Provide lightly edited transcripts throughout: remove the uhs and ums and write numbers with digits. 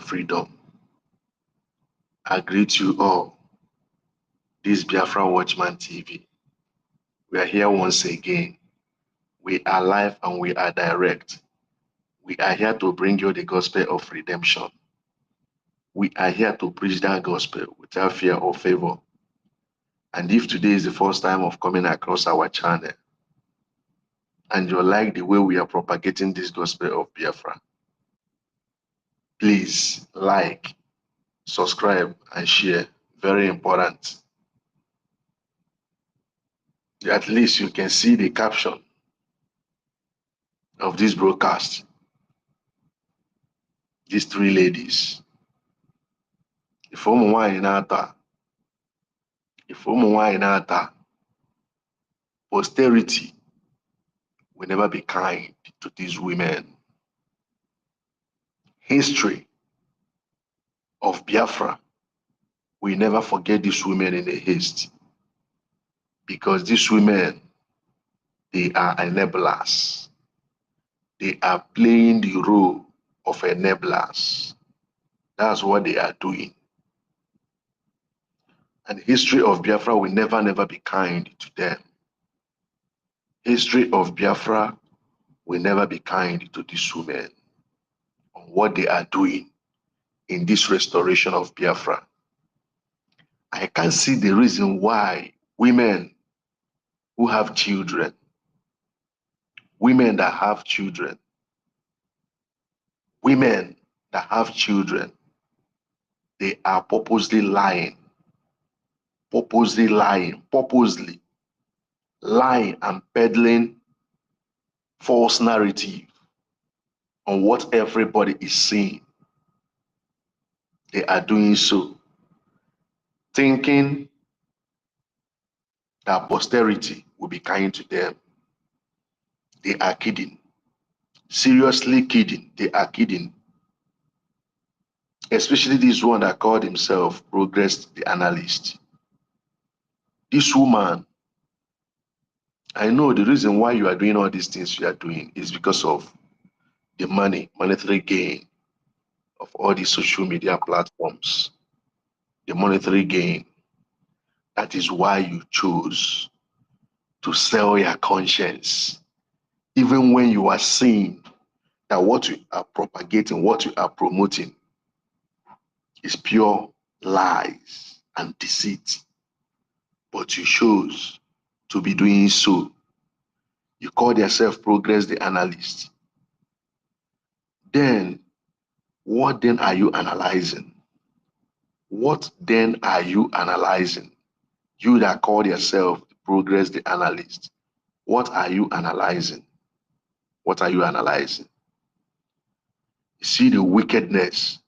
freedom. I greet you all. This Biafra Watchman TV. We are here once again. We are live and we are direct. We are here to bring you the gospel of redemption. We are here to preach that gospel without fear or favor. And if today is the first time of coming across our channel, and you like the way we are propagating this gospel of Biafra, please like, subscribe, and share. Very important. At least you can see the caption of this broadcast. These three ladies. If posterity will never be kind to these women. History of Biafra, we never forget these women in a haste, because these women, they are enablers. They are playing the role of enablers. That's what they are doing. And the history of Biafra will never be kind to them. History of Biafra will never be kind to these women on what they are doing in this restoration of Biafra. I can't see the reason why women who have children, women that have children, they are purposely lying and peddling false narrative on what everybody is seeing. They are doing so, thinking that posterity will be kind to them. They are kidding. Seriously kidding. They are kidding. Especially this one that called himself Progress the Analyst. This woman, I know the reason why you are doing all these things you are doing is because of the monetary gain of all these social media platforms. The monetary gain. That is why you chose to sell your conscience. Even when you are seeing that what you are propagating, what you are promoting is pure lies and deceit. But you chose to be doing so. You call yourself Progress the Analyst. Then, what then are you analyzing? What then are you analyzing? You that call yourself Progress the Analyst. What are you analyzing? What are you analyzing? You see the wickedness.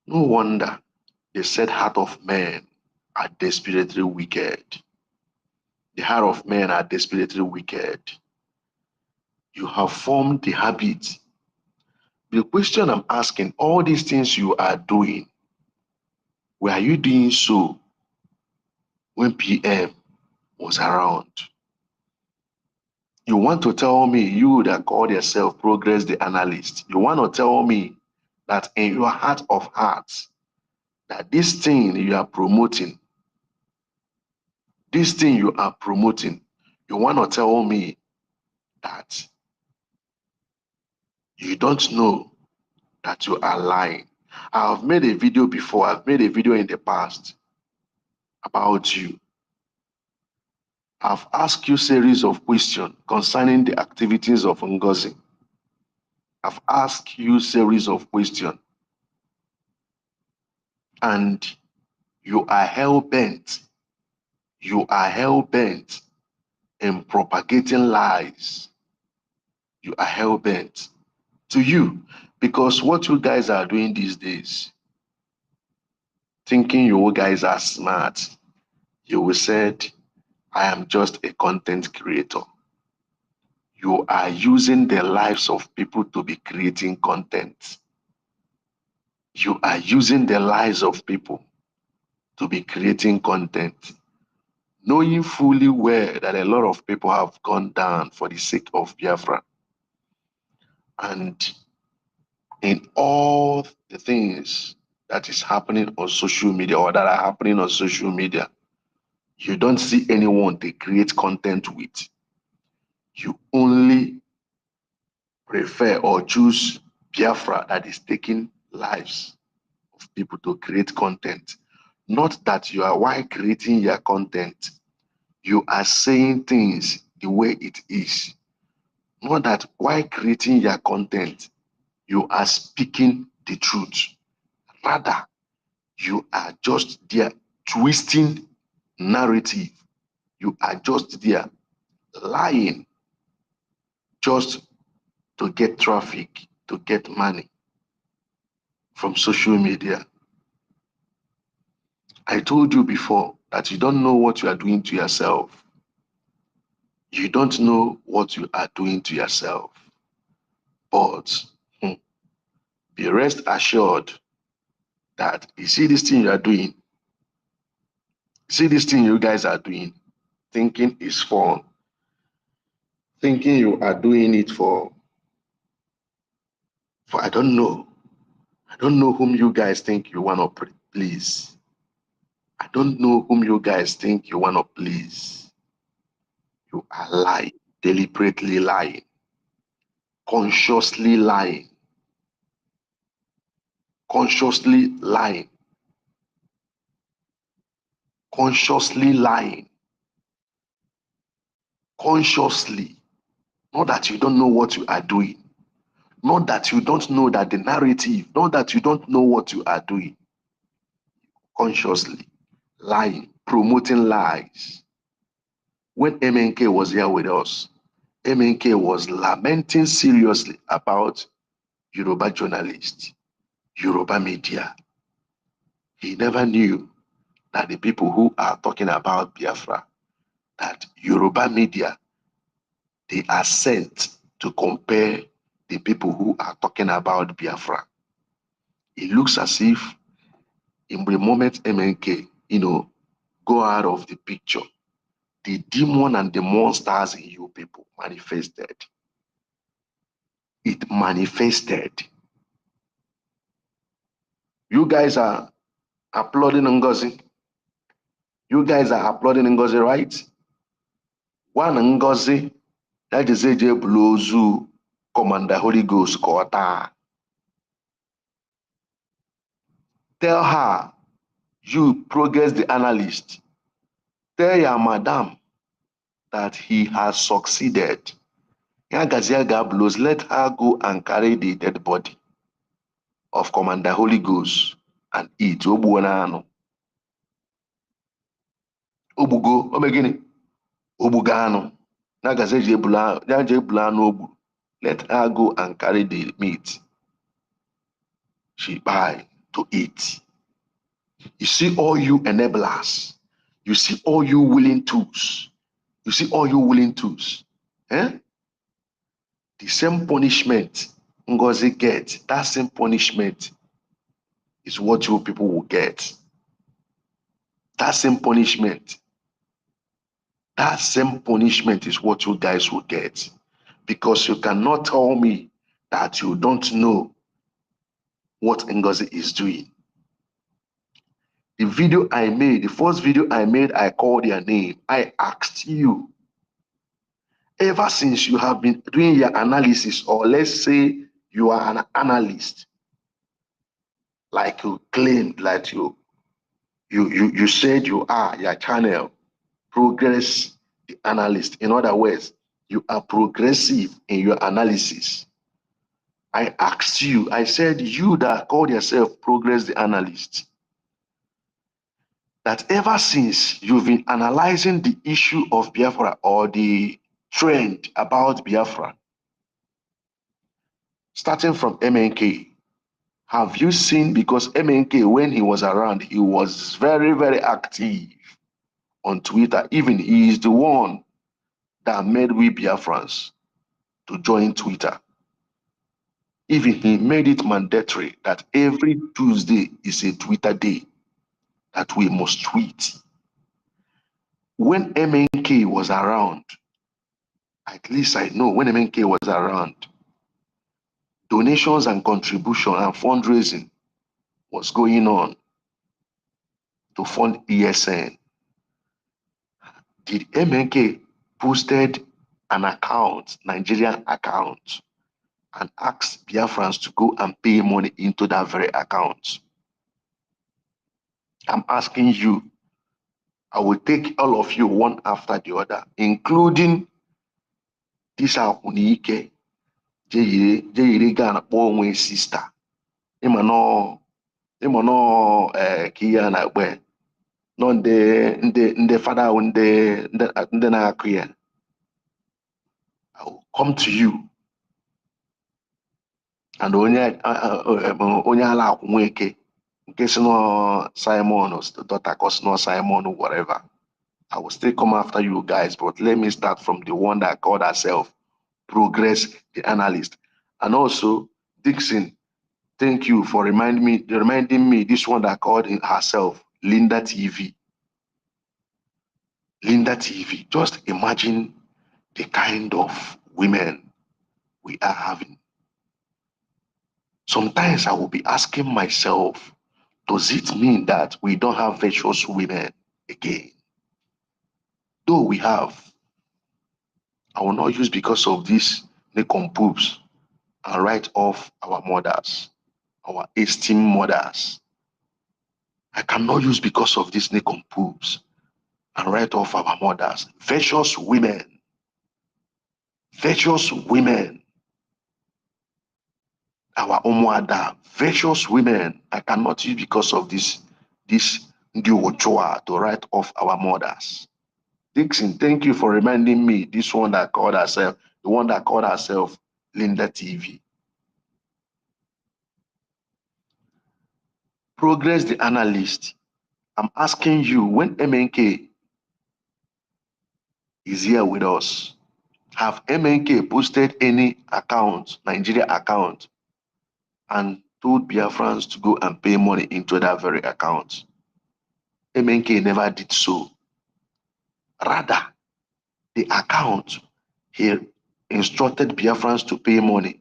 No wonder the set heart of men are desperately wicked. The heart of men are desperately wicked. You have formed the habit. The question I'm asking, all these things you are doing, were you doing so when PM was around? You want to tell me, you that call yourself Progress the Analyst, you want to tell me that in your heart of hearts, that this thing you are promoting, you want to tell me that you don't know that you are lying. I have made a video before, I've made a video in the past about you. I've asked you a series of questions concerning the activities of Ngozi. I've asked you a series of questions, and you are hell-bent. You are hell-bent in propagating lies. You are hell-bent to you, because what you guys are doing these days, thinking you guys are smart, you will say, I am just a content creator. You are using the lives of people to be creating content. You are using the lives of people to be creating content, knowing fully well that a lot of people have gone down for the sake of Biafra. And in all the things that is happening on social media or that are happening on social media, you don't see anyone they create content with. You only prefer or choose Biafra that is taking lives of people to create content. Not that you are, while creating your content, you are saying things the way it is. Not that while creating your content, you are speaking the truth. Rather, you are just there twisting narrative. You are just there lying just to get traffic, to get money from social media. I told you before that you don't know what you are doing to yourself. You don't know what you are doing to yourself. But be rest assured that you see this thing you are doing, see this thing you guys are doing, thinking is fun, thinking you are doing it for I don't know. I don't know whom you guys think you want to please. I don't know whom you guys think you want to please. You are lying, deliberately lying, consciously lying, consciously lying, consciously lying, consciously. Not that you don't know what you are doing, not that you don't know that the narrative, not that you don't know what you are doing, consciously lying, promoting lies. When MNK was here with us, MNK was lamenting seriously about Yoruba journalists, Yoruba media. He never knew that the people who are talking about Biafra, that Yoruba media, they are sent to compare the people who are talking about Biafra. It looks as if in the moment MNK, go out of the picture, the demon and the monsters in you people manifested. It manifested. You guys are applauding Ngozi. You guys are applauding Ngozi, right? One Ngozi, that is AJ Blozu, Commander Holy Ghost, Kota. Tell her, you progress the analyst. Tell your madam that he has succeeded. Yagaziaga blows, let her go and carry the dead body of Commander Holy Ghost and eat. Obuonano. Obugo, omegini. Obugano. Nagazeji ebulano obu. Let her go and carry the meat she buy to eat. You see all you enablers. You see all you willing tools. You see all you willing tools. Eh? The same punishment Ngozi gets, that same punishment is what you people will get. That same punishment is what you guys will get. Because you cannot tell me that you don't know what Ngozi is doing. The video I made, the first video I made, I called your name. I asked you, ever since you have been doing your analysis, or let's say you are an analyst, like you claimed, like you said you are, your channel, Progress the Analyst. In other words, you are progressive in your analysis. I asked you, I said, you that called yourself Progress the Analyst, that ever since you've been analyzing the issue of Biafra or the trend about Biafra, starting from MNK, have you seen, because MNK, when he was around, he was very, very active on Twitter. Even he is the one that made we Biafrans to join Twitter. Even he made it mandatory that every Tuesday is a Twitter day, that we must tweet. When MNK was around, at least I know when MNK was around, donations and contribution and fundraising was going on to fund ESN. Did MNK posted an account, Nigerian account, and asked Biafrans to go and pay money into that very account? I'm asking you. I will take all of you one after the other, including this Akunike, Jeyire Ghana, onwe sister. Imano Kia na Agbe. No the father the na Akuya. I will come to you. And onye ala Akunweke, in case no Simon or daughter cause no Simon or whatever. I will still come after you guys, but let me start from the one that called herself Progress, the analyst. And also, Dixon, thank you for reminding me this one that called herself Linda TV. Linda TV. Just imagine the kind of women we are having. Sometimes I will be asking myself, does it mean that we don't have virtuous women again? Though we have, I will not use because of this nincompoop and write off our mothers, our esteemed mothers. I cannot use because of these nincompoops and write off our mothers. Virtuous women, our Omoada, virtuous women. I cannot use because of this Ndiochoa to write off our mothers. Dixon, thank you for reminding me this one that called herself, the one that called herself Linda TV. Progress the analyst. I'm asking you, when MNK is here with us, have MNK posted any account, Nigeria account, and told Biafrans to go and pay money into that very account? MNK never did so. Rather, the account he instructed Biafrans to pay money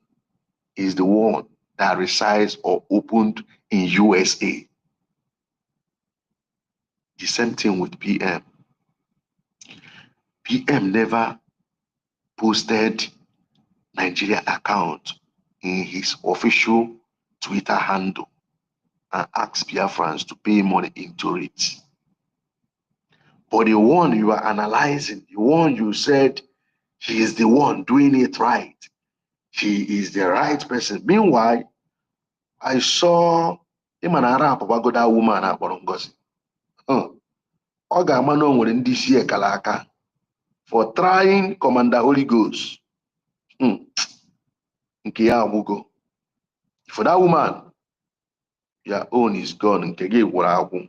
is the one that resides or opened in USA. The same thing with PM. PM never posted Nigeria account in his official Twitter handle and asked Biafrans to pay money into it. But the one you are analyzing, the one you said she is the one doing it right, she is the right person. Meanwhile, I saw him and Arab about that woman at Ngozi. Ọ ga-ama na o nwere ndị isi ekala aka for trying Commander Holy Ghost. Nke ya agwụgo. For that woman, your own is gone. Nke gị gwụrụ agwụ.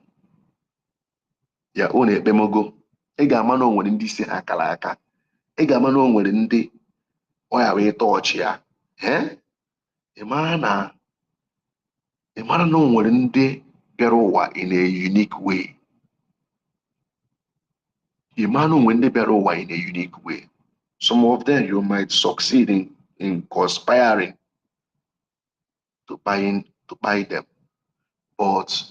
Your own ekpemogo. Ị ga-ama na o nwere ndị isi akala aka. Ị ga-ama na o nwere ndị ọ ya wee tọọchị ya. Ị mara na o nwere ndị bịara ụwa in a unique way. Ị mara na o nwere ndị bịara ụwa in a unique way. Some of them you might succeed in conspiring to buy them. But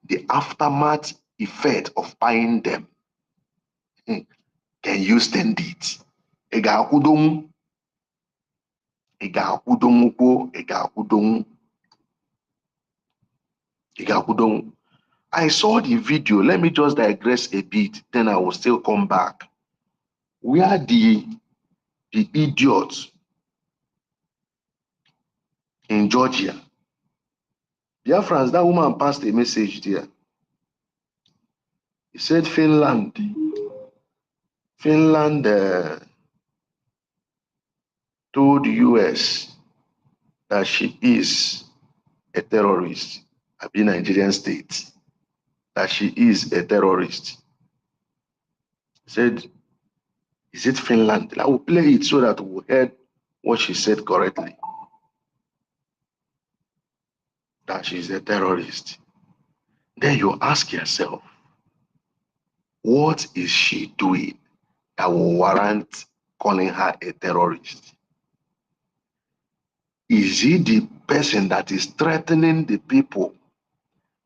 the aftermath effect of buying them, can you stand it? Ị ga-akwụdonwu. Ị ga-akwụdonwukwo. Ị ga-akwụdonwu. Ị ga-akwụdonwu. I saw the video. Let me just digress a bit, then I will still come back. Where the idiots in Georgia, Biafrans, that woman passed a message there. He said Finland told the US that she is a terrorist. I've been Nigerian state, that she is a terrorist. He said, is it Finland? I will play it so that we'll hear what she said correctly. That she's a terrorist. Then you ask yourself, what is she doing that will warrant calling her a terrorist? Is he the person that is threatening the people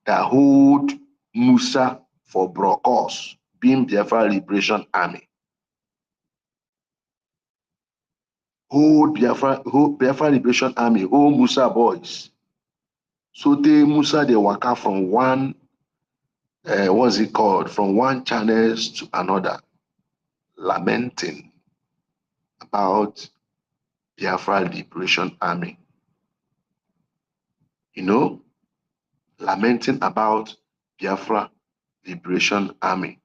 that hold Musa for Brokos, being Biafra Liberation Army. Hold Biafra Liberation Army, hold Musa boys. So they Musa, they waka from one, what's it called, from one channel to another, lamenting about Biafra Liberation Army. You know, lamenting about Biafra Liberation Army.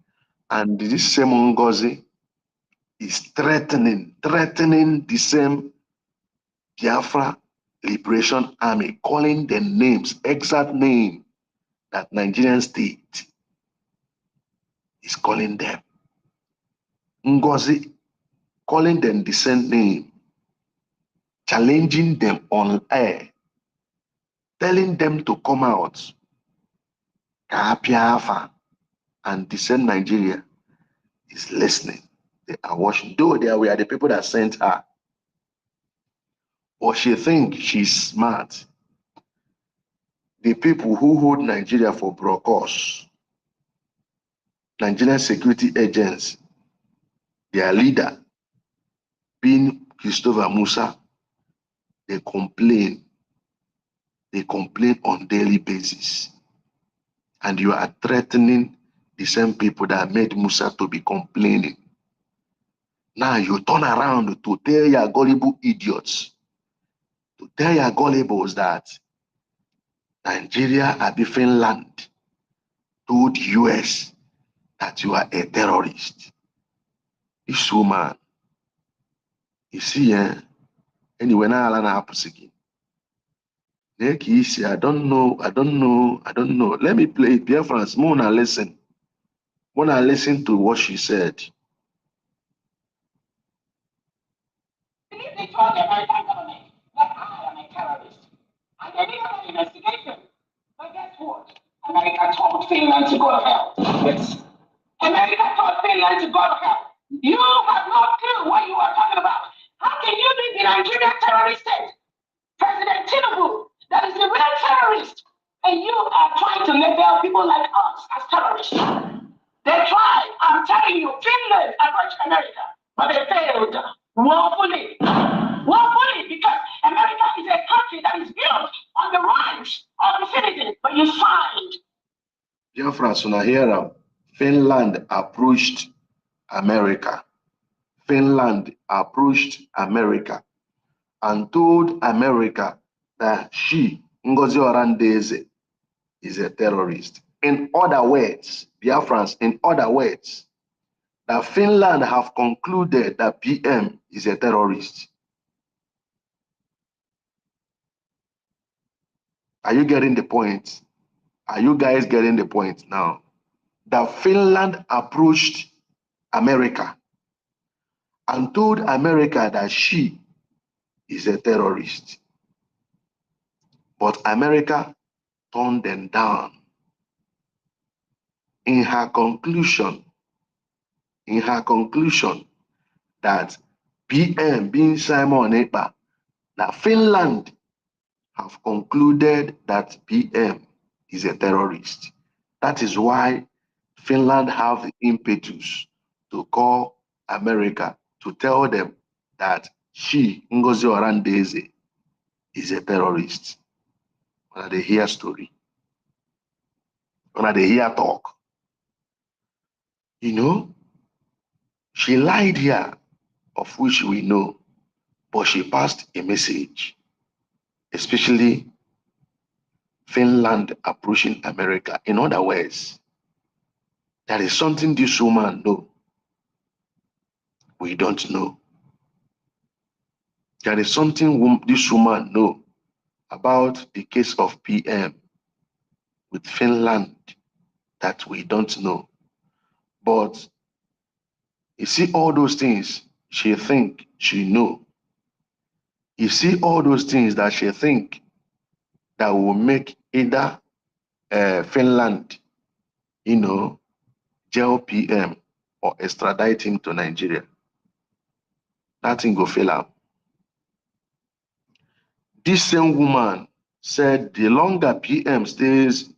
And this same Ngozi is threatening the same Biafra Liberation Army, calling the names, exact name that Nigerian state is calling them. Ngozi calling them the same name, challenging them on air, telling them to come out, Biafra, and the same Nigeria is listening. They are watching. Though they were the people that sent her, but she thinks she's smart. The people who hold Nigeria for Brokos, Nigerian security agents, their leader, being Christopher Musa, they complain on daily basis. And you are threatening the same people that made Musa to be complaining. Now you turn around to tell your gullible idiots, to tell your gullibles that Nigeria and Finland told US that you are a terrorist. This woman, you see, anyway, now I happen again. I don't know. Let me play it. Biafrans, Mona, listen. Mona, listen to what she said. They told the American government that I am a terrorist. And they did an investigation. But guess what? America told Finland to go to hell. Yes. America told Finland to go to hell. You have no clue what you are talking about. How can you be the Nigerian terrorist state? President Tinubu, that is the real terrorist. And you are trying to label people like us as terrorists. They tried, I'm telling you, Finland approached America, but they failed woefully. Woefully, because America is a country that is built on the rights of citizens, but you signed. Biafrans, una hear Finland approached America. Finland approached America and told America that she, Ngozi Orabueze, is a terrorist. In other words, Biafrans, in other words, that Finland have concluded that PM is a terrorist. Are you getting the point? Are you guys getting the point now? That Finland approached America and told America that she is a terrorist. But America turned them down. In her conclusion, that PM being Simon Ekpa, that Finland have concluded that PM is a terrorist. That is why Finland have the impetus to call America to tell them that she, Ngozi Orabueze, is a terrorist. When they hear story, when they hear talk, you know, she lied here, of which we know, but she passed a message, especially Finland approaching America. In other words, there is something this woman know we don't know. There is something this woman know about the case of PM with Finland that we don't know. But you see all those things she think she know. You see all those things that she think that will make either Finland, you know, jail PM or extradite him to Nigeria. Nothing go fail out. This same woman said the longer PM stays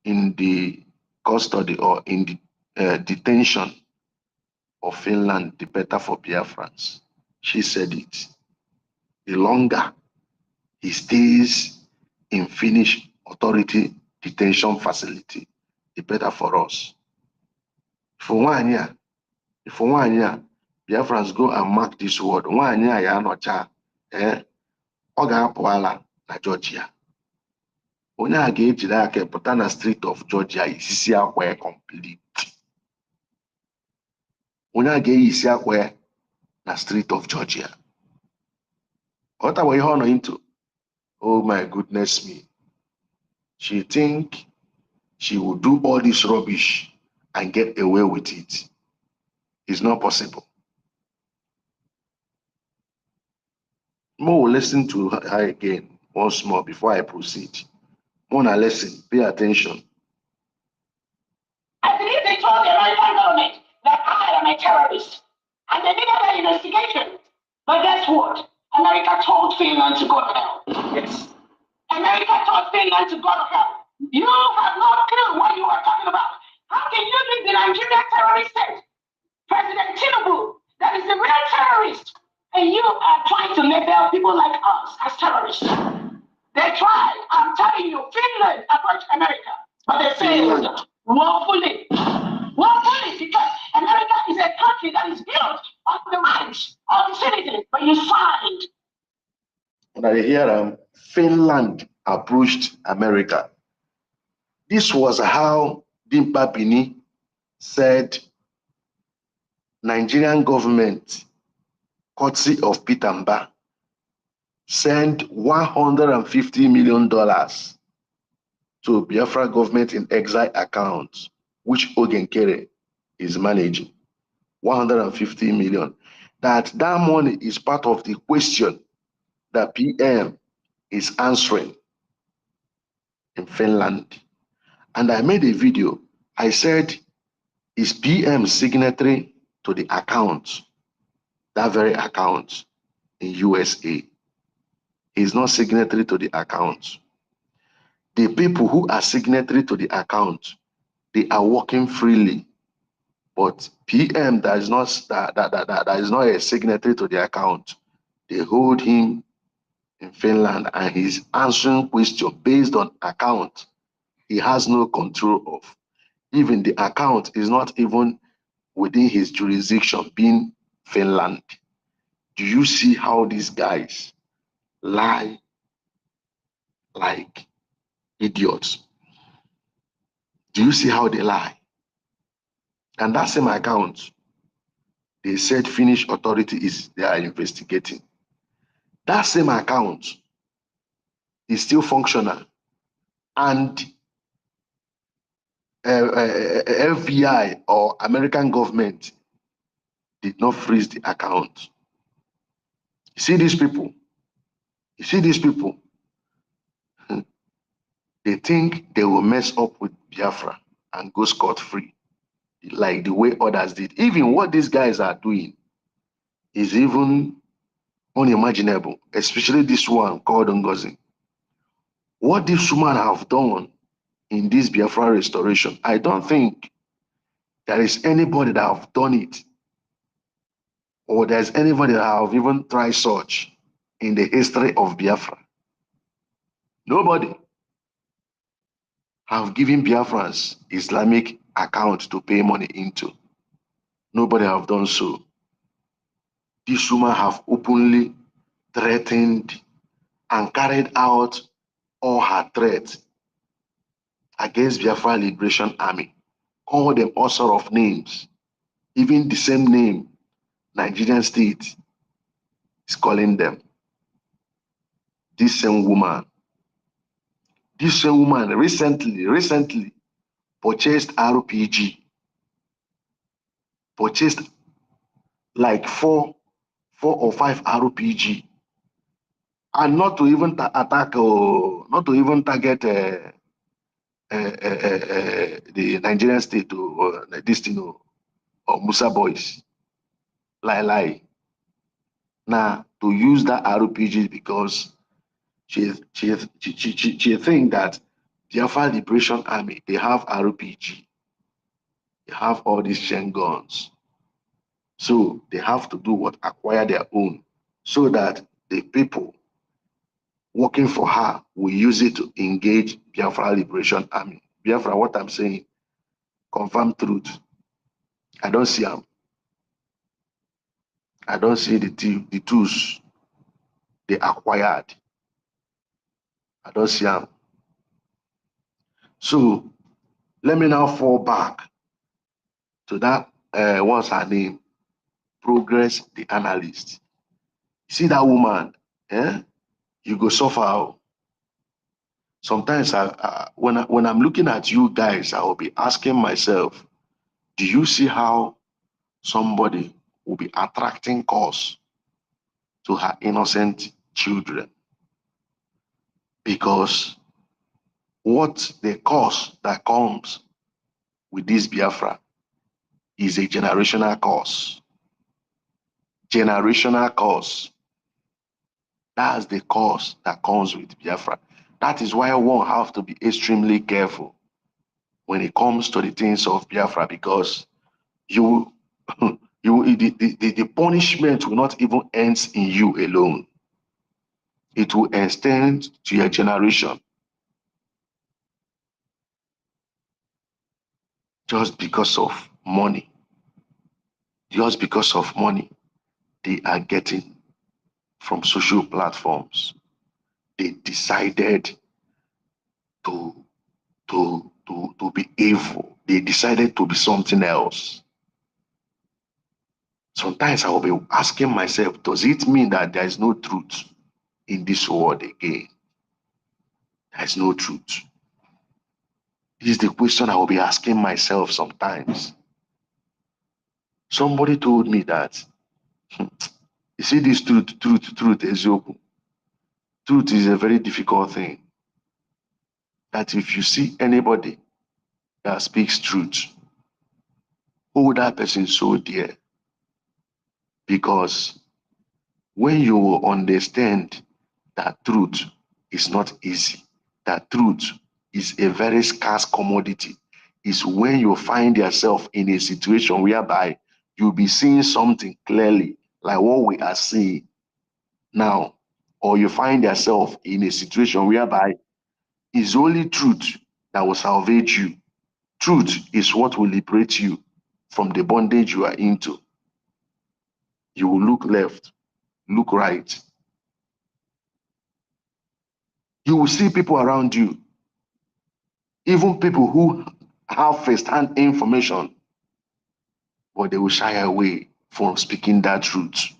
in the custody or in the detention of Finland, the better for Biafrans. She said it. The longer he stays in Finnish authority detention facility, the better for us. For 1 year, Biafrans go and mark this word. 1 year, ya nocha, ọ ga-apụala na Georgia. Onye a ga-ejide aka pụta na street of Georgia isisi akwa complete. Onye a ga-eyisi akwa na street of Georgia. What are we on into? Oh my goodness me. She think she will do all this rubbish and get away with it. It's not possible. Mo will listen to her again once more before I proceed. Mona, listen, pay attention. I believe they told the American government that I am a terrorist, and they did an investigation. But guess what? America told Finland to go to hell. Yes. America told Finland to go to hell. You have no clue what you are talking about. How can you be the Nigerian terrorist state? President Tinubu, that is the real terrorist. And you are trying to label people like us as terrorists. They tried, I'm telling you, Finland approached America, but they failed woefully. Woefully, because America is a country that is built on the rights of the citizens, but you signed. And I hear Finland approached America. This was how Dimpa Bini said Nigerian government, courtesy of Peter Mba, sent $150 million to Biafra government in exile accounts, which Ogenkere is managing. 150 million. That money is part of the question that PM is answering in Finland. And I made a video. I said, is PM signatory to the account, that very account in USA? Is not signatory to the account. The people who are signatory to the account, they are working freely. But PM that is not a signatory to the account, they hold him in Finland and he's answering questions based on account he has no control of. Even the account is not even within his jurisdiction, being Finland. Do you see how these guys lie like idiots? Do you see how they lie? And that same account, they said Finnish authority they are investigating. That same account is still functional, and FBI or American government did not freeze the account. You see these people? They think they will mess up with Biafra and go scot-free, like the way others did. Even what these guys are doing is even unimaginable, especially this one called Ngozi. What this woman have done in this Biafra restoration, I don't think there is anybody that have done it, or there's anybody that have even tried such in the history of Biafra. Nobody have given Biafrans Islamic account to pay money into. Nobody have done so. This woman have openly threatened and carried out all her threats against Biafra Liberation Army. Call them all sort of names. Even the same name Nigerian state is calling them. This same woman recently purchased RPG, purchased like four or five RPG, and not to even attack or not to even target the Nigerian state or this thing or Musa boys. Lie. Now to use that RPG because she think that Biafra Liberation Army, they have RPG, they have all these chain guns. So they have to do what? Acquire their own, so that the people working for her will use it to engage Biafra Liberation Army. Biafra, what I'm saying, confirm truth. I don't see them. I don't see the tools they acquired. I don't see them. So let me now fall back to that, what's her name? Progress the analyst. See that woman, eh? You go suffer. Sometimes when I'm looking at you guys, I will be asking myself, do you see how somebody will be attracting cause to her innocent children? Because what the cause that comes with this Biafra is a generational cause. Generational cause. That's the cause that comes with Biafra. That is why one have to be extremely careful when it comes to the things of Biafra, because you, the punishment will not even end in you alone. It will extend to your generation. Just because of money. Just because of money they are getting from social platforms. They decided to be evil. They decided to be something else. Sometimes I will be asking myself, does it mean that there is no truth in this world again? There is no truth. This is the question I will be asking myself sometimes. Somebody told me that, you see this truth, Ezioku. Truth is a very difficult thing. That if you see anybody that speaks truth, hold that person so dear. Because when you understand that truth is not easy, that truth is a very scarce commodity, is when you find yourself in a situation whereby you'll be seeing something clearly, like what we are seeing now, or you find yourself in a situation whereby it's only truth that will salvage you. Truth is what will liberate you from the bondage you are into. You will look left, look right. You will see people around you, even people who have first-hand information, but they will shy away from speaking that truth.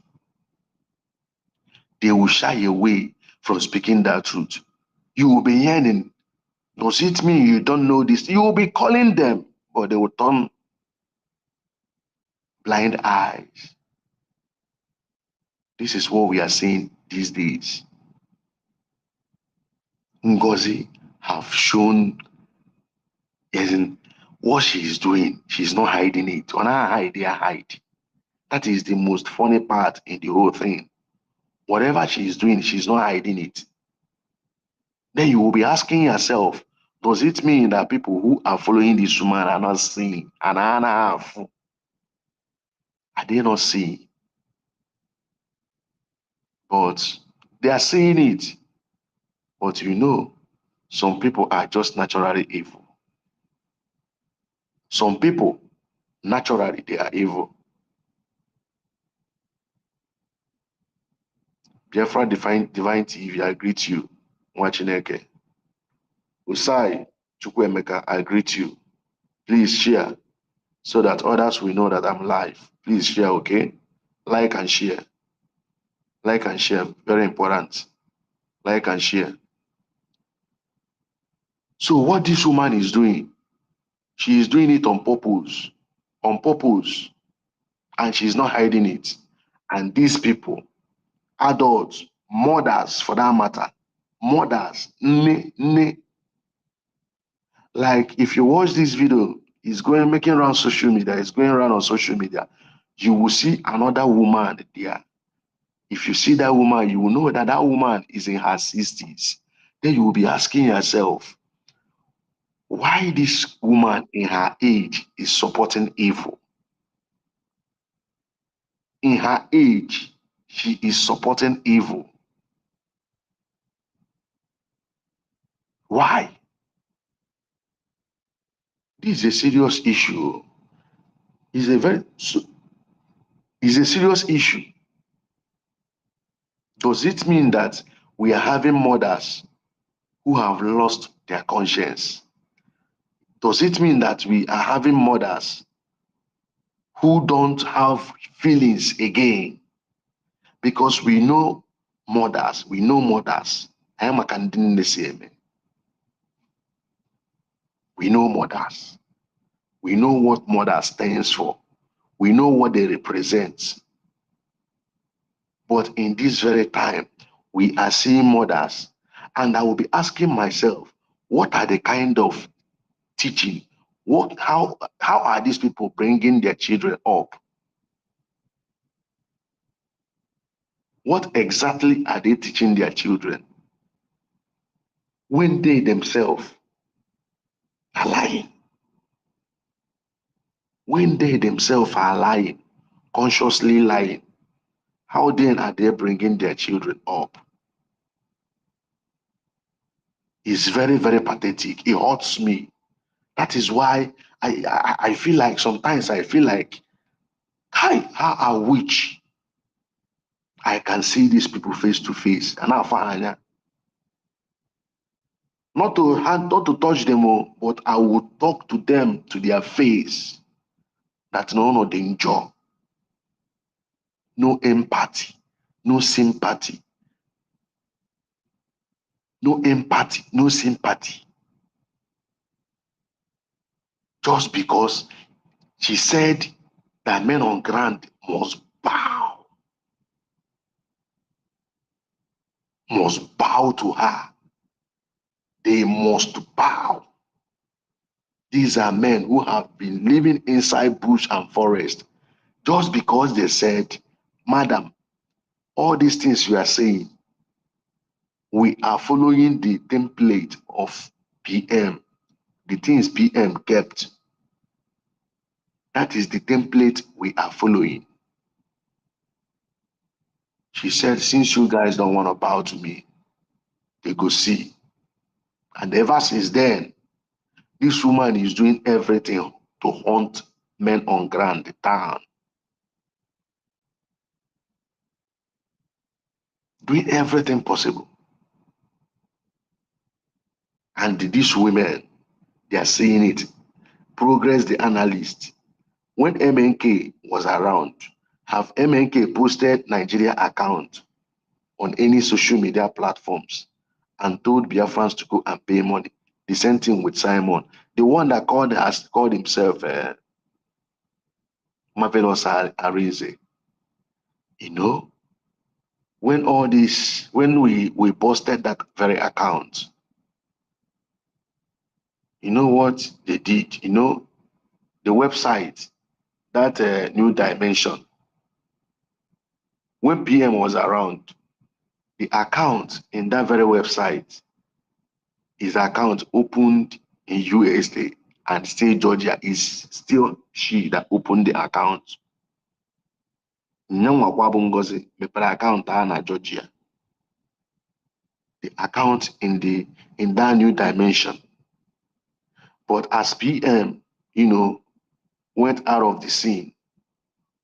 They will shy away from speaking that truth. You will be yearning, does it mean you don't know this? You will be calling them, but they will turn blind eyes. This is what we are seeing these days. Ngozi have shown, isn't what she is doing. She's not hiding it. When I hide, they hide. That is the most funny part in the whole thing. Whatever she is doing, she's not hiding it. Then you will be asking yourself, does it mean that people who are following this woman are not seeing? And are they not seeing? But they are seeing it. But you know, some people are just naturally evil. Some people, naturally, they are evil. Biafra Divine TV, I greet you. Mwachineke. Usai Chukwemeka, I greet you. Please share so that others will know that I'm live. Please share, okay? Like and share. Like and share, very important. Like and share. So what this woman is doing, she is doing it on purpose. On purpose. And she's not hiding it. And these people, adults, mothers for that matter, mothers, like if you watch this video, it's going making around social media, it's going around on social media, you will see another woman there. If you see that woman, you will know that that woman is in her 60s. Then you will be asking yourself, Why this woman in her age is supporting evil? In her age, she is supporting evil. Why? This is a serious issue. It's a very it's a serious issue. Does it mean that we are having mothers who have lost their conscience? Does it mean that we are having mothers who don't have feelings again? Because we know mothers. I am a candidate. We know mothers. We know what mother stands for. We know what they represent. But in this very time, we are seeing mothers. And I will be asking myself, what are the kind of teaching? How are these people bringing their children up? What exactly are they teaching their children when they themselves are lying? When they themselves are lying, consciously lying, how then are they bringing their children up? It's very, very pathetic. It hurts me. That is why I feel like sometimes I feel like, hi, how I wish I can see these people face to face. And not to touch them, but I will talk to them to their face. That no danger, no empathy, no sympathy, no empathy, no sympathy. Just because she said that men on ground must bow to her. They must bow. These are men who have been living inside bush and forest just because they said, Madam, all these things you are saying, we are following the template of PM, the things PM kept. That is the template we are following. She said, since you guys don't want to bow to me, they go see. And ever since then, this woman is doing everything to hunt men on ground down. Doing everything possible. And these women, they are saying it. Progress the analyst. When MNK was around, have MNK posted Nigeria account on any social media platforms and told Biafrans to go and pay money? The same thing with Simon, the one that called himself Marvelous Arize. You know, when we posted that very account, you know what they did? You know, the website, that new dimension, when PM was around, the account in that very website, his account opened in USA and state Georgia, is still she that opened the account. Nyanwa bụ Ngozi mepere account na Georgia. The account in that new dimension. But as PM, you know, went out of the scene,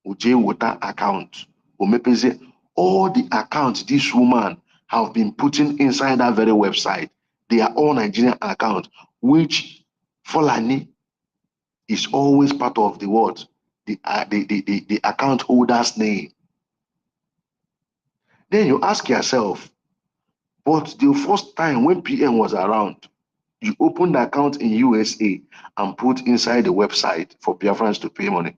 Uje Water account, Omepeze, all the accounts this woman have been putting inside that very website, they are all Nigerian accounts, which Fulani is always part of the what? The account holder's name. Then you ask yourself, but the first time when PM was around, you opened the account in USA and put inside the website for Biafrans to pay money.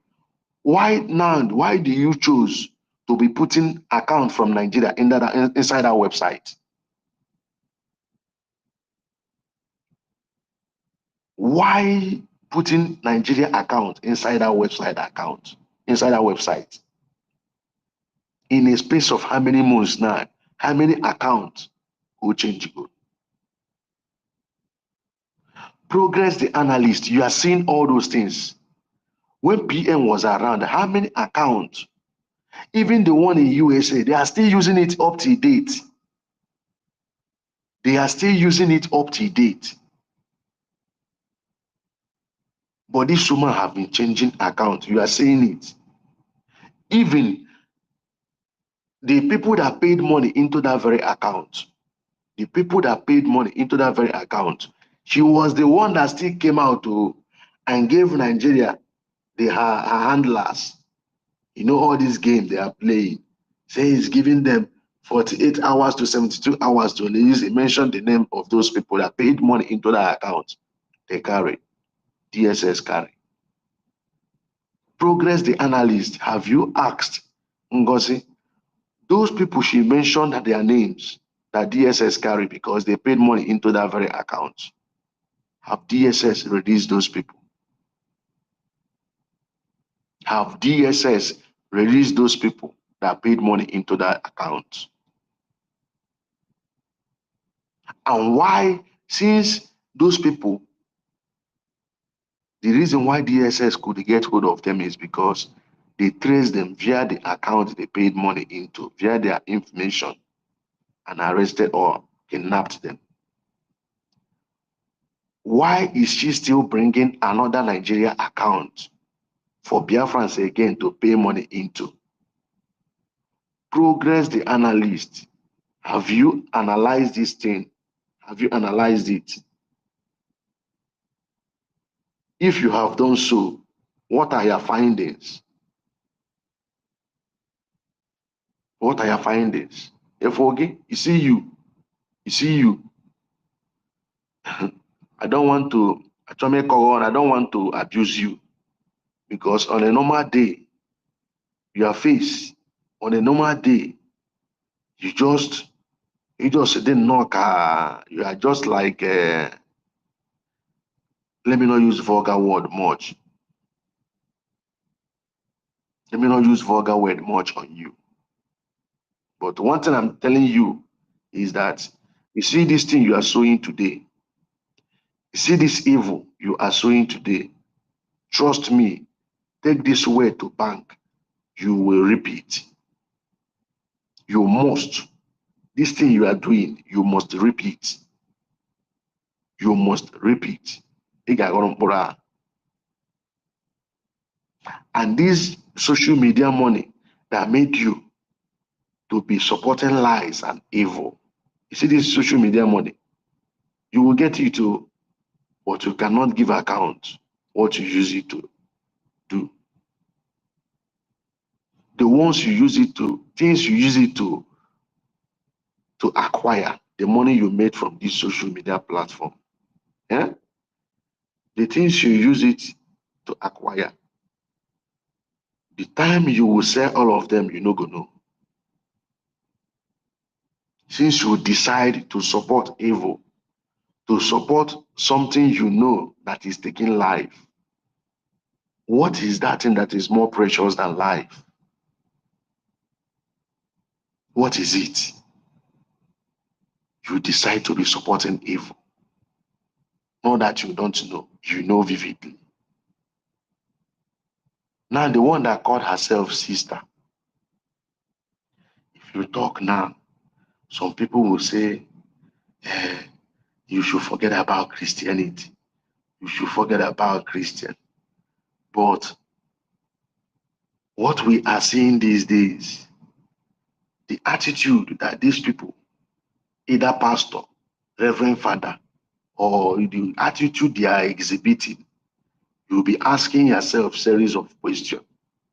Why now? Why do you choose to be putting account from Nigeria inside our website? Why putting Nigeria account inside our website? In a space of how many months now? How many accounts will change? Progress the analyst, you are seeing all those things. When PM was around, how many accounts? Even the one in USA, they are still using it up to date. They are still using it up to date. But this woman have been changing account. You are seeing it. Even the people that paid money into that very account, the people that paid money into that very account, she was the one that still came out and gave Nigeria her handlers. You know, all these games they are playing. Say he's giving them 48 hours to 72 hours to release. He mentioned the name of those people that paid money into that account. They carry. DSS carry. Progress the analyst. Have you asked Ngozi? Those people she mentioned their names that DSS carry because they paid money into that very account. Have DSS released those people? Have DSS released those people that paid money into that account? And why, since those people, the reason why DSS could get hold of them is because they traced them via the account they paid money into, via their information, and arrested or kidnapped them. Why is she still bringing another Nigeria account for Biafrans again to pay money into? Progress the analyst. Have you analyzed this thing? Have you analyzed it? If you have done so, what are your findings? What are your findings? Efogi, you see you. You see you. I don't want to abuse you, because on a normal day, your face, on a normal day, you just didn't knock. You are just like, let me not use vulgar word much. Let me not use vulgar word much on you. But one thing I'm telling you is that you see this thing you are sowing today. You see this evil you are sowing today. Trust me, take this word to bank. You will repeat. You must. This thing you are doing, you must repeat. You must repeat. And this social media money that made you to be supporting lies and evil. You see this social media money, you will get it to, but you cannot give account what you use it to do. The ones you use it to, things you use it to acquire, the money you made from this social media platform. Yeah? The things you use it to acquire, the time you will sell all of them, you no go know. Since you decide to support evil, to support something you know that is taking life, what is that thing that is more precious than life? What is it? You decide to be supporting evil. Not that you don't know, you know vividly. Now, the one that called herself sister, if you talk now, some people will say, eh, you should forget about Christianity. You should forget about Christian. But what we are seeing these days, the attitude that these people, either pastor, reverend father, or the attitude they are exhibiting, you'll be asking yourself series of questions.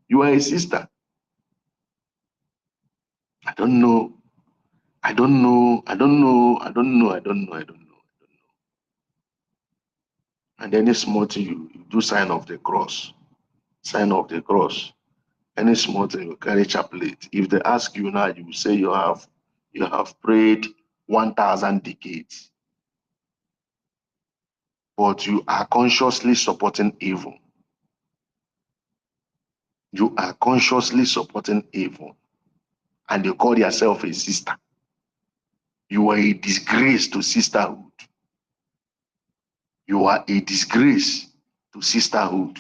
You are a sister. I don't know. I don't know. I don't know. I don't know. I don't know. I don't know. And any small thing you do sign of the cross. Sign of the cross. Any small thing you carry chaplet. If they ask you now, you say you have prayed 1,000 decades. But you are consciously supporting evil. You are consciously supporting evil. And you call yourself a sister. You are a disgrace to sisterhood. You are a disgrace to sisterhood.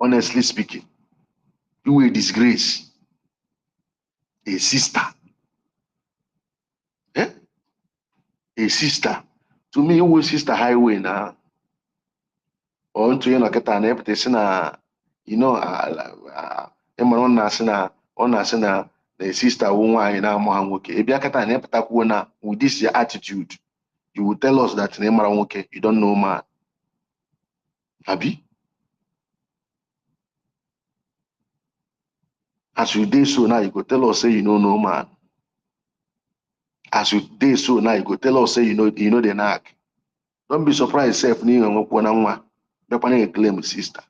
Honestly speaking, you are a disgrace. A sister. Eh? A sister. To me, you were sister highway now. Or to you know, get an epithet, you know, on na the sister won't na okay. If you get an epithet with this your attitude, you will tell us that okay, you don't know man. Abi? As you did so now, you go tell us say you don't know man. As you did so now, you go tell us say you know the knack. Don't be surprised, self ni claim sister.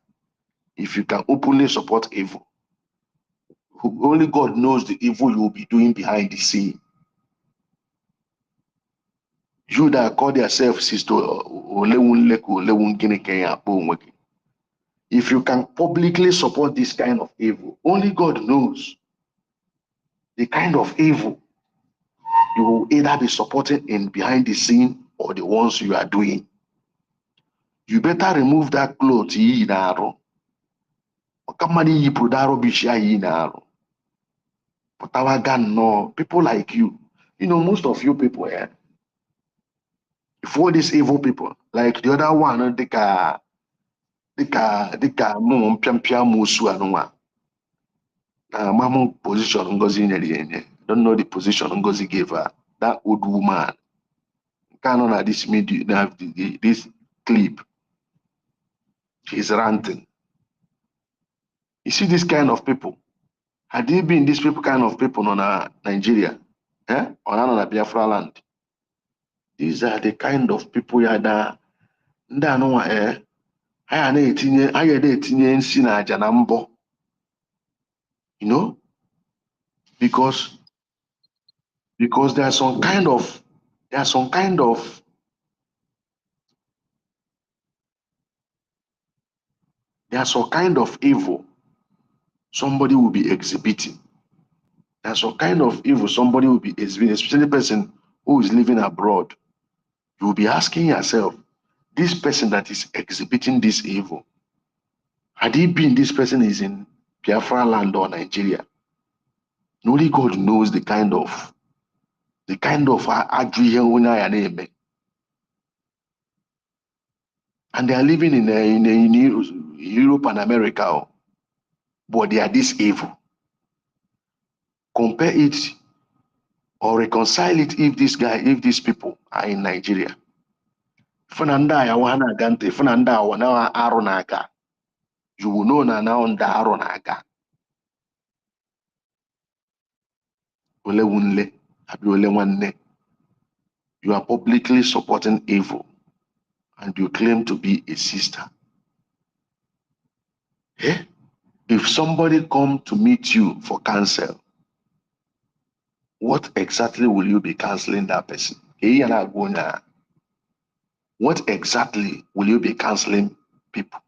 If you can openly support evil, only God knows the evil you will be doing behind the scene. You that call yourself sister, if you can publicly support this kind of evil, only God knows the kind of evil you will either be supporting in behind the scene or the ones you are doing. You better remove that clothes in aro. People like you, most of you people here, before these evil people, like the other one, dịka mụ mpịampịa musu anụnwa na mamu position Ngozi nyere enye. Don't know the position Ngozi gave her. That old woman. Canon at this media, this clip. She's ranting. You see this kind of people. Had they been these people kind of people on Nigeria, on Biafra land? These are the kind of people that ndị anụnwa anya na-etinye nsi na aja na mbọ. You know, because there's some kind of evil somebody will be exhibiting. There's some kind of evil somebody will be exhibiting, especially a person who is living abroad. You will be asking yourself, this person that is exhibiting this evil, had he been this person is in Biafra land or Nigeria? Only God knows the kind of agri. And they are living in Europe and America, but they are this evil. Compare it or reconcile it if these people are in Nigeria. You will know now under you are publicly supporting evil and you claim to be a sister. If somebody come to meet you for counsel, what exactly will you be counseling that person? What exactly will you be counseling people?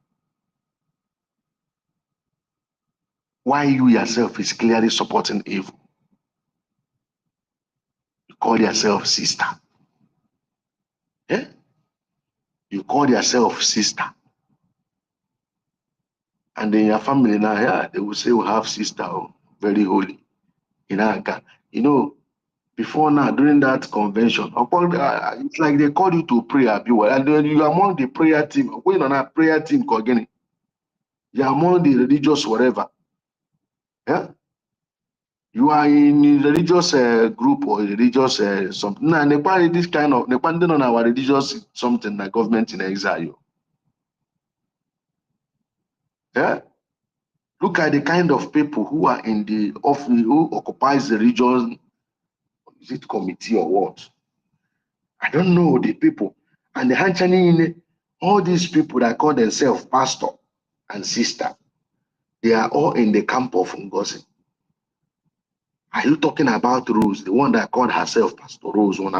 Why you yourself is clearly supporting evil? You call yourself sister. You call yourself sister. And in your family now, they will say we have sister, very holy. Before now, during that convention, it's like they called you to prayer, and then you are among the prayer team. Going on a prayer team, you are among the religious whatever. You are in a religious group or religious something. Now, Nepal, this kind of depending on our religious something like government in exile. Look at the kind of people who are in the office, who occupies the region. Is it committee or what? I don't know the people. And the Hanchani, all these people that call themselves pastor and sister, they are all in the camp of Ngozi. Are you talking about Rose, the one that called herself Pastor Rose? The one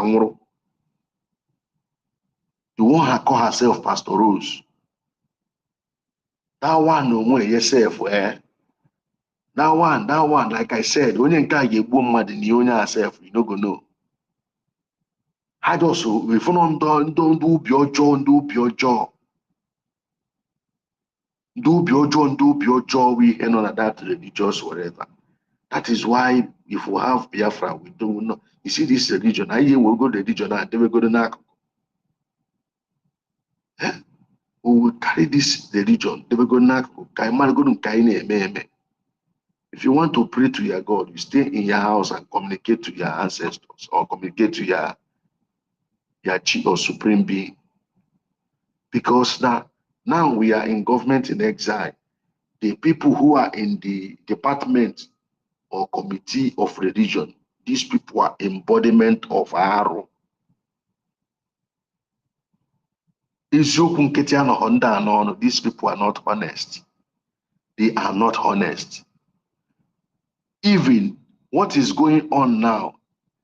that called herself Pastor Rose. That one, no more yourself, That one, like I said, when you can't get one mad in you yourself, you don't go know. ha just efuno ndị ubi ọjọọ we ihe nọ na that religious whatever. That is why if we have Biafra, we don't know. You see this religion, I hear we'll go to religion and then we go to NAC. We will carry this religion, then we go to NAC. If you want to pray to your God, you stay in your house and communicate to your ancestors or communicate to your chief or supreme being. Because now we are in government in exile. The people who are in the department or committee of religion, these people are embodiment of Aro. These people are not honest. They are not honest. Even what is going on now,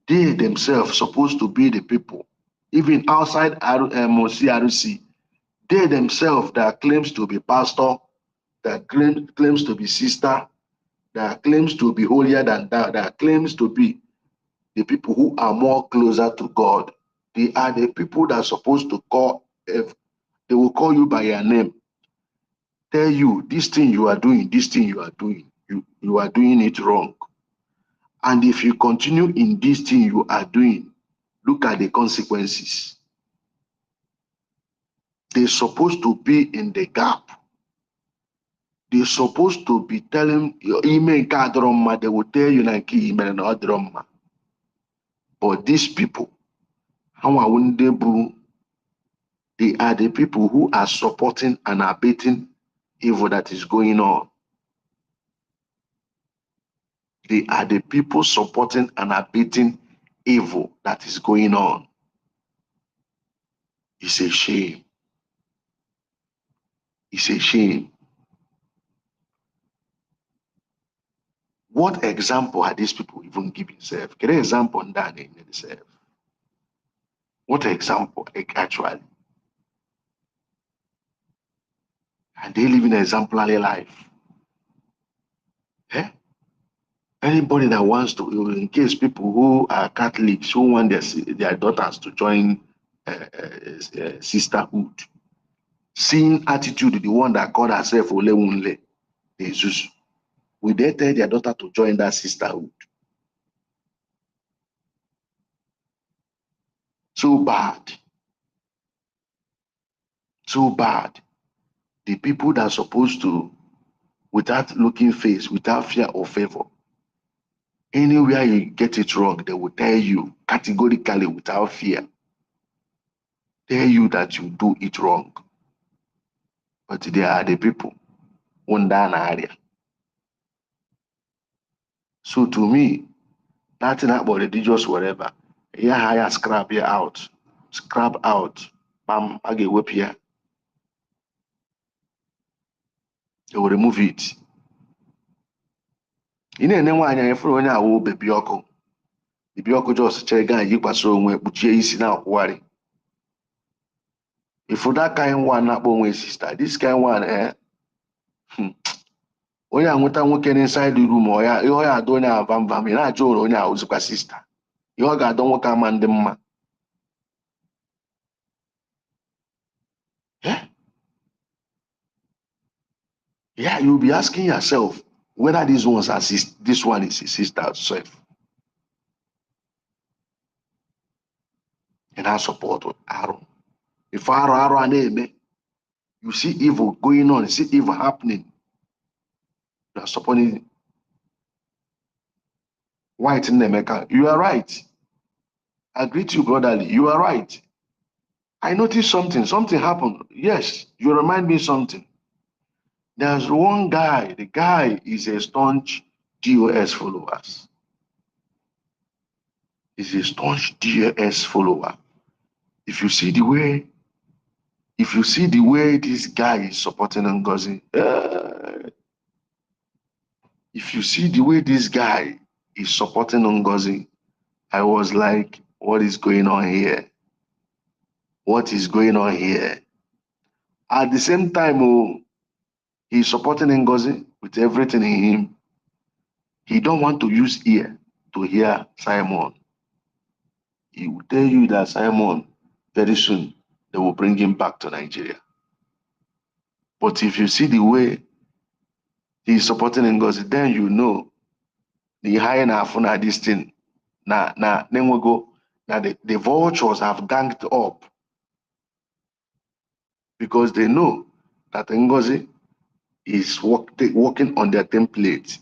they themselves supposed to be the people. Even outside CRC, they themselves that claims to be pastor, that claims to be sister, that claims to be holier than that claims to be the people who are more closer to God. They are the people that are supposed to call, if they will call you by your name, tell you this thing you are doing, this thing you are doing, you are doing it wrong. And if you continue in this thing you are doing, look at the consequences. They're supposed to be in the gap. They're supposed to be telling your email, they will tell you like email no drama. But these people, how they are the people who are supporting and abating evil that is going on. They are the people supporting and abating evil that is going on. It's a shame. It's a shame. What example had these people even given themselves? Get an example on that in themselves. What example actually? And they live in an exemplary life. Eh? Anybody that wants to, in case people who are Catholics who want their daughters to join sisterhood, seeing attitude, the one that called herself Olewunle, Jesus, will they tell their daughter to join that sisterhood? So bad. So bad. The people that are supposed to, without looking face, without fear or favor, anywhere you get it wrong, they will tell you categorically without fear, tell you that you do it wrong. But they are the people under an area. So to me, nothing about religious whatever. Yeah, scrap here out. Scrap out. Bam, I get whip here. They will remove it. You know, I for onye awo baby ọkụ. Baby ọkụ just chere ga yikwasị onwe kpuchie isi na akwụgharị. If that kind one na-akpọ onwe sister, this kind one onye a nweta nwoke inside the room ọ ya adọ onye a vam ị na-ajụ ụlọ onye a ozikwa sister. Ihe ọ ga-adọ nwoke ama ndị mma. Yeah, you'll be asking yourself whether this one is his sister self. And I support Aaron. If Aaron name, you see evil going on, you see evil happening. You are supporting white in America. You are right. I agree to you, brotherly. You are right. I noticed something. Something happened. Yes, you remind me something. There's one guy. The guy is a staunch DOS follower. He's a staunch DOS follower. If you see the way this guy is supporting Ngozi, if you see the way this guy is supporting Ngozi, I was like, what is going on here? What is going on here? At the same time, he's supporting Ngozi with everything in him. He don't want to use ear to hear Simon. he will tell you that Simon, very soon, they will bring him back to Nigeria. But if you see the way he's supporting Ngozi, then you know the high na this thing. Then we go. Now the vultures have ganged up because they know that Ngozi is working on their template.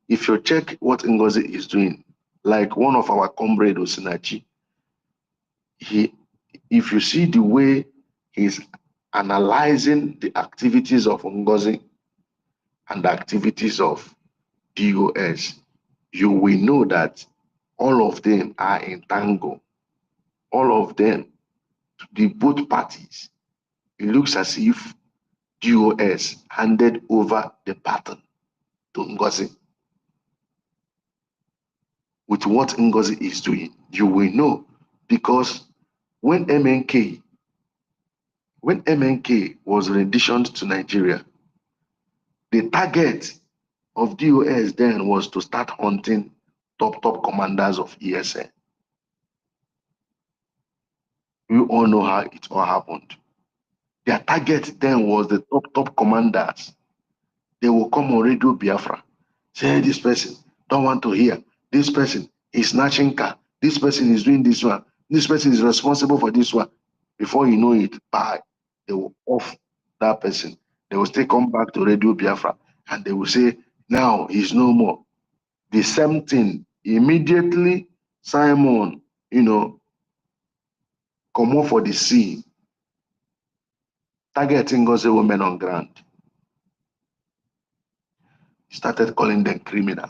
If you check what Ngozi is doing, like one of our comrades, Osinachi, if you see the way he's analyzing the activities of Ngozi and the activities of DOS, you will know that all of them are entangled. All of them, the both parties, it looks as if DOS handed over the baton to Ngozi. With what Ngozi is doing, you will know, because when MNK was renditioned to Nigeria, the target of DOS then was to start hunting top commanders of ESN. You all know how it all happened. Their target then was the top commanders. They will come on Radio Biafra, say this person don't want to hear. This person is snatching car. This person is doing this one. This person is responsible for this one. Before you know it, bye. They will off that person. They will still come back to Radio Biafra and they will say, now he's no more. The same thing. Immediately, Simon, come off for the scene, targeting Ngozi women on ground. He started calling them criminal.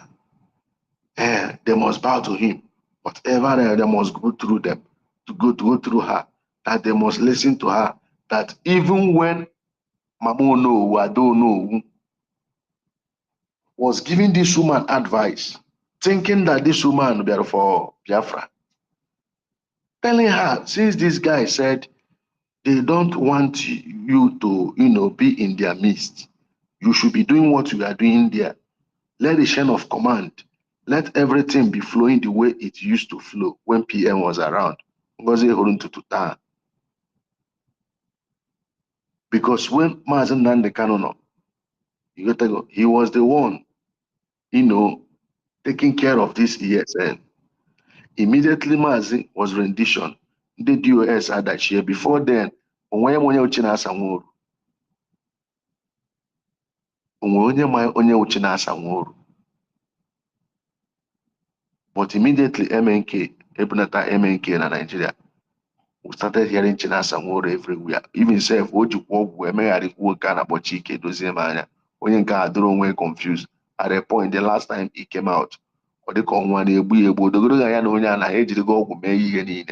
They must bow to him. Whatever they must go through them, to go through her, that they must listen to her, that even when Mamono, I don't know, was giving this woman advice, thinking that this woman would be for Biafra, telling her, since this guy said they don't want you to, be in their midst, you should be doing what you are doing there. Let the chain of command, let everything be flowing the way it used to flow when PM was around. Because when Mazen Nande Kanono, he was the one, taking care of this ESN. Immediately Mazi was rendition. The DOS had that year. Before then, but immediately MNK, Ebunata MNK in Nigeria, we started hearing Chinasa Nworo everywhere. Even self, Ojukwu, Emeghari Kana Bochike, Dozemania, Onyenka Adoro confused. At a point, the last time he came out, or they call one Ebu, the Gurugaya Nonya and I age to go with me.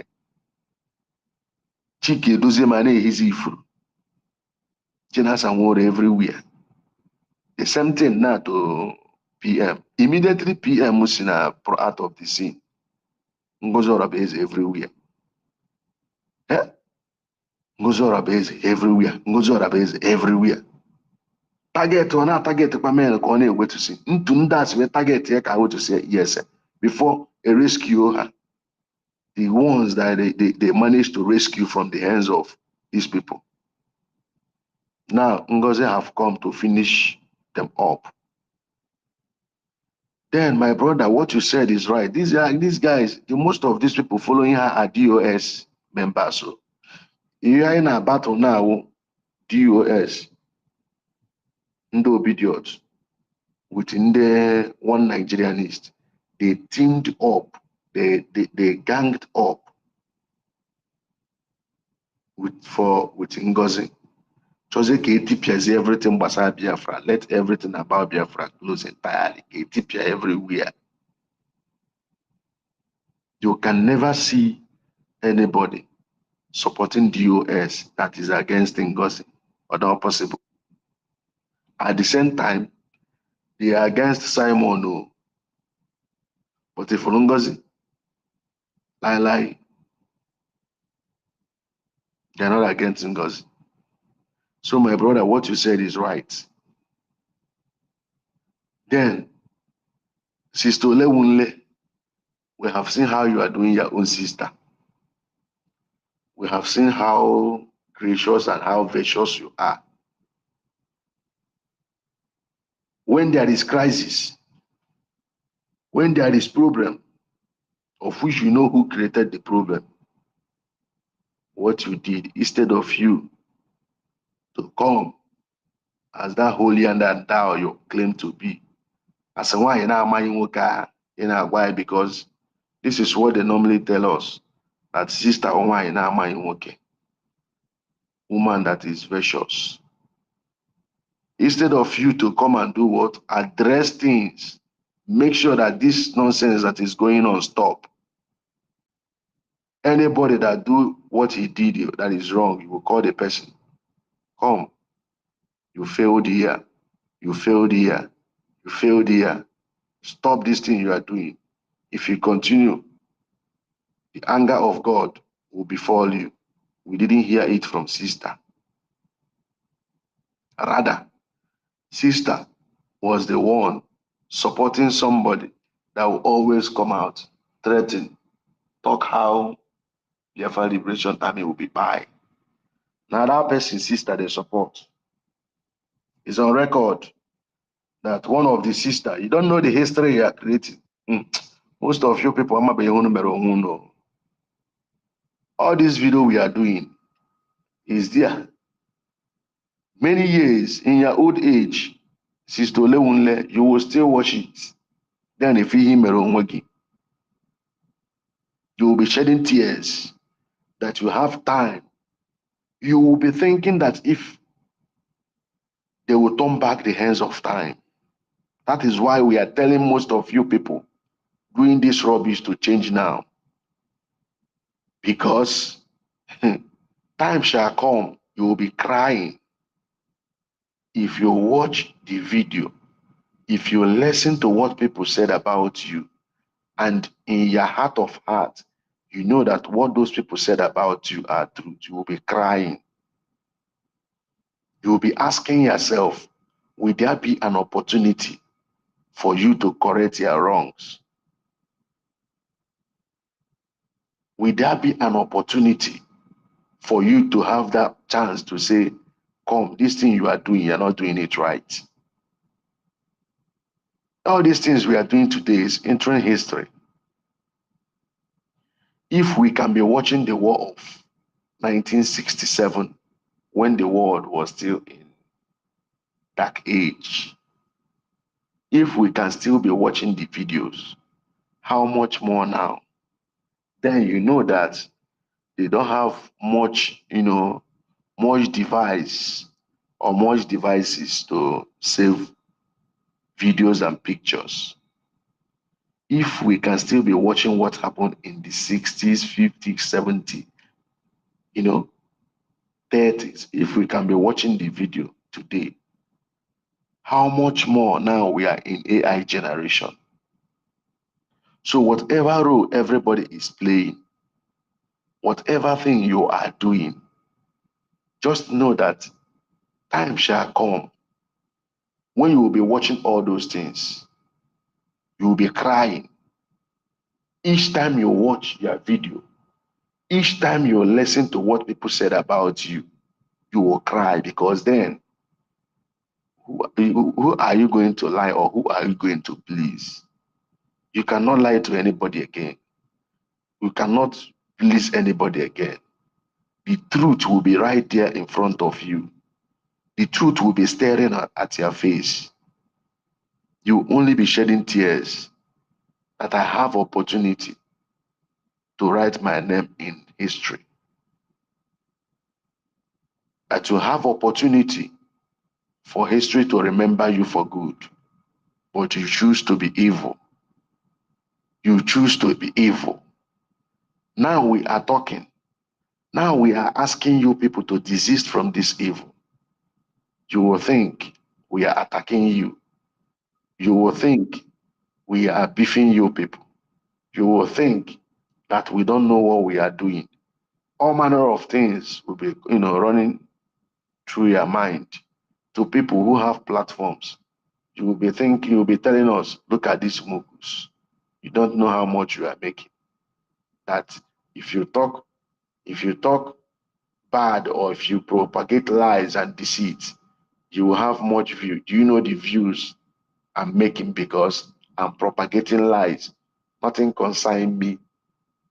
Chike Dozemania is evil. Chinasa Nworo everywhere. The same thing now to PM. Immediately PM was out of the scene. Ngozi orabueze everywhere. Ngozi orabueze everywhere. Ngozi orabueze everywhere. Target or not target kwa men ka ọ na-ewetusi. Ntu ndị asị wee target ya ka wetusi yes. Before a rescue her. The ones that they managed to rescue from the hands of these people. Now Ngozi have come to finish them up. Then my brother, what you said is right. These guys, most of these people following her are DOS members. So you are in a battle now, DOS, Ndo Obidiot, within the one Nigerianist. They teamed up, they ganged up with Ngozi. Chose KTP everything about Biafra. Let everything about Biafra close entirely. KTP everywhere. You can never see anybody supporting DOS that is against Ngozi, or not possible. At the same time, they are against Simon. No. But if Ngozi, lie, they're not against Ngozi. So my brother, what you said is right. Then, Sister Lewunle, We have seen how you are doing your own sister. We have seen how gracious and how virtuous you are. When there is crisis, when there is problem, of which you know who created the problem, what you did, instead of you to come as that holy and that thou you claim to be, as a why in a because this is what they normally tell us, that sister woman that is virtuous. Instead of you to come and do what? Address things. Make sure that this nonsense that is going on stop. Anybody that do what he did that is wrong, you will call the person. Come, you failed here. You failed here. You failed here. Stop this thing you are doing. If you continue, the anger of God will befall you. We didn't hear it from sister. Rather, sister was the one supporting somebody that will always come out, threaten, talk how Biafra Liberation Army will be by. Now that person, sister, they support. It's on record that one of the sister, you don't know the history you are creating. Most of you people, all this video we are doing is there. Many years in your old age, Sister Olewunle, you will still watch it. Then if you hear you will be shedding tears that you have time. You will be thinking that if they will turn back the hands of time. That is why we are telling most of you people doing this rubbish to change now. Because time shall come, you will be crying. If you watch the video, if you listen to what people said about you, and in your heart of heart, you know that what those people said about you are truth, you will be crying. You will be asking yourself, will there be an opportunity for you to correct your wrongs? Will there be an opportunity for you to have that chance to say, come, this thing you are doing, you're not doing it right? All these things we are doing today is entering history. If we can be watching the war of 1967, when the world was still in dark age, if we can still be watching the videos, how much more now? Then you know that they don't have much, much device or much devices to save videos and pictures. If we can still be watching what happened in the 60s, 50s, 70s, 30s, if we can be watching the video today, how much more now we are in AI generation? So whatever role everybody is playing, whatever thing you are doing, just know that time shall come when you will be watching all those things. You will be crying. Each time you watch your video, each time you listen to what people said about you, you will cry, because then who are you going to lie, or who are you going to please? You cannot lie to anybody again. You cannot please anybody again. The truth will be right there in front of you. The truth will be staring at your face. You will only be shedding tears that I have opportunity to write my name in history. That you have opportunity for history to remember you for good. But you choose to be evil. You choose to be evil. Now we are talking. Now we are asking you people to desist from this evil. You will think we are attacking you. You will think we are beefing you people. You will think that we don't know what we are doing. All manner of things will be, running through your mind. To people who have platforms, you will be telling us, look at these mugus. You don't know how much you are making. That if you talk bad, or if you propagate lies and deceit, you will have much view. Do you know the views I'm making because I'm propagating lies? Nothing concerns me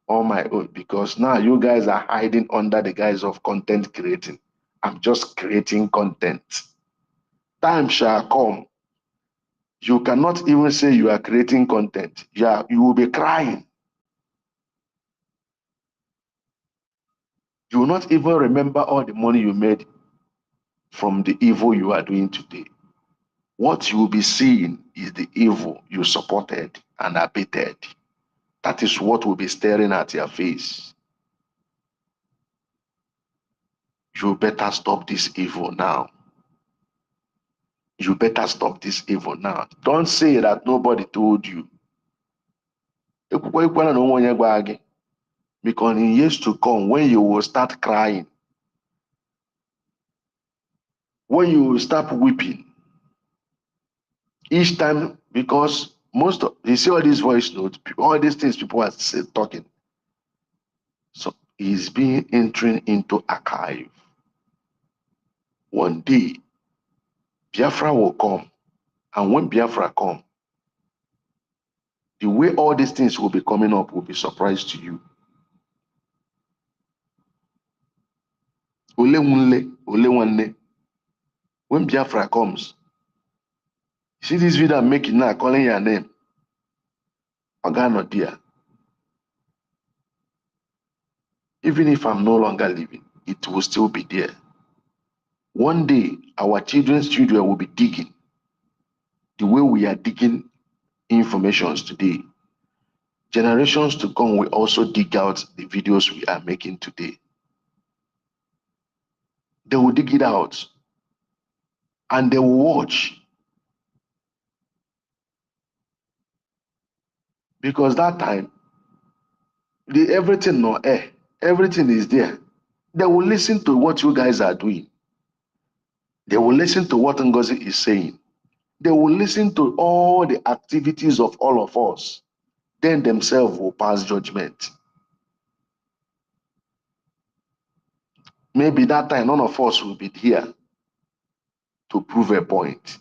on my own, because now you guys are hiding under the guise of content creating. I'm just creating content. Time shall come. You cannot even say you are creating content. You will be crying. You will not even remember all the money you made from the evil you are doing today. What you will be seeing is the evil you supported and abated. That is what will be staring at your face. You better stop this evil now. You better stop this evil now. Don't say that nobody told you. Because in years to come, when you will start crying, when you will start weeping, each time, because most of you see all these voice notes, all these things people are talking. So he's being entering into archive. One day, Biafra will come, and when Biafra come, the way all these things will be coming up will be surprise to you. Ole Wunle, Ole Wanne. When Biafra comes, see this video I'm making now, calling your name. Ogano dear. Even if I'm no longer living, it will still be there. One day, our children's children will be digging the way we are digging informations today. Generations to come will also dig out the videos we are making today. They will dig it out and they will watch. Because that time, everything no air, everything is there. They will listen to what you guys are doing. They will listen to what Ngozi is saying. They will listen to all the activities of all of us. Then themselves will pass judgment. Maybe that time none of us will be here to prove a point.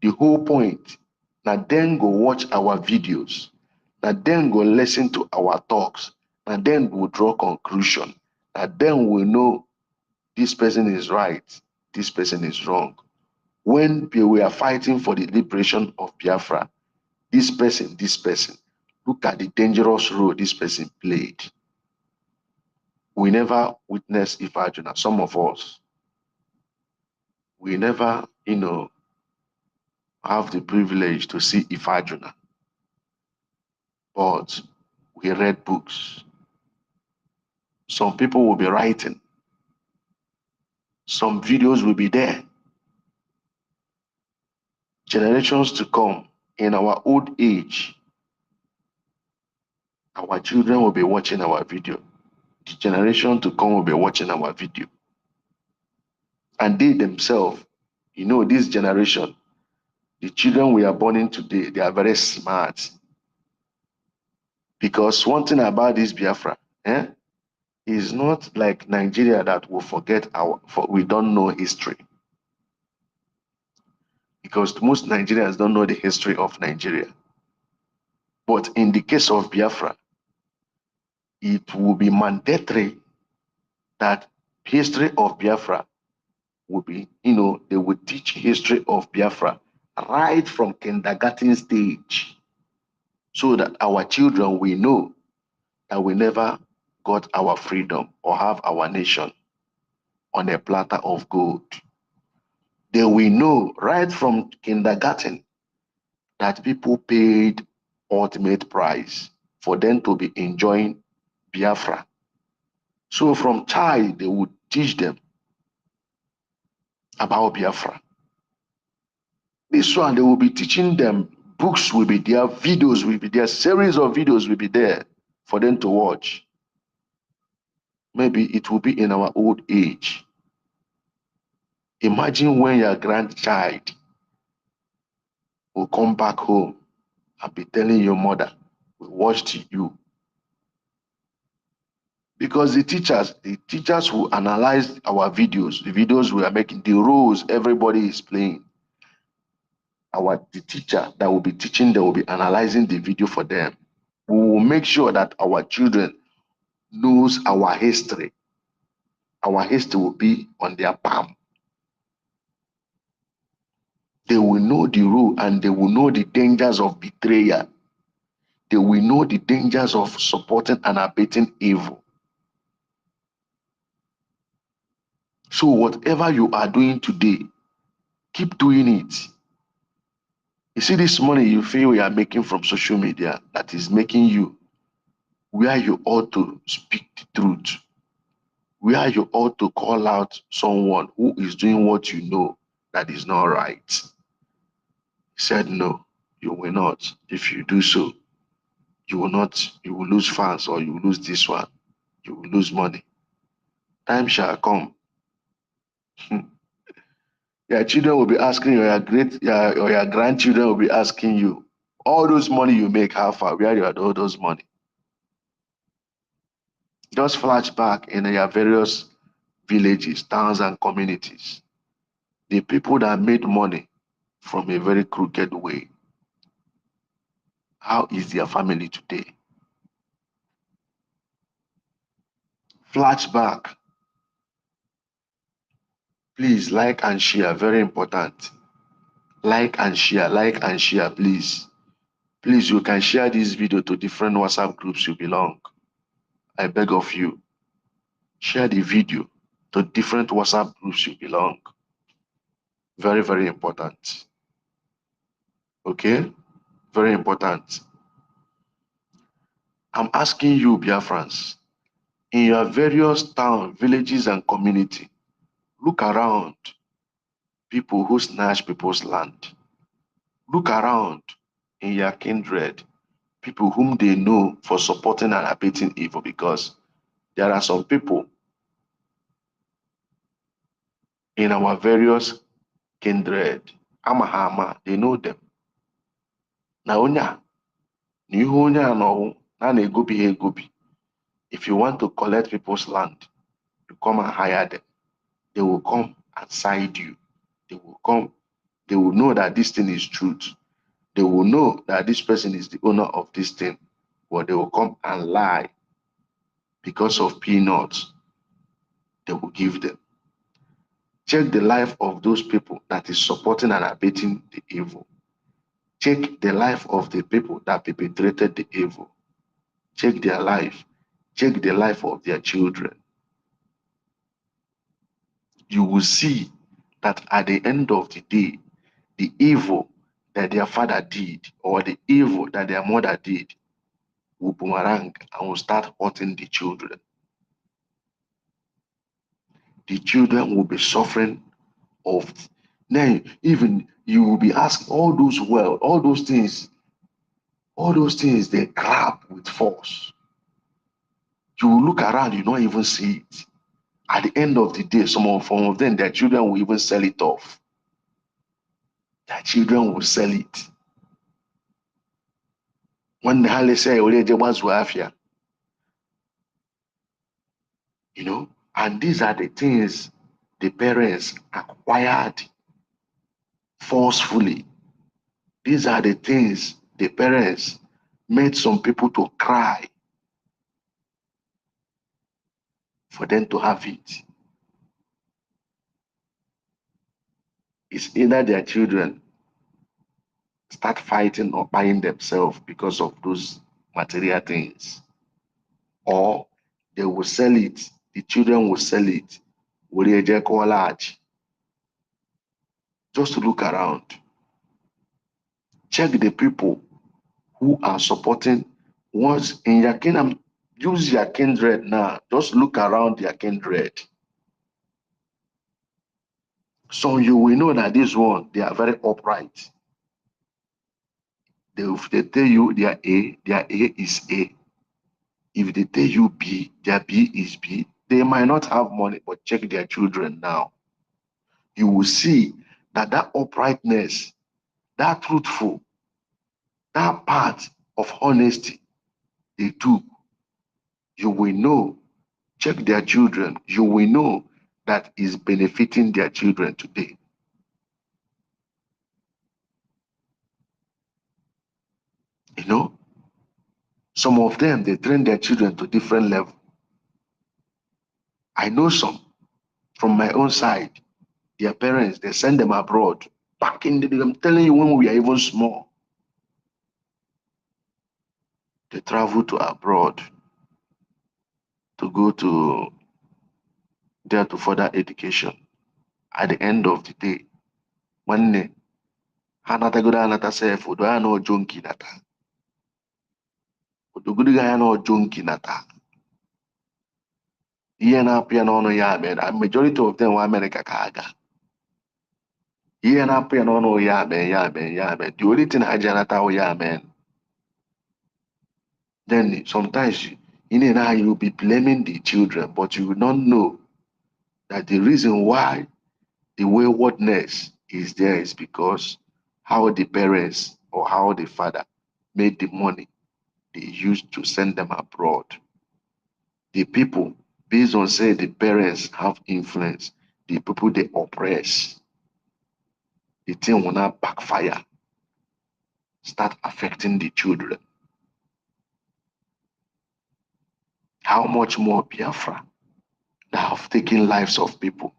The whole point, now then go watch our videos, now then go listen to our talks, now then we'll draw conclusion, now then we'll know this person is right, this person is wrong. When we are fighting for the liberation of Biafra, this person, look at the dangerous role this person played. We never witnessed Ifajuna, some of us. We never, have the privilege to see Ifajuna. But we read books. Some people will be writing. Some videos will be there. Generations to come, in our old age, our children will be watching our video. The generation to come will be watching our video. And they themselves, this generation, the children we are born in today, they are very smart. Because one thing about this Biafra, is not like Nigeria that will forget we don't know history. Because most Nigerians don't know the history of Nigeria. But in the case of Biafra, it will be mandatory that history of Biafra will be, they will teach history of Biafra right from kindergarten stage, so that our children will know that we never got our freedom or have our nation on a platter of gold. They will know right from kindergarten that people paid ultimate price for them to be enjoying Biafra. So from child, they would teach them about Biafra. This one, they will be teaching them, books will be there, videos will be there, series of videos will be there for them to watch. Maybe it will be in our old age. Imagine when your grandchild will come back home and be telling your mother We watched you. Because the teachers will analyze our videos, the videos we are making, the roles everybody is playing. The teacher that will be teaching, they will be analyzing the video for them. We will make sure that our children knows our history. Our history will be on their palm. They will know the rule and they will know the dangers of betrayal. They will know the dangers of supporting and abating evil. So whatever you are doing today, keep doing it. You see this money you feel you are making from social media that is making you where you ought to speak the truth, where you ought to call out someone who is doing what you know that is not right. He said, no, you will not. If you do so, you will not, you will lose fans or you will lose this one, you will lose money. Time shall come. Your children will be asking you, your grandchildren will be asking you, all those money you make, how far, where you had all those money? Just flash back in your various villages, towns, and communities. The people that made money from a very crooked way, how is their family today? Flash back. Please like and share, very important. Like and share, please. Please, you can share this video to different WhatsApp groups you belong. I beg of you. Share the video to different WhatsApp groups you belong. Very, very important. Okay? Very important. I'm asking you, Biafrans, in your various towns, villages, and community, look around people who snatch people's land. Look around in your kindred, people whom they know for supporting and abating evil, because there are some people in our various kindred, Amahama, they know them. If you want to collect people's land, you come and hire them. They will come and side you. They will come. They will know that this thing is truth. They will know that this person is the owner of this thing, but they will come and lie because of peanuts. They will give them. Check the life of those people that is supporting and abating the evil. Check the life of the people that perpetrated the evil. Check their life. Check the life of their children. You will see that at the end of the day, the evil that their father did or the evil that their mother did will boomerang and will start hurting the children. The children will be suffering of. Then even you will be asking all those wealth, all those things they grab with force. You will look around, you don't even see it. At the end of the day, some of them, their children will even sell it off. Their children will sell it. When the Hale say, you know, and these are the things the parents acquired forcefully. These are the things the parents made some people to cry for them to have it. It's either their children start fighting or buying themselves because of those material things, or they will sell it, the children will sell it. Just look around. Check the people who are supporting once in your kingdom. Use your kindred now. Just look around your kindred. So you will know that this one, they are very upright. If they tell you their A is A. If they tell you B, their B is B. They might not have money, but check their children now. You will see that uprightness, that truthful, that part of honesty they took, you will know. Check their children, you will know that is benefiting their children today. You know, some of them, they train their children to different level. I know some from my own side, their parents, they send them abroad. Back in the day, I'm telling you, when we are even small, they travel to abroad to go to there to further education. At the end of the day, one day, Hanata go anata self, do I know junkie nata? Do good guy no junkie nata? Ihe na-apụ ya n'ọnụ ya mere, and majority of them were America ka aga. Ihe na-apụ ya n'ọnụ ya mere, ya mere, ya mere. The only thing ha ji anata ya mere. Then sometimes you'll be blaming the children, but you will not know that the reason why the waywardness is there is because how the parents or how the father made the money they used to send them abroad. The people, based on say the parents have influence, the people they oppress, the thing will not backfire, start affecting the children. How much more Biafra that have taken lives of people?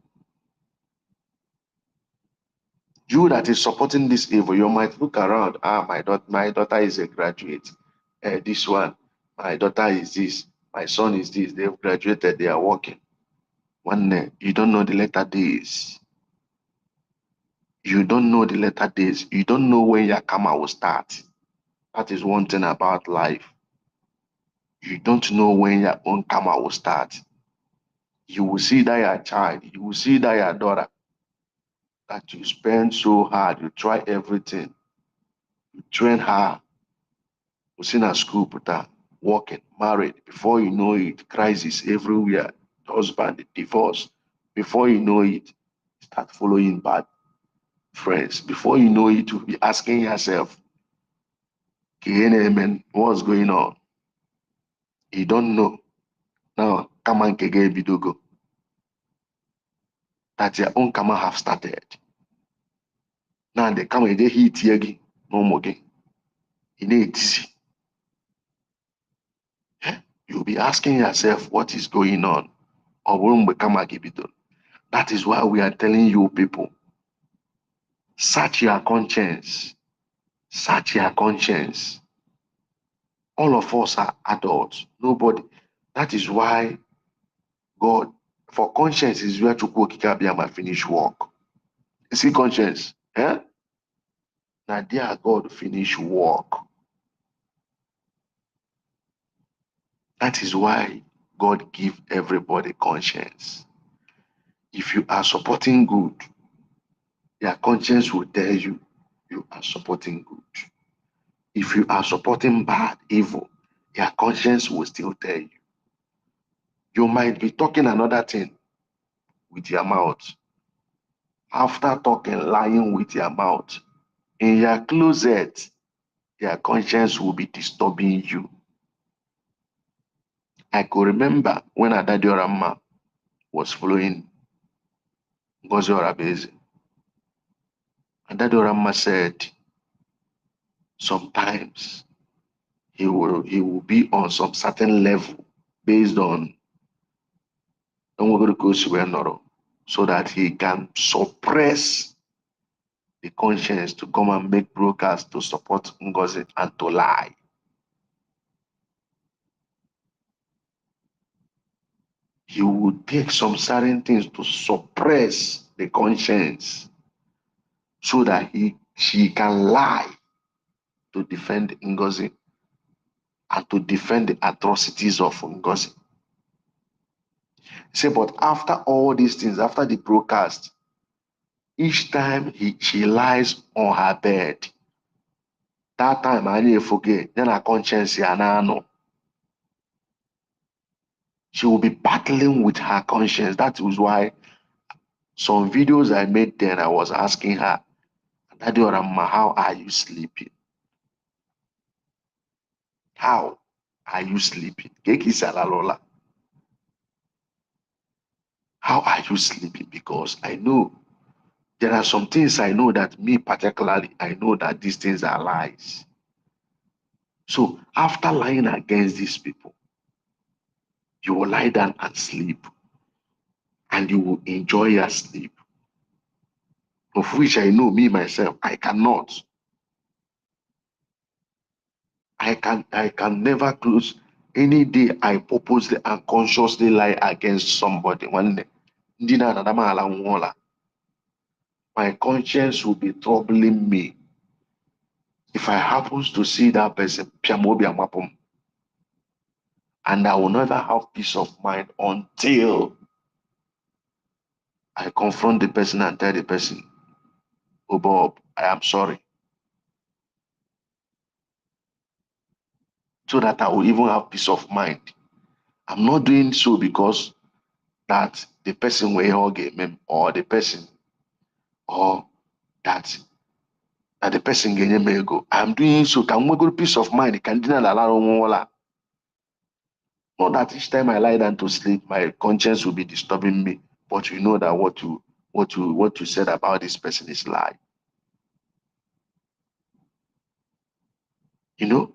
You that is supporting this evil, you might look around, my daughter is a graduate. This one, my daughter is this, my son is this, they've graduated, they are working. One day, you don't know the later days. You don't know the later days. You don't know when your karma will start. That is one thing about life. You don't know when your own karma will start. You will see that your child, you will see that your daughter, that you spend so hard, you try everything, you train her, you see na school, put her, working, married. Before you know it, crisis everywhere, husband, divorce. Before you know it, start following bad friends. Before you know it, you'll be asking yourself, what's going on? You don't know. Now, come on, bidogo. That your own karma have started. Now they come and they hit yegi, no more again. It ain't easy. You'll be asking yourself what is going on. Or when we come again, that is why we are telling you people, search your conscience. Search your conscience. All of us are adults. Nobody. That is why God, for conscience is where Chukwu Okike Abiyama finish work. You see conscience? Eh? Now there God finish work. That is why God give everybody conscience. If you are supporting good, your conscience will tell you you are supporting good. If you are supporting bad, evil, your conscience will still tell you. You might be talking another thing with your mouth. After talking, lying with your mouth, in your closet, your conscience will be disturbing you. I could remember when Adadi Orama was following Ngozi orabueze. Adadi Orama said sometimes he will be on some certain level based on so that he can suppress the conscience to come and make broadcasts to support Ngozi and to lie. He would take some certain things to suppress the conscience so that she can lie to defend Ngozi and to defend the atrocities of Ngozi. Say, but after all these things, after the broadcast, each time she lies on her bed, that time I need to forget, then her conscience, she will be battling with her conscience. That was why some videos I made then, I was asking her, Daddy Orama, how are you sleeping? How? are you sleeping? How are you sleeping? Because I know there are some things I know that me particularly, I know that these things are lies. So after lying against these people, you will lie down and sleep, and you will enjoy your sleep, of which I know me myself, I cannot. I can never close any day I purposely and consciously lie against somebody. One day, my conscience will be troubling me. If I happens to see that person, and I will never have peace of mind until I confront the person and tell the person, oh Bob, I am sorry. So that I will even have peace of mind. I'm not doing so because that the person will hug him or the person or that the person get me go. I'm doing so can we go peace of mind? Can dinner not that each time I lie down to sleep, my conscience will be disturbing me. But you know that what you said about this person is lie. You know?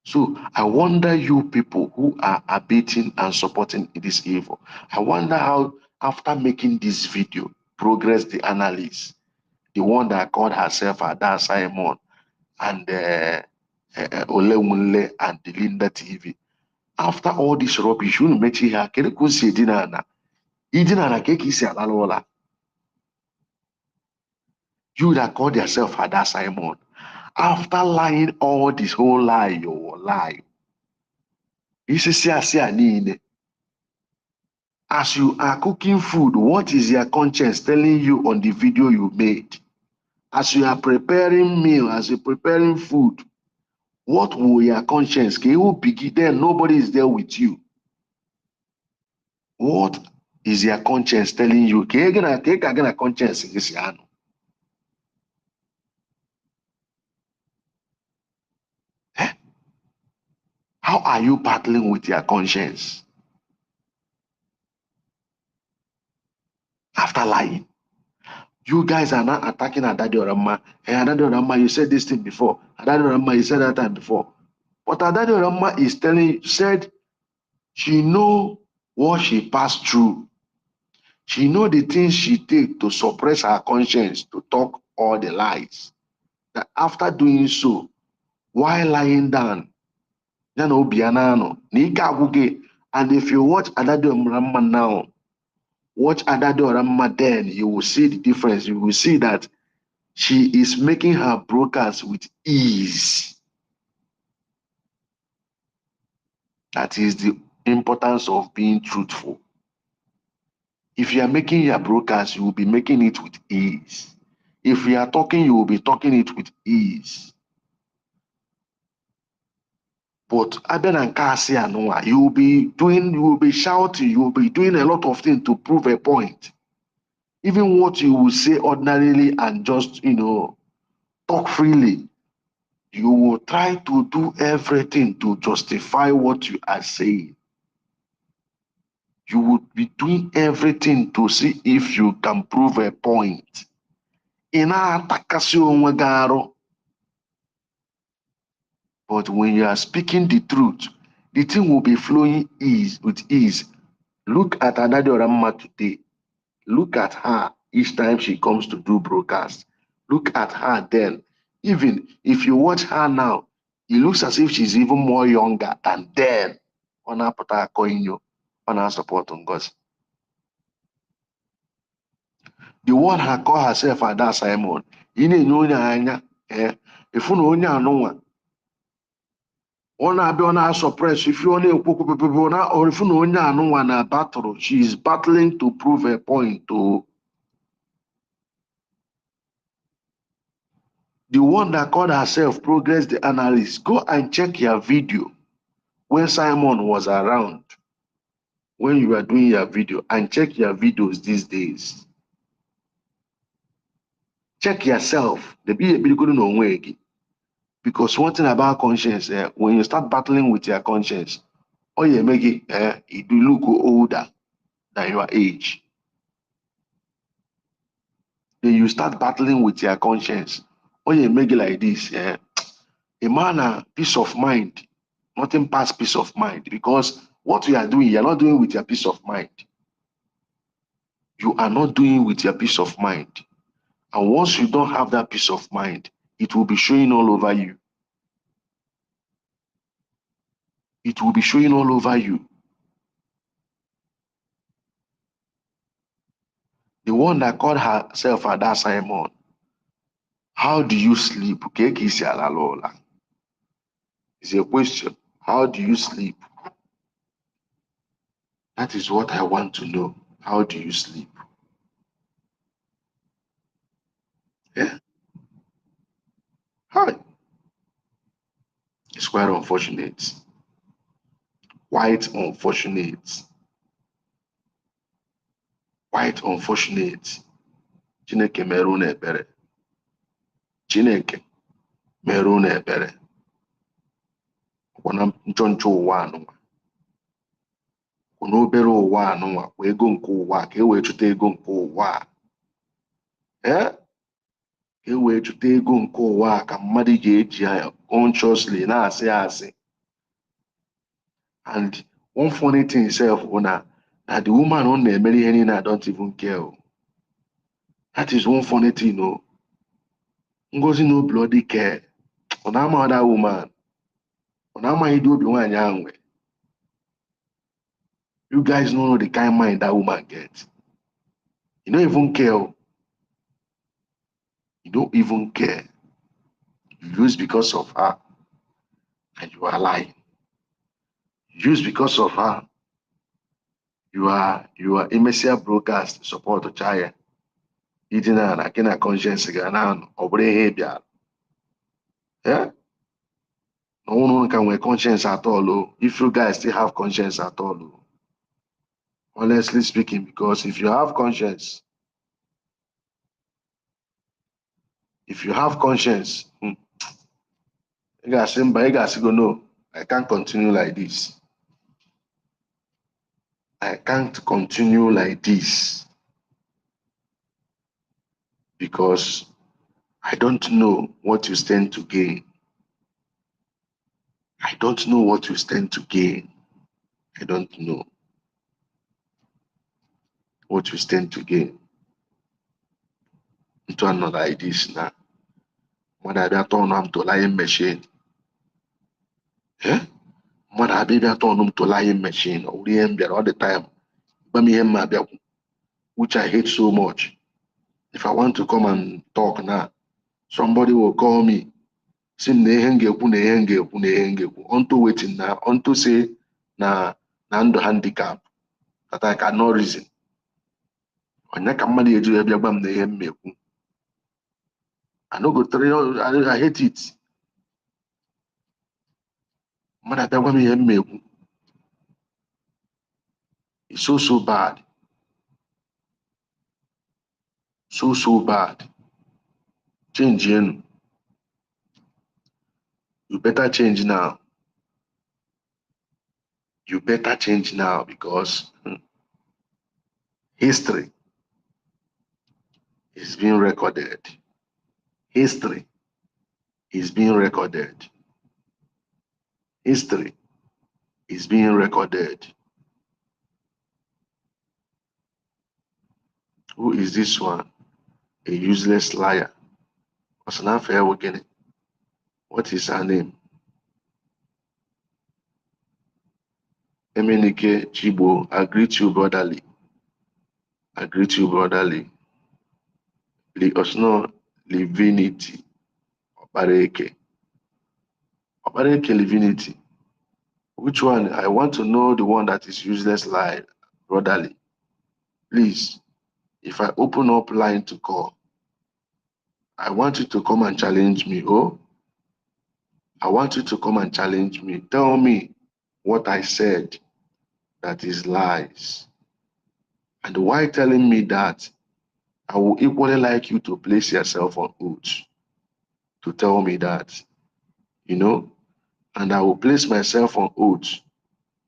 So I wonder you people who are abating and supporting this evil. I wonder how after making this video, Progress the Analyst, the one that called herself Ada Simon and Ole and the Linda TV, after all this rubbish, you met here, Kerekusi Dinana, Idinana Kekisi Alalola. You that called yourself Ada Simon, after lying all this whole lie, your lie. You see, as you are cooking food, what is your conscience telling you on the video you made? As you are preparing meal, as you're preparing food, what will your conscience? Can you begin there? Nobody is there with you. What is your conscience telling you? Can you get a conscience in this year? Eh? How are you battling with your conscience after lying? You guys are not attacking Adadi Orama. Hey, Adadi Orama, you said this thing before. Adadi Orama, you said that time before. But Adadi Orama is said she know what she passed through. She know the things she take to suppress her conscience, to talk all the lies. That after doing so, while lying down, and if you watch Adadi Orama now, watch Adadi Orama then, you will see the difference. You will see that she is making her broadcast with ease. That is the importance of being truthful. If you are making your broadcast, you will be making it with ease. If you are talking, you will be talking it with ease. But Aben and Kasi Anoa, you will be shouting, you will be doing a lot of things to prove a point. Even what you will say ordinarily and just, talk freely, you will try to do everything to justify what you are saying. You would be doing everything to see if you can prove a point. But when you are speaking the truth, the thing will be flowing with ease. Look at Adadi Ramma today. Look at her each time she comes to do broadcast. Look at her then. Even if you watch her now, it looks as if she's even more younger than then. On her on her support Ngozi. The one her call herself Ada Simon. If you know ọ na-abịa ọ na-suppress if ọ na-ekwu or if na onye anụnwa na battle, she is battling to prove a point to the one that called herself Progress the Analyst. Go and check your video when Simon was around, when you were doing your video, and check your videos these days. Check yourself. The be able to know Because one thing about conscience, when you start battling with your conscience, all you make it, it will look older than your age. Then you start battling with your conscience. All you make it like this, a man, peace of mind, nothing past peace of mind. Because what you are doing, you're not doing with your peace of mind. You are not doing with your peace of mind. And once you don't have that peace of mind, it will be showing all over you. It will be showing all over you. The one that called herself Ada Simon, how do you sleep? It's a question. How do you sleep? That is what I want to know. How do you sleep? Yeah. Hi. It's quite unfortunate. Quite unfortunate. Quite unfortunate. Chineke merụ na ebere. Chineke merụ na ebere. Ọkwa nchọnchọ ụwa anụnwa. N'obere ụwa anụnwa kwa ego nke ụwa ka e wee chụta ego nke ụwa. Ka e wee chụta ego nke ụwa ka mmadụ ga-eji ya consciously na-asị asị. And one funny thing itself bụ na the woman ọ na-emere ihe niile I don't even care. That is one funny thing. Ngozi no bloody care. Ọ na-ama that woman. Ọ na-amaghị dị obi nwaanyị ahụ nwere. You guys don't know the kind of mind that woman gets. You don't even care. You don't even care. You lose because of her, and you are lying. You lose because of her. You are a messiah broadcast support to Chaya. Eating an akina conscience ganan or behavior. Yeah? No one can wear conscience at all. If you guys still have conscience at all. Honestly speaking, because if you have conscience, you guys go, no, I can't continue like this. I can't continue like this because I don't know what you stand to gain. I don't know what you stand to gain. I don't know what you stand to gain. Into another like this now. When I turn them to lying machine. When I turn them to lying machine, all the time. Which I hate so much. If I want to come and talk now, somebody will call me. Sim unto waiting now, unto say na under handicap that I cannot reason. I no go tell I hate it. It's so bad. So bad. Change in. You better change now. You better change now because history is being recorded. History is being recorded. History is being recorded. Who is this one? A useless liar. What's not fair again? What is her name? Emenike Chibo, I greet you brotherly. I greet you brotherly. Osno Livinity. Obareke. Obareke Livinity. Which one? I want to know the one that is useless lie, brotherly. Please, if I open up line to call, I want you to come and challenge me. Oh, I want you to come and challenge me. Tell me what I said that is lies. And why telling me that? I will equally like you to place yourself on oath to tell me that you know, and I will place myself on oath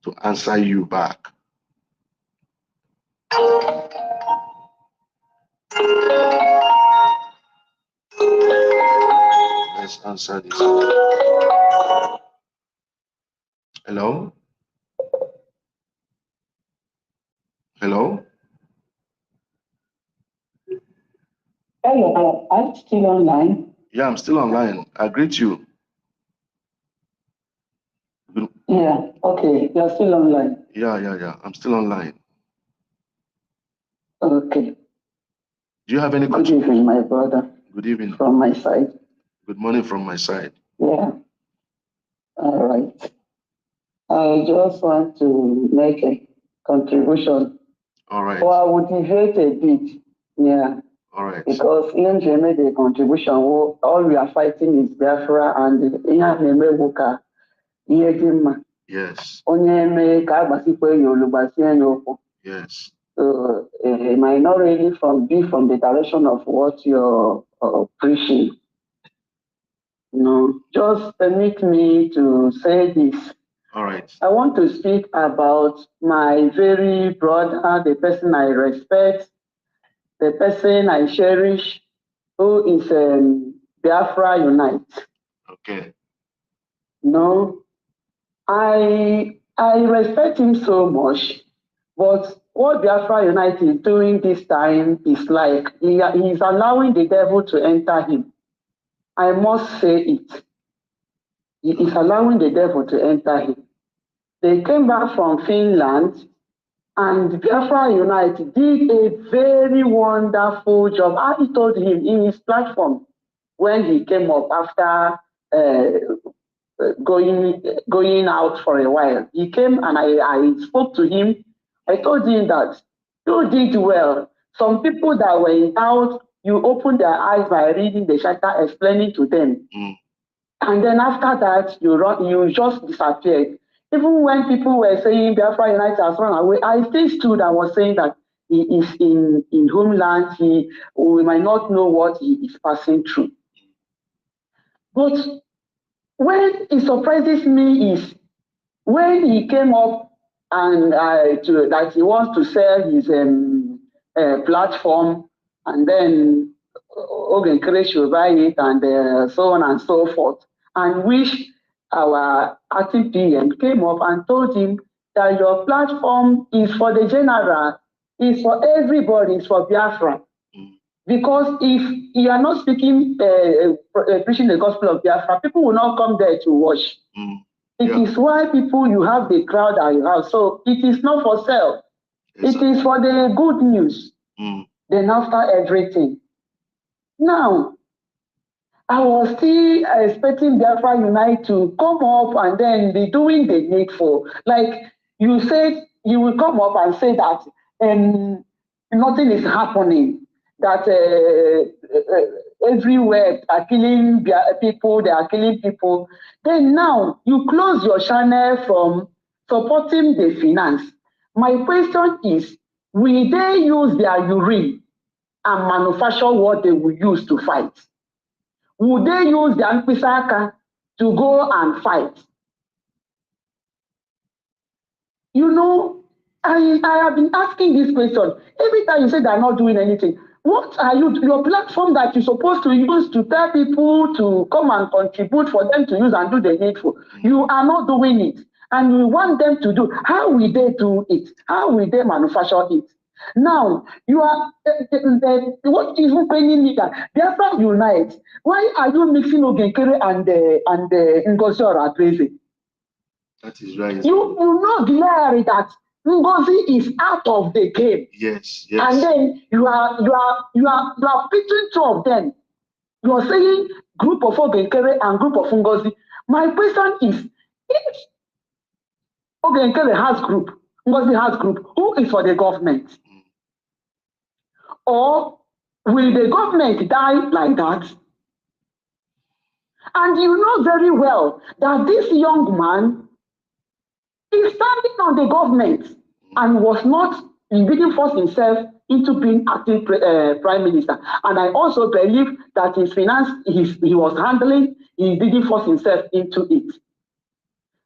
to answer you back. Let's answer this. Hello? Hello? Hello, I'm still online. Yeah, I'm still online. I greet you. Yeah, okay, you're still online. Yeah. I'm still online. Okay. Do you have any Good evening, my brother. Good evening. From my side. Good morning from my side. Yeah. All right. I just want to make a contribution. All right. Or I would deviate a bit. Yeah. All right. Because Inge made a contribution. All we are fighting is Biafra and Wuka. Yes. Yes. So it might not really be from the direction of what you're preaching. No, just permit me to say this. All right. I want to speak about my very brother, the person I respect, the person I cherish, who is Biafra Unite. Okay. No, I respect him so much, but what Biafra Unite is doing this time is like he is allowing the devil to enter him. I must say it. He is allowing the devil to enter him. They came back from Finland, and Biafra Unite did a very wonderful job. I told him in his platform when he came up after going out for a while. He came and I spoke to him. I told him that you did well. Some people that were in doubt, you opened their eyes by reading the chapter, explaining to them. And then after that, you just disappeared. Even when people were saying Biafra United has run away, I still stood and was saying that he is in homeland. We might not know what he is passing through. But when it surprises me is when he came up and that he wants to sell his platform, and then Ogenkere should buy it, and so on and so forth, and which our acting PM came up and told him that your platform is for the general, is for everybody, it's for Biafra. Because if you are not speaking, preaching the gospel of Biafra, people will not come there to watch. It is why you have the crowd that you have. So it is not for sale. Exactly. It is for the good news. Then after everything. Now, I was still expecting Biafra Unite to come up and then be doing the needful. Like you said, you will come up and say that nothing is happening. That everywhere are killing people, they are killing people. Then now you close your channel from supporting the finance. My question is, will they use their urine and manufacture what they will use to fight? Would they use their mkpisaka to go and fight? You know, I have been asking this question. Every time you say they're not doing anything, what are your platform that you're supposed to use to tell people to come and contribute for them to use and do the needful? You are not doing it. And you want them to do. How will they do it? How will they manufacture it? Now, you are, what is paining me that Biafra Unite, why are you mixing Ogenkere and Ngozi orabueze? That is right. You know clearly that Ngozi is out of the game. Yes. And then you are picking two of them. You are saying group of Ogenkere and group of Ngozi. My question is, if Ogenkere has group, Ngozi has group, who is for the government? Or will the government die like that? And you know very well that this young man is standing on the government and was not didn't force himself into being acting prime minister. And I also believe that his finance, he was handling, he didn't force himself into it.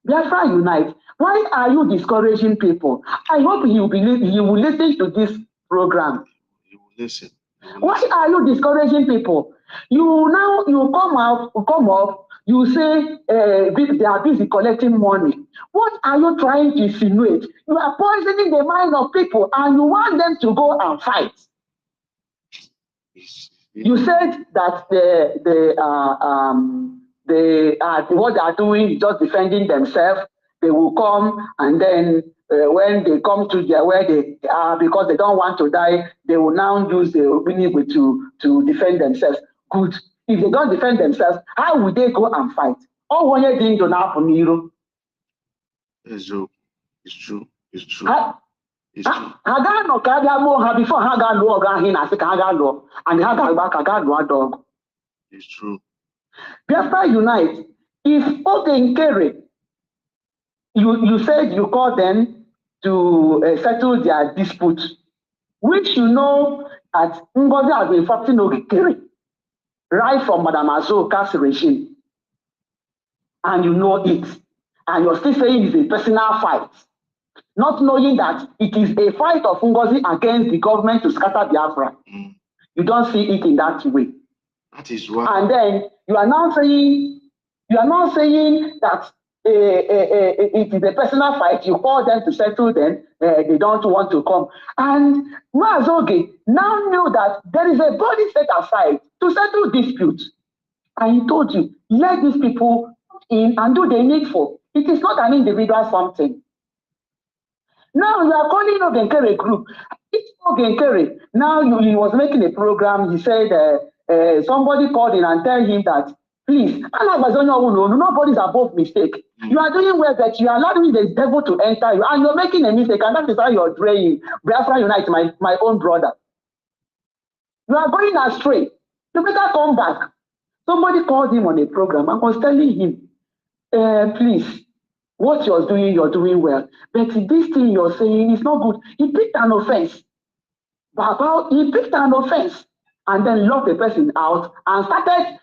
Biafra unite. Why are you discouraging people? I hope he will listen to this program. He will listen. Why are you discouraging people? You come up, you say they are busy collecting money. What are you trying to insinuate? You are poisoning the mind of people and you want them to go and fight. You said that what they are doing is just defending themselves. They will come and then when they come to where they are, because they don't want to die, they will now use the opportunity to defend themselves. Good. If they don't defend themselves, how will they go and fight? Oh, when you didn't do now for me, it's true. It's true. It's true. It's true. Before and dog. It's true. Biafra unite. If Ogenkere, you said you called them to settle their dispute, which you know that Ngozi has been fighting Ogenkere right from Madam Azoka's regime, and you know it, and you're still saying it's a personal fight, not knowing that it is a fight of Ngozi against the government to scatter Biafra. You don't see it in that way. That is why. And then you are now saying that it is a personal fight. You call them to settle them. They don't want to come. And Mazoge now knew that there is a body set aside to settle disputes. And he told you, let these people in and do the needful. It is not an individual something. Now you are calling Ogenkere group. It's Ogenkere. Now he was making a program. He said somebody called in and tell him that, please, nobody's above mistake. You are doing well, that you are allowing the devil to enter you, and you're making a mistake, and that is how you're draining. Biafra unite, my own brother. You are going astray. You better come back. Somebody called him on a program and was telling him, please, what you're doing well. But this thing you're saying is not good. He picked an offense. He picked an offense and then locked the person out and started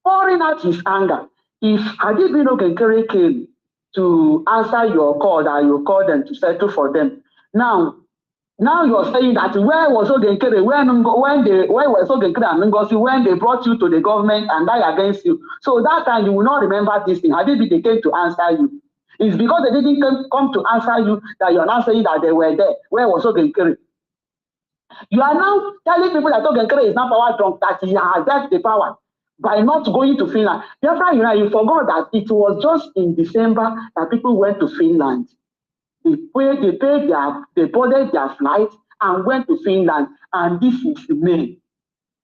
pouring out his anger. If Adibino Ogenkere came to answer your call, that you called them to settle for them, now you're saying that where was Ogenkere when was Ogenkere and Ngozi when they brought you to the government and die against you? So that time you will not remember this thing. They came to answer you. It's because they didn't come to answer you that you're not saying that they were there. Where was Ogenkere? You are now telling people that Ogenkere is not power drunk, that he has left the power by not going to Finland. Therefore, you forgot that it was just in December that people went to Finland. They boarded their flight and went to Finland, and this is May.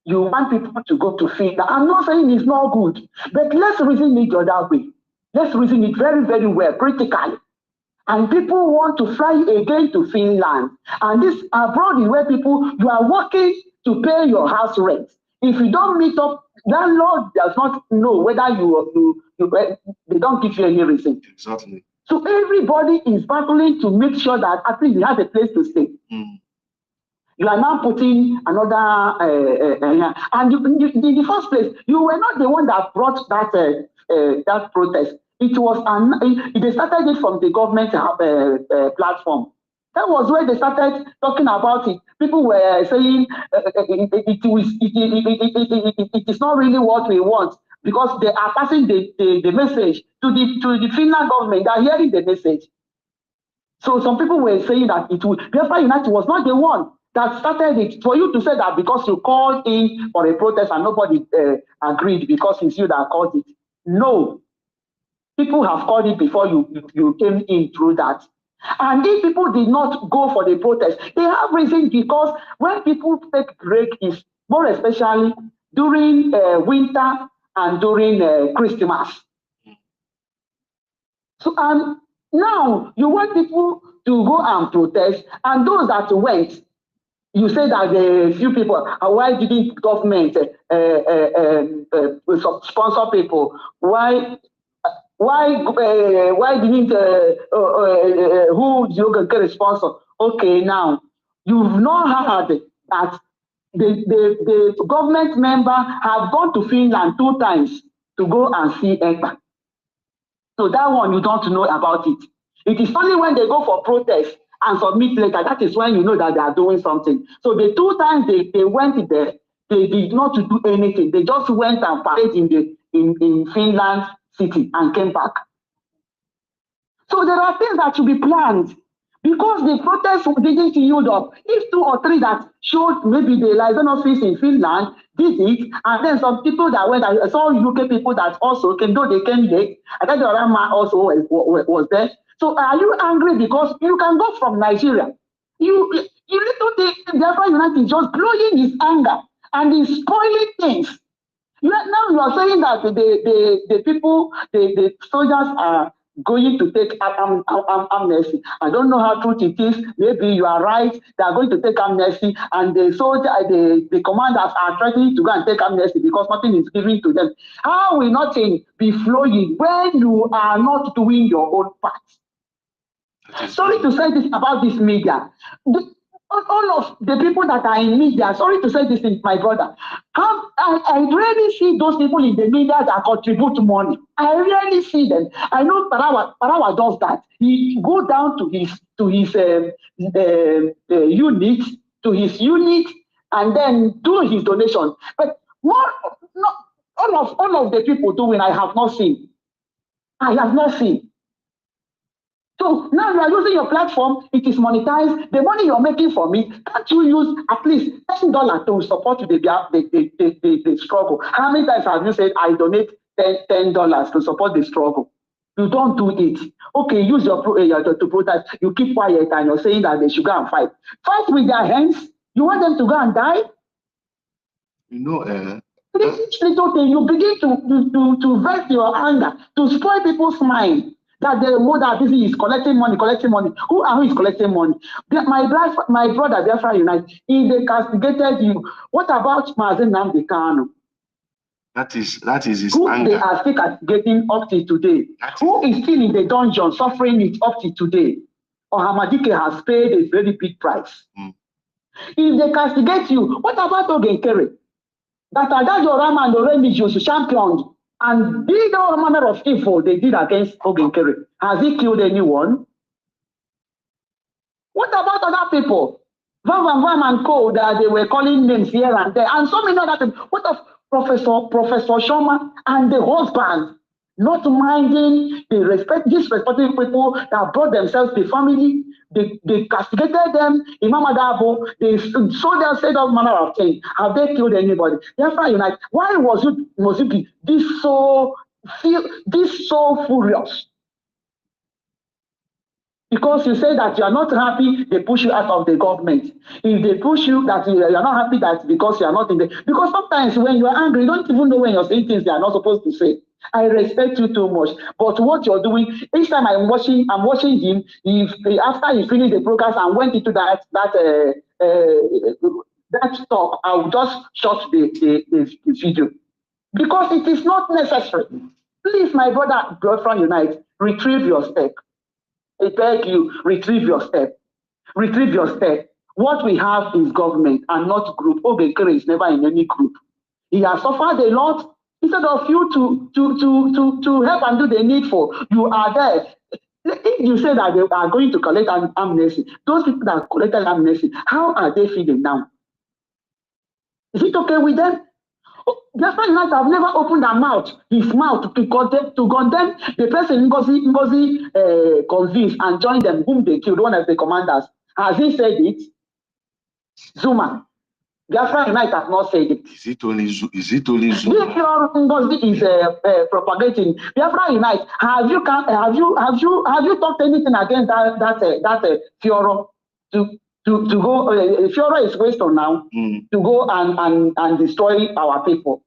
You want people to go to Finland. I'm not saying it's not good, but let's reason it the other way. Let's reason it very, very well, critically. And people want to fly again to Finland. And this abroad is where you are working to pay your house rent. If you don't meet up, landlord does not know whether they don't give you any reason. Exactly. So everybody is battling to make sure that at least he has a place to stay. You are now putting another, and in the first place, you were not the one that brought that protest. It was they started it from the government platform. That was where they started talking about it. People were saying it is not really what we want, because they are passing the message to the Finland government. They are hearing the message. So some people were saying that Biafra United was not the one that started it. For you to say that because you called in for a protest and nobody agreed because it's you that called it. No. People have called it before you came in through that. And if people did not go for the protest, they have reason, because when people take break is more especially during winter and during Christmas. So now you want people to go and protest, and those that went, you say that the few people, why didn't government sponsor people? Why didn't who Ogenkere sponsor? Okay, now you've not heard that the government member have gone to Finland 2 times to go and see Ekpa. So that one, you don't know about it. It is only when they go for protest and submit later, that is when you know that they are doing something. So the 2 times they went there, they did not do anything. They just went and paraded in Finland city and came back. So there are things that should be planned. Because the protest didn't yield up. If 2 or 3 that showed maybe the liaison office in Finland did it, and then some people that went, I saw UK people that also came, though they came late, I think the other man also was there. So are you angry because you can go from Nigeria? You need to think Biafra United is just blowing his anger and he's spoiling things. Now you are saying that the people, the soldiers are going to take amnesty. I don't know how true it is. Maybe you are right. They are going to take amnesty, and the soldier, the commanders are threatening to go and take amnesty because nothing is given to them. How will nothing be flowing when you are not doing your own part? Sorry to say this about this media. All of the people that are in media, sorry to say this, my brother, I rarely see those people in the media that contribute money. I rarely see them. I know Parawa does that. He go down to his unit, and then do his donation. But all of the people doing, I have not seen. I have not seen. So now you are using your platform, it is monetized. The money you're making for me, can't you use at least $10 to support the struggle? How many times have you said, I donate $10 to support the struggle? You don't do it. Okay, use your to protest. You keep quiet and you're saying that they should go and fight. Fight with their hands. You want them to go and die? You know, this little thing, you begin to vent your anger, to spoil people's mind. That the mother busy is collecting money. Who is collecting money? My brother, Biafra United, if they castigated you, what about Mazen Nnamdi Kanu? That is his who anger. They are still castigating up to today. Who is still in the dungeon suffering it up to today? Or Hamadike has paid a very big price. If they castigate you, what about Ogenkere? That Adajo Rama and the religious championed and did all manner of evil they did against Ogenkere. Has he killed anyone? What about other people? Vam and Co. that they were calling names here and there, and so many other people. What of Professor Shoma and the husband not minding disrespecting people that brought themselves the family? They castigated them. Imam Adabo, they said all manner of things. Have they killed anybody? Therefore, United. Why was it Mozibi this so furious? Because you say that you are not happy, they push you out of the government. If they push you that you are not happy, that's because you are not in the. Because sometimes when you are angry, you don't even know when you're saying things they are not supposed to say. I respect you too much, but what you're doing, each time I'm watching him. After he finished the broadcast and went into that talk, I'll just shut the video because it is not necessary. Please, my brother, Biafra Unite, retrieve your step. I beg you, retrieve your step. Retrieve your step. What we have is government and not group. Ogenkere is never in any group. He has suffered a lot. Instead of you to help and do the needful, you are there. If you say that they are going to collect an amnesty, those people that collected amnesty, how are they feeling now? Is it okay with them? Biafra United have never opened his mouth to condemn the person Ngozi convinced and joined them, whom they killed, one of the commanders. Has he said it? Zuma. Biafra United have not said it. Is it only Zuma? If Ngozi is propagating Biafra United, have you talked anything against that Fioro to go? Fioro is wasted now to go and destroy our people.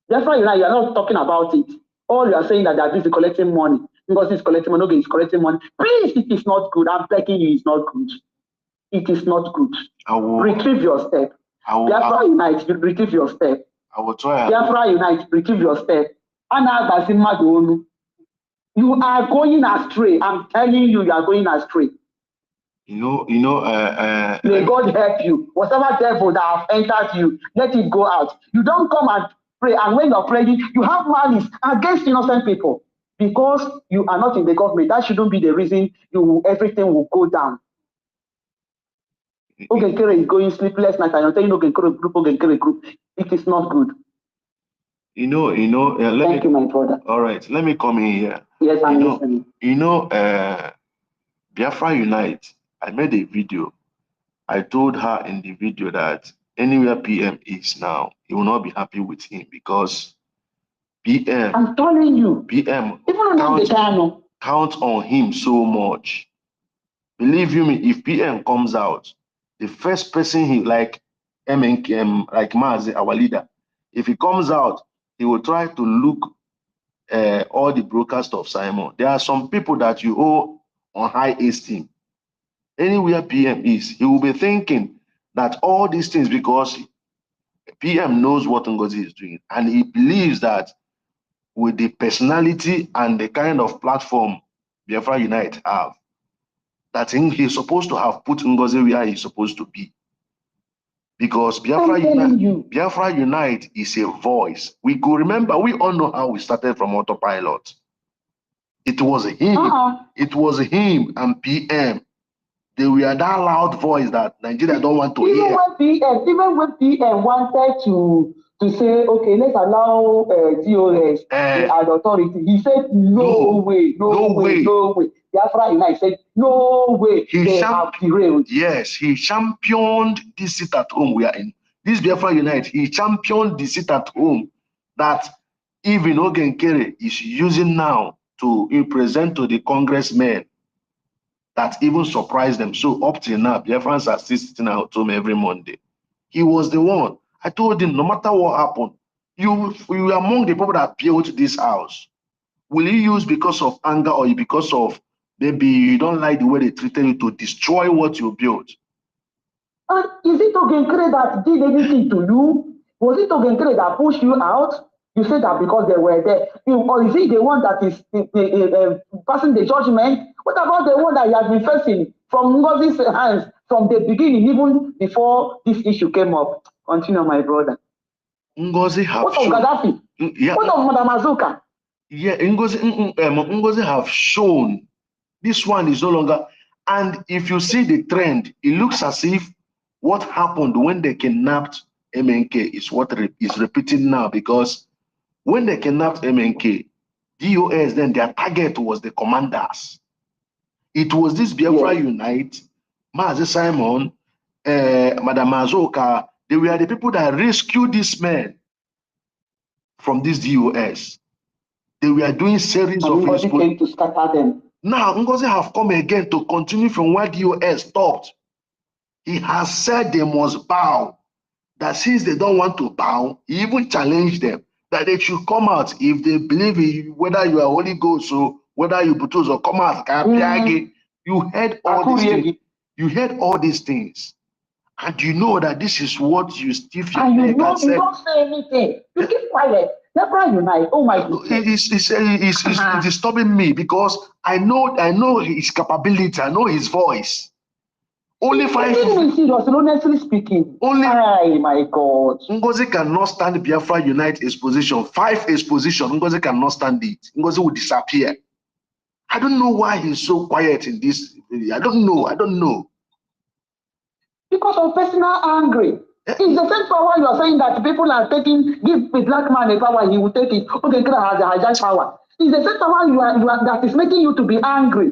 Therefore, you are not talking about it. All you are saying that they are busy collecting money. Because it's collecting money, okay, it's collecting money. Please, it is not good. I'm begging you, it's not good. It is not good. Retrieve your step. Biafra Unite, retrieve your step. I will try. Biafra Unite, retrieve your step. You are going astray. I'm telling you, you are going astray. May God help you. Whatever devil that have entered you, let it go out. You don't come and pray, and when you're praying, you have malice against innocent people because you are not in the government. That shouldn't be the reason everything will go down. Ogenkere is going sleepless night, and you're telling Ogenkere group. It is not good. Thank you, my brother. All right, let me come in here. Yes, I'm listening. Biafra Unite, I made a video. I told her in the video that anywhere PM is now, he will not be happy with him because PM. I'm telling you. PM even count on him so much. Believe you me, if PM comes out, the first person he like Mazi, our leader, if he comes out, he will try to look all the broadcast of Simon. There are some people that you owe on high esteem. Anywhere PM is, he will be thinking that all these things because PM knows what Ngozi is doing, and he believes that with the personality and the kind of platform Biafra Unite have, that he's supposed to have put Ngozi where he's supposed to be. Because Biafra Unite is a voice. We could remember, we all know how we started from autopilot. It was him. It was him and PM. They were that loud voice that Nigeria don't want to hear. Even when PM wanted to say, okay, let's allow DOS as authority, he said, no way. Biafra Unite said, no way. They have derailed. Yes, he championed this sit at home we are in. This Biafra Unite, he championed the sit at home that even Ogenkere is using now to present to the congressmen. That even surprised them. So up till now, Biafrans are still sitting at home every Monday. He was the one. I told him, no matter what happened, you are among the people that built this house. Will you use because of anger or because of maybe you don't like the way they treated you to destroy what you built? Is it Ogenkere that did anything to you? Was it Ogenkere that pushed you out? You say that because they were there. Or is it the one that is passing the judgment? What about the one that you have been facing from Ngozi's hands from the beginning, even before this issue came up? Continue, my brother. Ngozi have what of Gaddafi? Yeah. What of Madam Azuka? Yeah, Ngozi have shown this one is no longer. And if you see the trend, it looks as if what happened when they kidnapped MNK is what is repeating now, because when they kidnapped MNK, DOS, then their target was the commanders. It was this Biafra Unite, Mazi Simon, Madam Azuka. They were the people that rescued these men from this DOS. They were doing series of Ngozi came to scatter them. Now Ngozi have come again to continue from where DOS stopped. He has said they must bow. That since they don't want to bow, he even challenged them that they should come out if they believe in whether you are Holy Ghost or whether you Butos or come out. You heard all these things. You heard all these things. And you know that this is what you still feel. And you don't say anything. You keep quiet. Biafra Unite. Oh my goodness. It's disturbing me because I know his capability, I know his voice. Only five. Honestly speaking. Oh my God. Ngozi cannot stand Biafra Unite exposition. 5 exposition. Ngozi cannot stand it. Ngozi will disappear. I don't know why he's so quiet in this. I don't know. Because of personal anger. It's the same power you are saying that people are taking. Give the black man a power, he will take it. Okay, has a hijack power. It's the same power you are that is making you to be angry.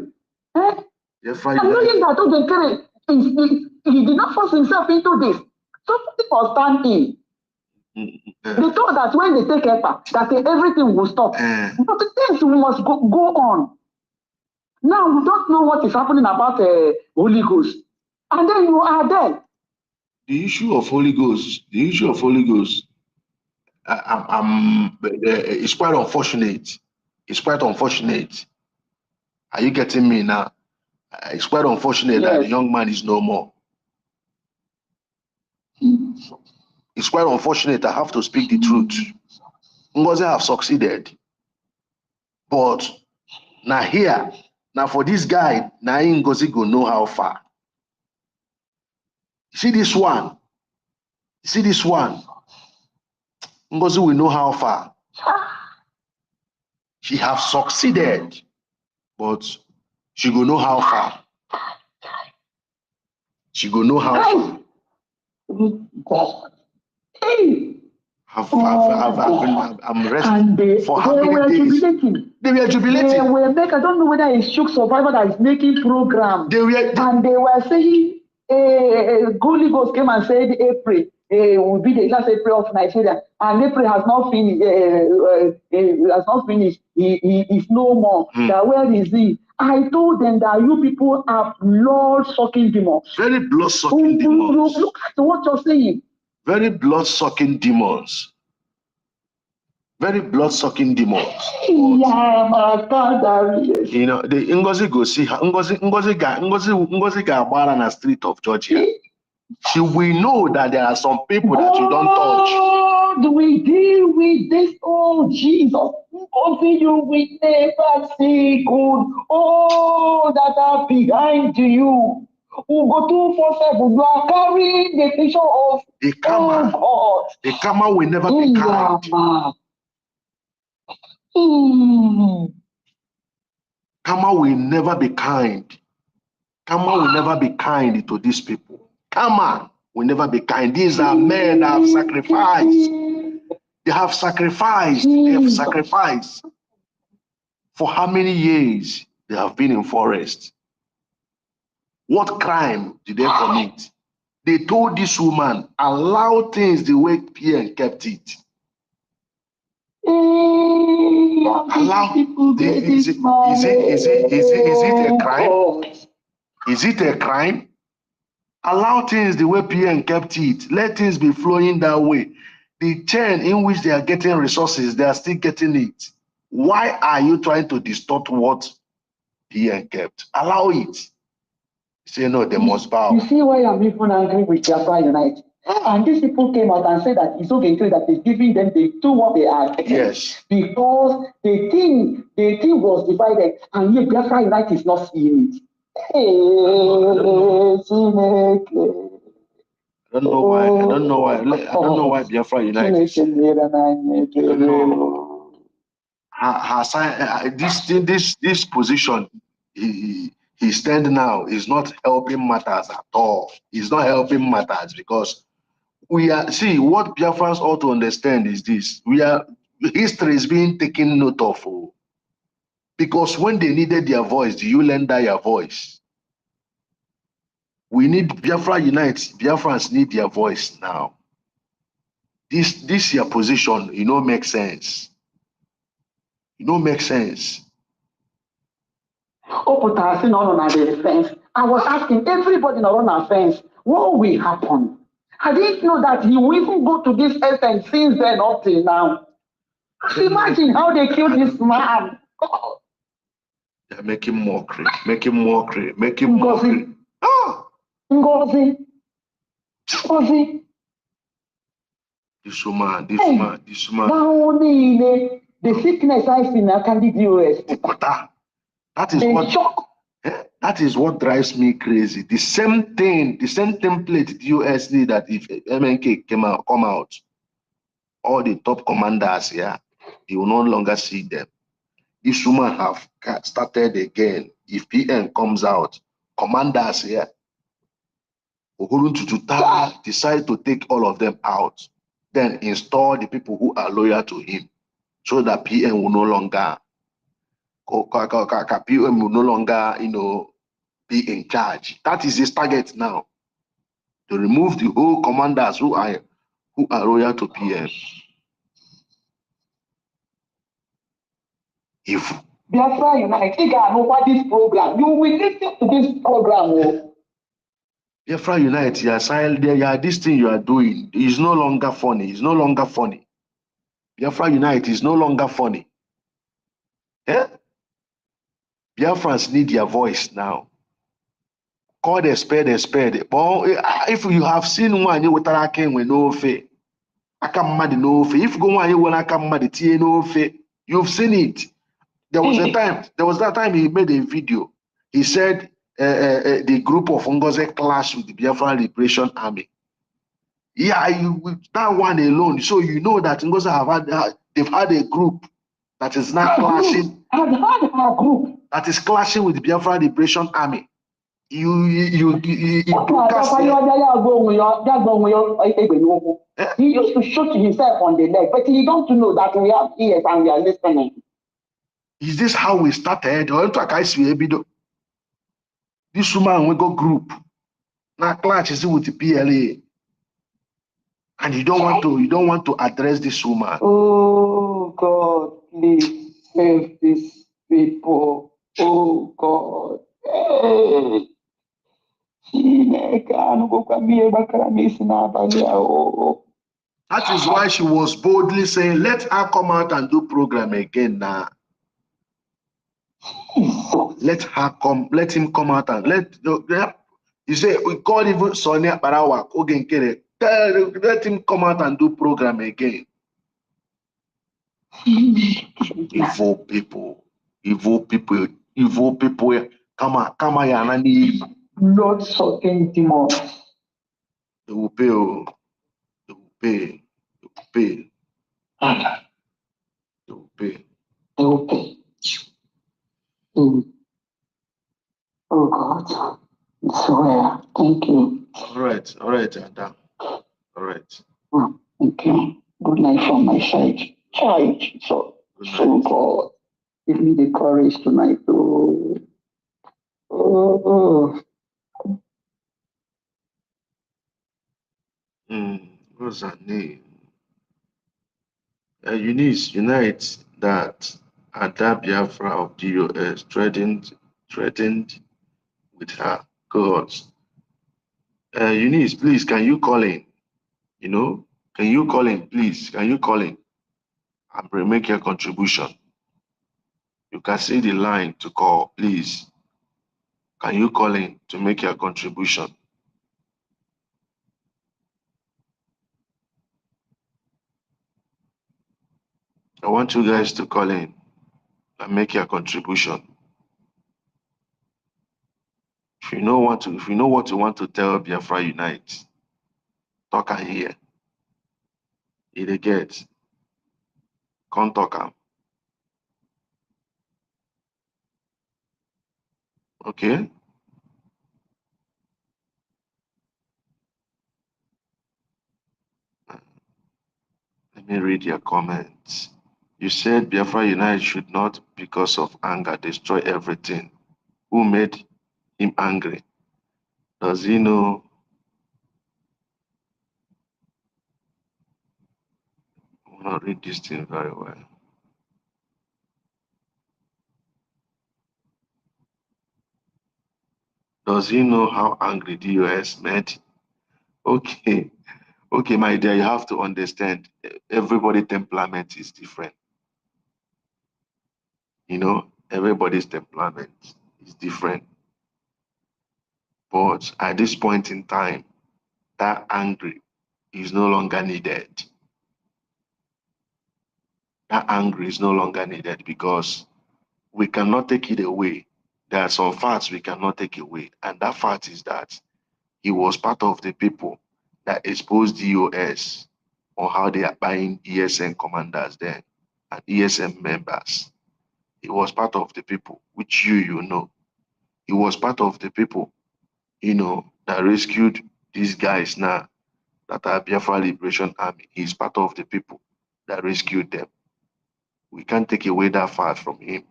I'm knowing that Ogenkere he did not force himself into this. So people stand in. They thought that when they take EPA, that everything will stop. But the things must go on. Now we don't know what is happening about Holy Ghost. And then you are there. The issue of Holy Ghost, it's quite unfortunate. Are you getting me now? It's quite unfortunate that the young man is no more. It's quite unfortunate. I have to speak the truth. Ngozi have succeeded. But now for this guy, now Ngozi go know how far. See this one. See this one. Ngozi will know how far. She have succeeded, but she will know how far. She will know how far. God. I'm resting. For how many days? Jubilating. They were jubilating. They were making, I don't know whether it's Shook Survivor that is making program. They were saying, Holy Ghost came and said, April will be the last April of Nigeria, and April has not finished. Has not finished. He is no more. That where is he? I told them that you people are blood-sucking demons. Very blood-sucking demons. Look at what you're saying. Very blood-sucking demons. Very blood-sucking demons. Yeah, my God, you know, the Ngozi go see her. Ngozi ga Agbara na street of Georgia. She will know that there are some people that you don't touch. God, we deal with this. Oh, Jesus. Only you will never see good. Oh, that are behind you. Who go 247. You are carrying the picture of the karma. Oh, God. The karma will never be kind. Karma will never be kind. Karma will never be kind to these people. Karma will never be kind. These are men that have sacrificed. They have sacrificed. They have sacrificed. For how many years they have been in forest? What crime did they commit? They told this woman, allow things the way Pierre kept it. Allow. Is it a crime? Is it a crime? Allow things the way Pierre kept it. Let things be flowing that way. The chain in which they are getting resources, they are still getting it. Why are you trying to distort what Pierre kept? Allow it. Say no, they must bow. You see why I'm even angry with Biafra Unite? And these people came out and said that it's okay that they're giving them the two what they are. Yes. Because the thing was divided, and yet Biafra Unite is not seeing it. I don't know why. I don't know why Biafra Unite. This position he stand now is not helping matters at all. It's not helping matters because we are what Biafrans ought to understand is this: history is being taken note of. Because when they needed their voice, do you lend their voice? We need Biafra Unite. Biafrans need their voice now. This your position, makes sense. Makes sense. I was asking everybody on our fence, what will happen? I didn't know that he will even go to this extent since then up till now. Imagine how they killed this man. They're making mockery. Ngozi. Ah! Ngozi. This woman. The sickness I see now can be DOS. That is what drives me crazy. The same template the US need that if MNK come out, all the top commanders here, you will no longer see them. This woman have started again. If PM comes out, commanders here, decide to take all of them out, then install the people who are loyal to him, so that PM will no longer be in charge. That is his target now. To remove the whole commanders who are loyal to PM. If Biafra Unite, you got over this program. You will listen to this program. Biafra Unite, this thing you are doing is no longer funny. It's no longer funny. Biafra Unite is no longer funny. Yeah? Biafrans need their voice now. Call the spade a spade. But if you have seen one you with Araken with no fe, Akamadi no fe. If go one you want Akamadi tie no fe, you've seen it. There was that time he made a video. He said the group of Ngozi clashed with the Biafra Liberation Army. Yeah, that one alone. So you know that Ngozi they've had a group that is not clashing. I've had a group that is clashing with the Biafra Liberation Army. He used to shoot himself on the leg, but you don't know that we have ears and we are listening. Is this how we started? This woman we go group. Now clash is with the PLA. And you don't want to address this woman. Oh God, please save these people. Oh God. Hey. That is why she was boldly saying, let her come out and do program again now. Let him come out and you say we call even Sonia Barawa, let him come out and do program again. Evil people. Come on, Blood sucking demons. They will pay. They will pay. They will pay. They will pay. Oh God. I swear. Thank you. All right, Adam. All right. Okay. Good night from my side. Child. So God, give me the courage tonight. What's her name? Eunice Unite that Ada Biafra of DOS threatened with her cohorts. Eunice, please, can you call in? Can you call in, please? Can you call in and make your contribution? You can see the line to call, please. Can you call in to make your contribution? I want you guys to call in and make your contribution. If you know what you want to tell Biafra Unite, talk and hear. Either get, come talk am. Okay? Let me read your comments. You said Biafra Unite should not, because of anger, destroy everything. Who made him angry? Does he know? I want to read this thing very well. Does he know how angry DOS made? Okay, my dear, you have to understand. Everybody's temperament is different. Everybody's temperament is different. But at this point in time, that angry is no longer needed. That anger is no longer needed because we cannot take it away. There are some facts we cannot take away. And that fact is that he was part of the people that exposed DOS on how they are buying ESN commanders then and ESN members. He was part of the people, which you know. He was part of the people, that rescued these guys now that are Biafra Liberation Army. He's part of the people that rescued them. We can't take away that fact from him,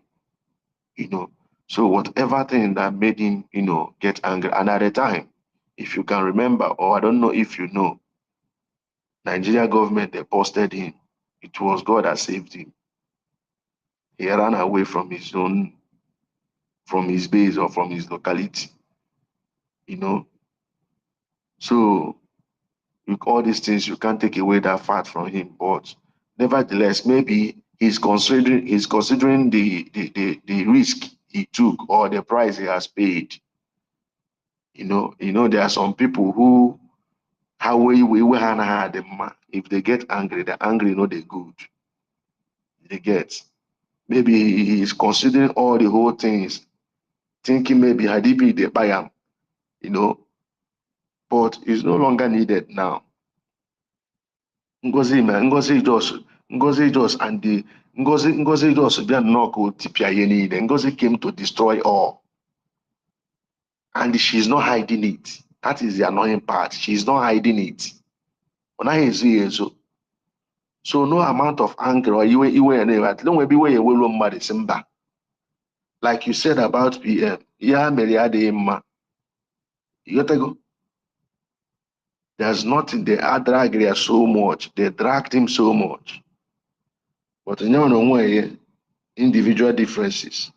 So whatever thing that made him, get angry, and at the time, if you can remember, or I don't know if you know, Nigeria government, they posted him. It was God that saved him. He ran away from his base or from his locality, So with all these things, you can't take away that fact from him. But nevertheless, maybe he's considering the risk he took or the price he has paid. There are some people who if they get angry, they're angry, they're good. They get. Maybe he's considering all the whole things thinking maybe Hadibi they buy him, you know, but it's no longer needed now. Ngozi man, Ngozi just and the Ngozi just be knock tipia yeni. Ngozi came to destroy all, and she's not hiding it. That is the annoying part. She's not hiding it. So no amount of anger or iwe at long be way will mad simba. Like you said about PM, yeah, Meriade ma. You gotta go. There's nothing they are dragging her so much. They dragged him so much. But in your own way, individual differences.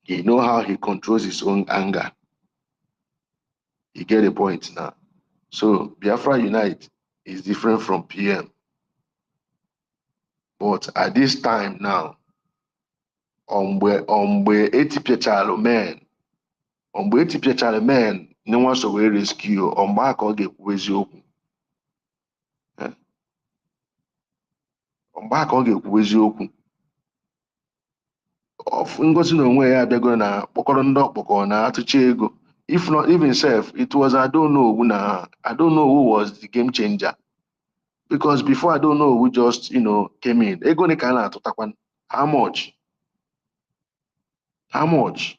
He know how he controls his own anger. You get the point now. So Biafra Unite is different from PM. But at this time now, ombe etipiechalo men, ombe etipiechalo men, no one so we rescue, ombe aka ọ ga-ekwu eziokwu. Ombe aka ọ ga-ekwu eziokwu. Ngozi na onwe ya abịago na kpọkọrọ ndị ọkpọkọ na atụcha ego. If not even self, it was I don't know who was the game changer. Because before I don't know who just came in. Ego ni ka na-atụtakwan. How much? How much?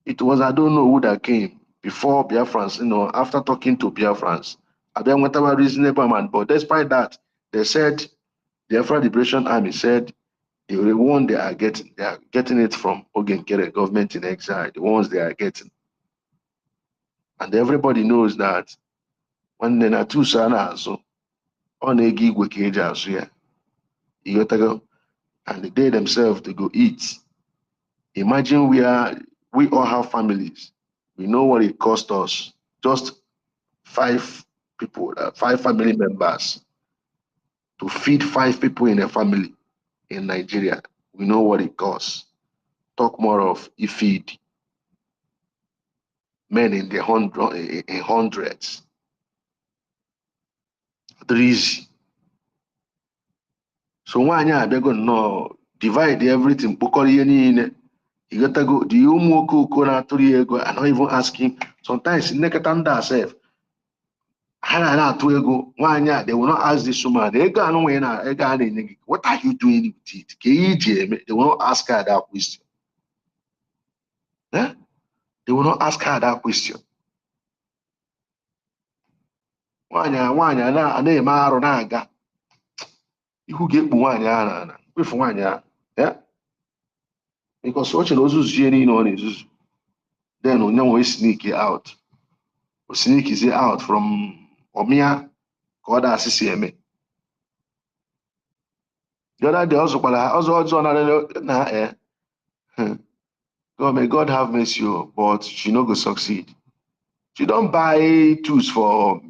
It was I don't know who that came before Biafrans, after talking to Biafrans. I don't whatever reasonable man. But despite that, they said the Biafra Liberation Army said the one they are getting it from Ogenkere, government in exile, the ones they are getting. And everybody knows that when they are two sana so on a gig with cages here, you got to go and they themselves to go eat. Imagine we all have families. We know what it cost us. Just 5 people, 5 family members to feed 5 people in a family in Nigeria. We know what it costs. Talk more of you feed men in the hundreds. Easy. So nwaanyị abịago nnọọ divide everything kpokọrọ ihe niile. You got to go. The ụmụ okoko na-atụrụ ya ego are not even asking. Sometimes nnekọta ndị asef ha na-atụ ego nwaanyị a they will not ask this woman ego anụ nwere na ego a na-enye gị what are you doing with it? Ka ihe iji eme they will not ask her that question. Eh? They will not ask her that question. Nwaanyị a na-eme arụ na-aga ihu ga-ekpu nwaanyị ahụ n'ala kwefu nwaanyị ahụ. Yeah? Because o chere ozuzu ihe niile ọ na-ezuzu then onye nwe sneak out. O sneak is out from ọmịa ka ọ da asịsị eme. The other day ọzọ na God, may God have mercy, but she no go succeed. She don't buy tools for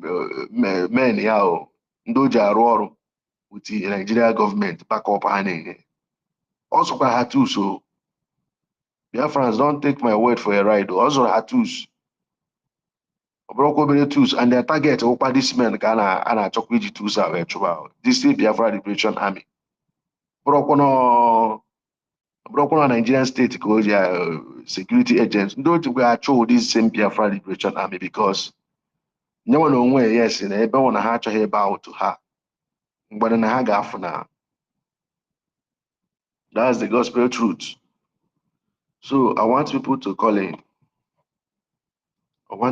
men here. Ndị ji arụ ọrụ with the Nigeria government back up ha na-enye. Also kwa her tools so Biafrans don't take my word for a ride. Also her tools. Obere tools and their target okwa this men ka a na-achọkwa iji tools a wee chụba. This is Biafra Liberation Army. Bụrụkwa na Nigerian state ka o ji security agents ndị oji gwa achọ this same Biafra Liberation Army because nyenwe na onwe yes na ebe ọ na ha achọghị ebe ahụ to ha mgbada na ha ga-afụ na that's the gospel truth. So I want people to call in. Come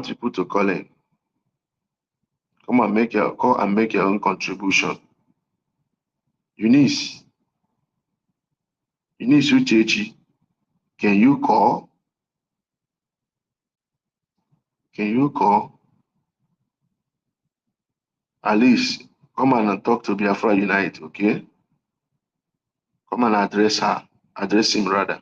and make your own contribution. Eunice Uchechi, can you call? Alice, come and talk to Biafra Unite, okay? Come and address him rather.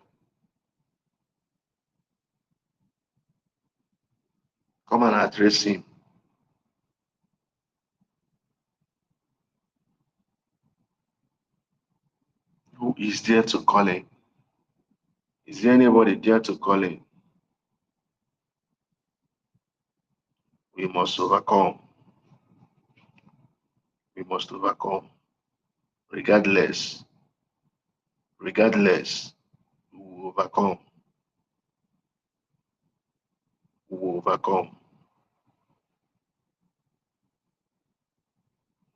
Come and address him. Who is there to call in? Is there anybody there to call in? We must overcome. Regardless, we will overcome. overcome.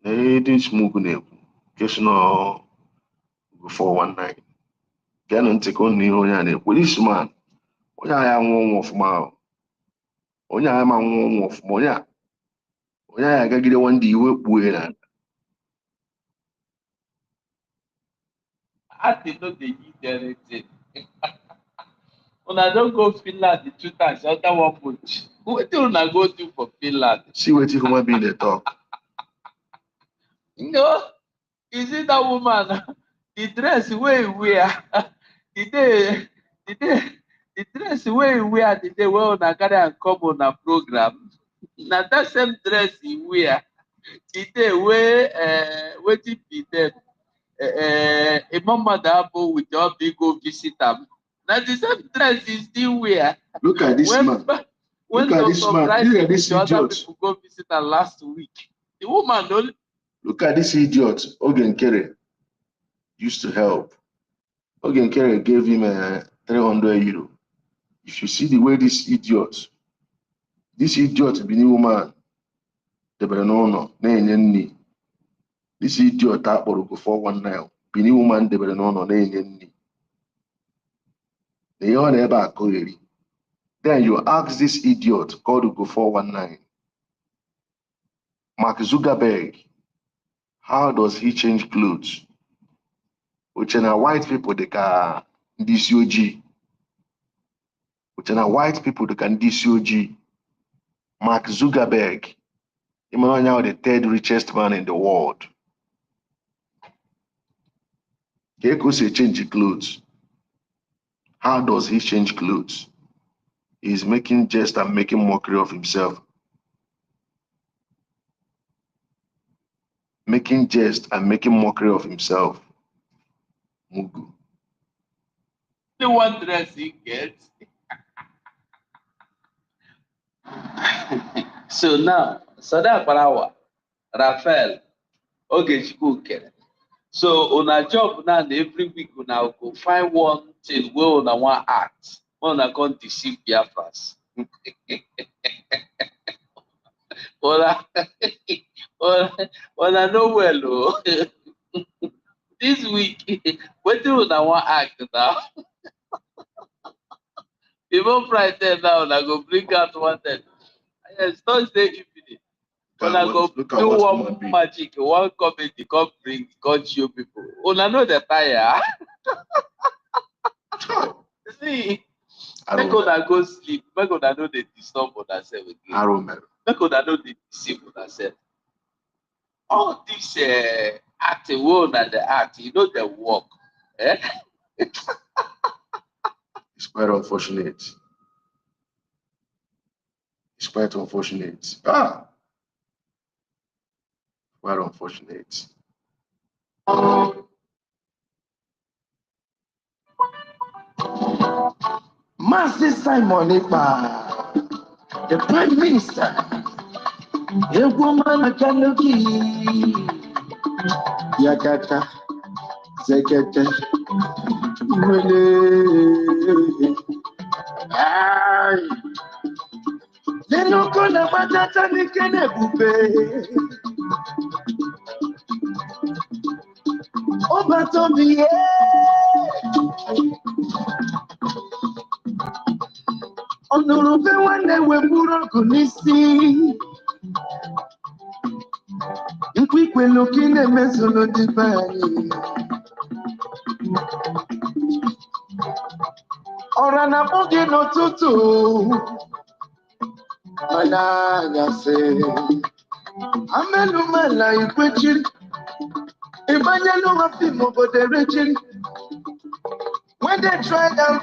This movie just no before 419. Can take on the only policeman. Onya ya nwo ofuma. Onya ya ma nwo ofuma. Onya ya gagide one day iwe kpuwe na. I did not dey eat anything. When I don't go Finland the 2 times after 1 month. What do I go do for Finland? See what you human being they talk. No, is it that woman? The dress where he wear, the day, the dress where he wear the day where I carry and come on a program. Now that same dress he wear, the day where waiting be them. A mama that with your big go visit them. Now the same dress he still wear. Look at this man. When Look at this man. Look at this the other idiot. people go visit her last week. The woman don't. Look at this idiot. Ogen Kere used to help. Ogen Kere gave him 300 euro. If you see the way this idiot bini woman, the no nenye. This idiot akporo go 419. Bini woman the no nenye. They all never akori. Then you ask this idiot called go 419. Mark Zuckerberg, how does he change clothes? Which are white people they can DCOG. Which are white people they can DCOG. Mark Zuckerberg, now the 3rd richest man in the world. He could say change clothes. How does he change clothes? He's making jest and making mockery of himself. Making jest and making mockery of himself. Mugu. The one dress he gets. So now, Sada Parawa, Raphael, Ogechukwu. So on a job now, every week una go find one thing where una want act. Una can't deceive Biafrans. Una know well, oh. This week, what do una want act now? Even Friday now, una go bring out one thing. Yes, Thursday evening. Una go do one magic, one comedy, come bring, come show people. Una know the tire. See, make una go sleep. Make una know they disturb una self again. Make una know they deceive una self. All this acting, una the act, you know the work. Eh? It's quite unfortunate. It's quite unfortunate. Quite unfortunate. Master Simon Ipa, the Prime Minister, a woman a canopy, Yakata, Zekete, Aye. They no gonna matata ni kene bube. Oba Toby, Onurube wane weburo kunisi. Nkwikwe lokine mesono dibani. Orana boge no tutu. Malaya se. Amelu mala ikwechiri. Imanyelu wafimo boderechiri. When they tried and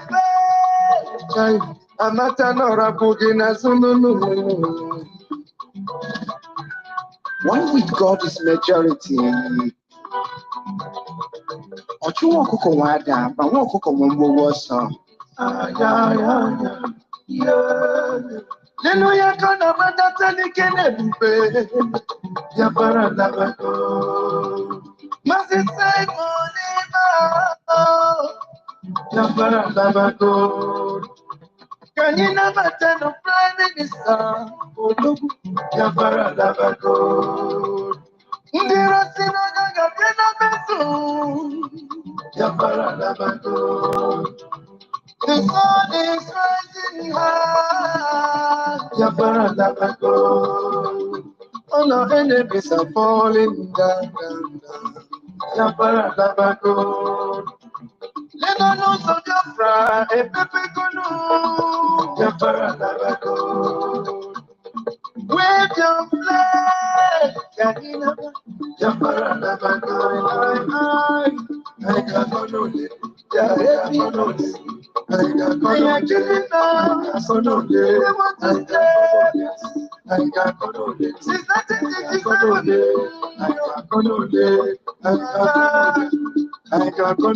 failed, Amata nora boge na sununu. One with God is majority. Ochu wako wada, but wako kumbo wasa. Yeah. Leno ya kana matata ni kene bube. Ya para labako. Masi say money Ya para labako. Can you never tell no prime minister? The sun is rising high. All our enemies are falling down. Let us know so Biafra, a pepe kono. Wave your flag, Kanina. I got no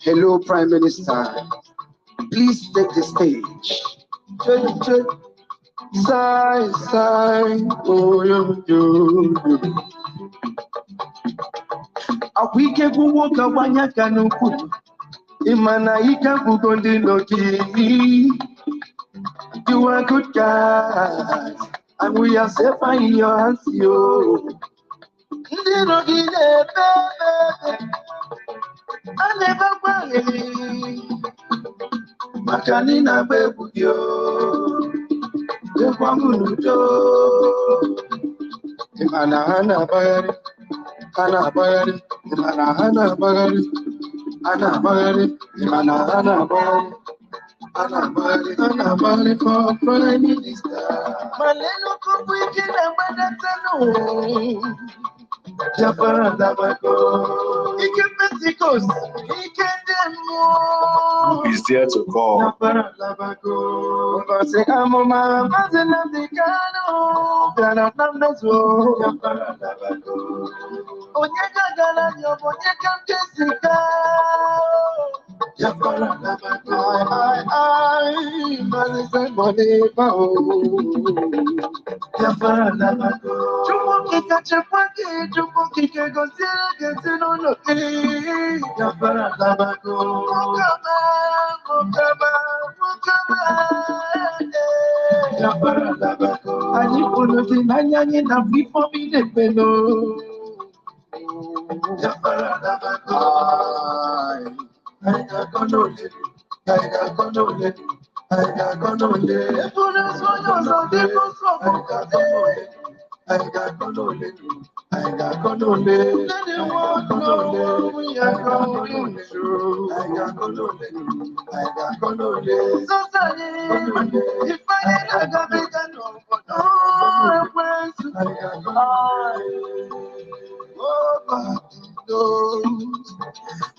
Hello, Prime Minister. Please take the stage. Sigh, oh, yo. Awike kuwoka wanyaka nuku. Imana ika kugondi loki. You are good guys, and we are safe in your hands, yo. Ndino gide bebe, I never worry. Makanina bebu yo, Yewamunujo. Imana hana bagari, Imana hana bagari, Imana hana bagari. Anabali for Prime Minister. Maleno kumbwiki na madatano. Japara Labako. Ike Pentecost. Ike Demo. Who is there to call? Japara Labako. Say Amoma, Mazena Decano. Gana Namnazo. Japara Labako. Onyeka Galanyo, Onyeka Jessica. Japara Labako.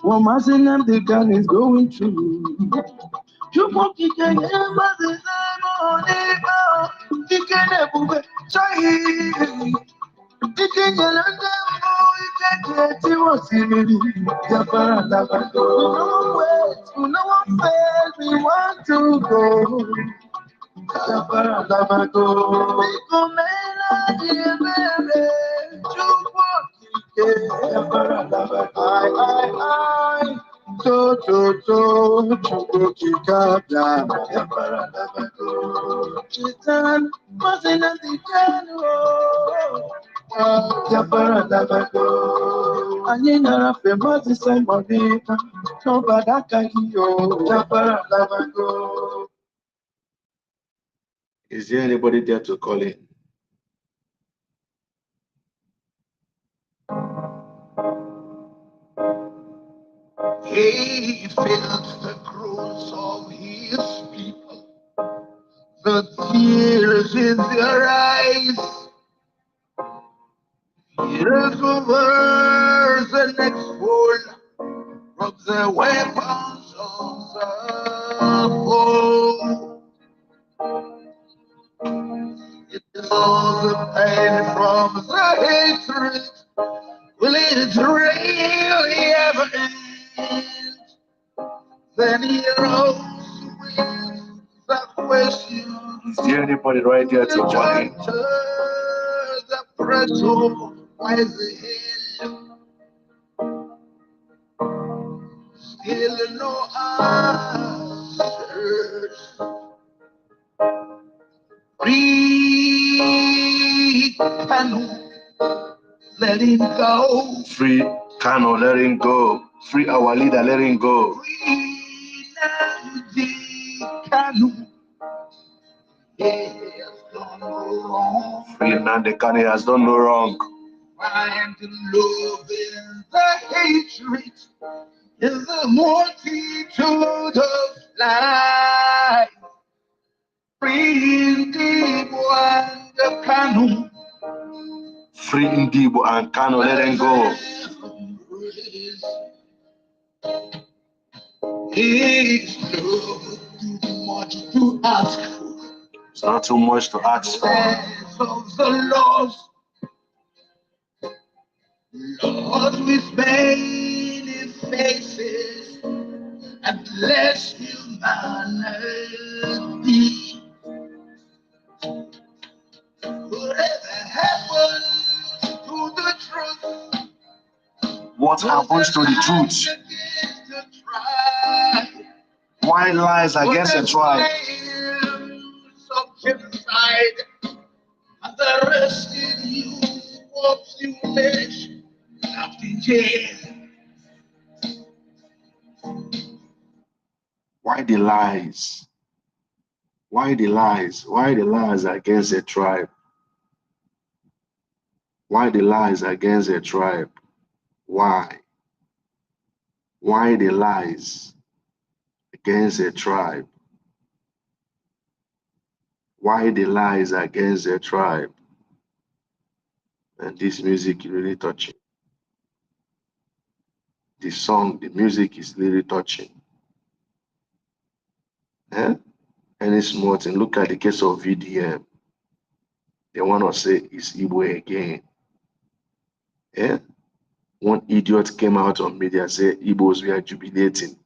Woman, the gun is going through. You won't kick a hammer, the name you can never try. You can yell at them, you can't get you what's in it. Yapara Labako. No one fails, we want to go. Yapara Labako. We come in, baby. You won't kick a Yapara Labako. So, Chukukikabla, Yapara Labako. Chitan, wasn't at the general. Yapara Labako. Anina, famous Simon, no Badaka, Yapara Labako. Is there anybody there to call in? He feels the groans of his people, the tears in their eyes. Years over the next one from the weapons of the foe. It is all the pain from the hatred. Will it really ever end? Then he rose with the question. Is there anybody right there to call in? The pressure, why is it? Free Kanu, let him go. Free Kanu, let him go. Free our leader, let him go. Free Nnamdi Kanu, he has done no wrong. Free Nnamdi Kanu, he has done no wrong. Find love in the hatred, in the multitude of life. Free Ndibo and Kanu. Free Ndibo and Kanu, let them go. It's too much to ask. It's not too much to ask for. Of the lost, Lord, with many faces and less humanity. Whatever happened to the truth? What happens to the truth? Why lies against the tribe? Of genocide and the arrested youth population locked in jail. Why the lies? Why the lies? Why the lies against the tribe? Why the lies against the tribe? Why? Why the lies against the tribe? Why the lies against the tribe? And this music is really touching. The song, the music is really touching. Eh? Any small thing. Look at the case of VDM. They want to say it's Igbo again. Eh? One idiot came out on media and said Igbos were jubilating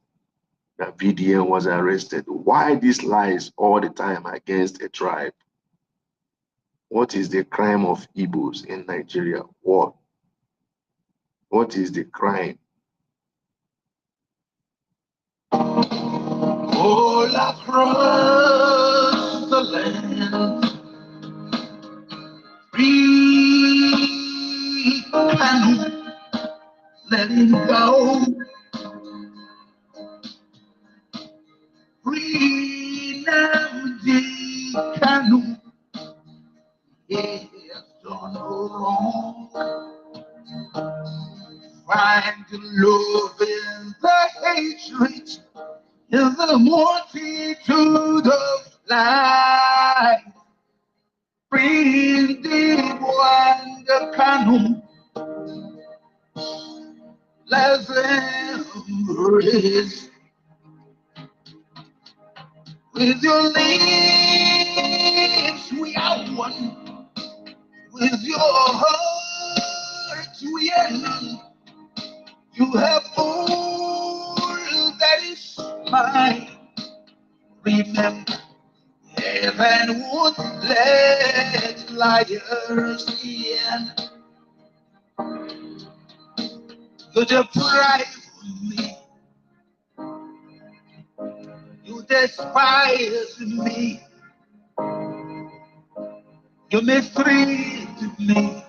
that VDM was arrested. Why these lies all the time against a tribe? What is the crime of Igbos in Nigeria? What? What is the crime? All across the land, free Kanu, let him go. Free Nnamdi Kanu, he has done no wrong. Find love in the hatred, in the multitude of life. Free Ndibo and Kanu, let them raise. With your lips we are one, with your heart we are none. You have all that is mine. Remember, heaven would let liars in. You deprive me, you despise me, you mistreat me,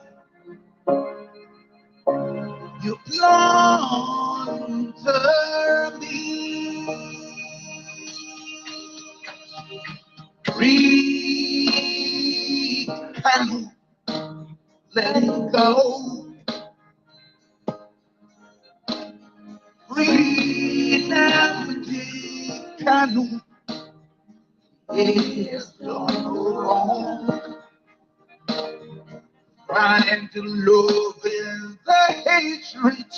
you plunder me. Free Kanu, let him go. Free Nnamdi Kanu, he has done no wrong. Trying to love in the hatred,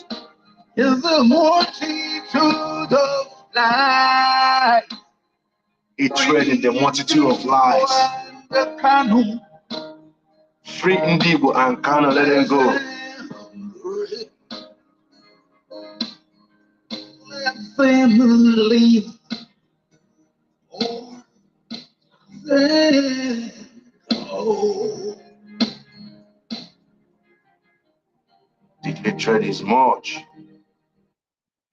in the multitude of lies. Hatred in the multitude of lies. Free Ndibo and Kanu, let them go. Let them leave. Or let go. The hatred is much.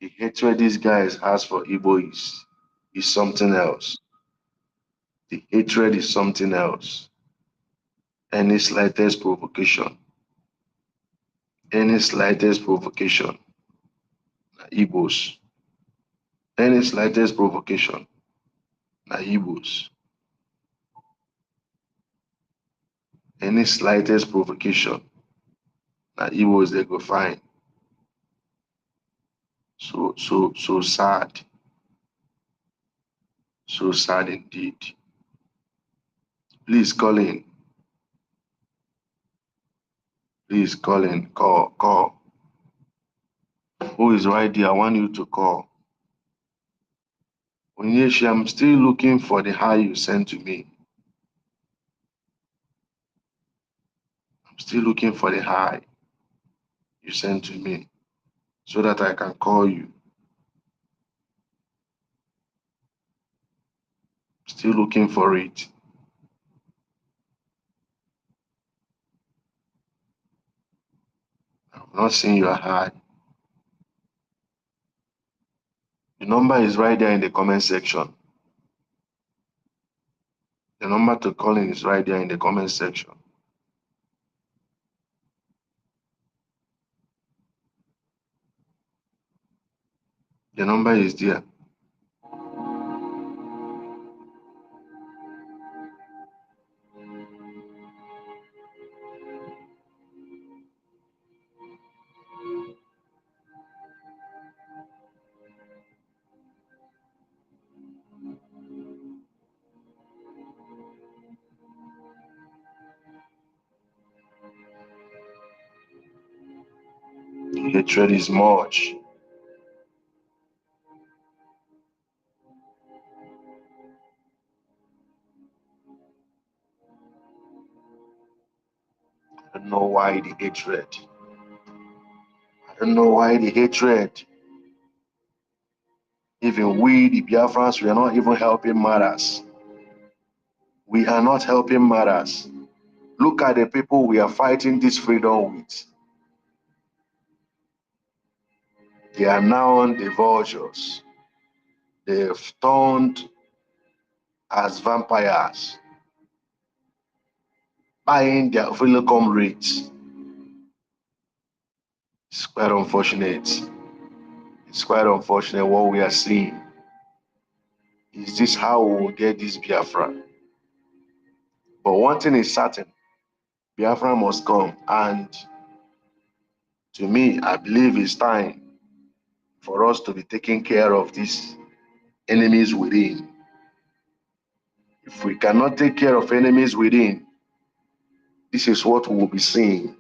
The hatred these guys has for Igbo is something else. The hatred is something else. Any slightest provocation, na Igbos. Any slightest provocation, na Igbos. Any slightest provocation, na Igbos they go find. So sad. So sad indeed. Please call in. Please call in. Call. Who is right there? I want you to call. Onyeshi, I'm still looking for the hi you sent to me. I'm still looking for the hi you sent to me so that I can call you. Still looking for it. I'm not seeing your hi. The number is right there in the comment section. The number to call in is right there in the comment section. The number is there. The hatred is much. I don't know why the hatred. I don't know why the hatred. Even we, the Biafrans, we are not even helping matters. We are not helping matters. Look at the people we are fighting this freedom with. They are now the vultures. They have turned as vampires, buying their fellow comrades. It's quite unfortunate. It's quite unfortunate what we are seeing. Is this how we will get this Biafra? But one thing is certain, Biafra must come. And to me, I believe it's time for us to be taking care of these enemies within. If we cannot take care of enemies within, this is what we will be seeing.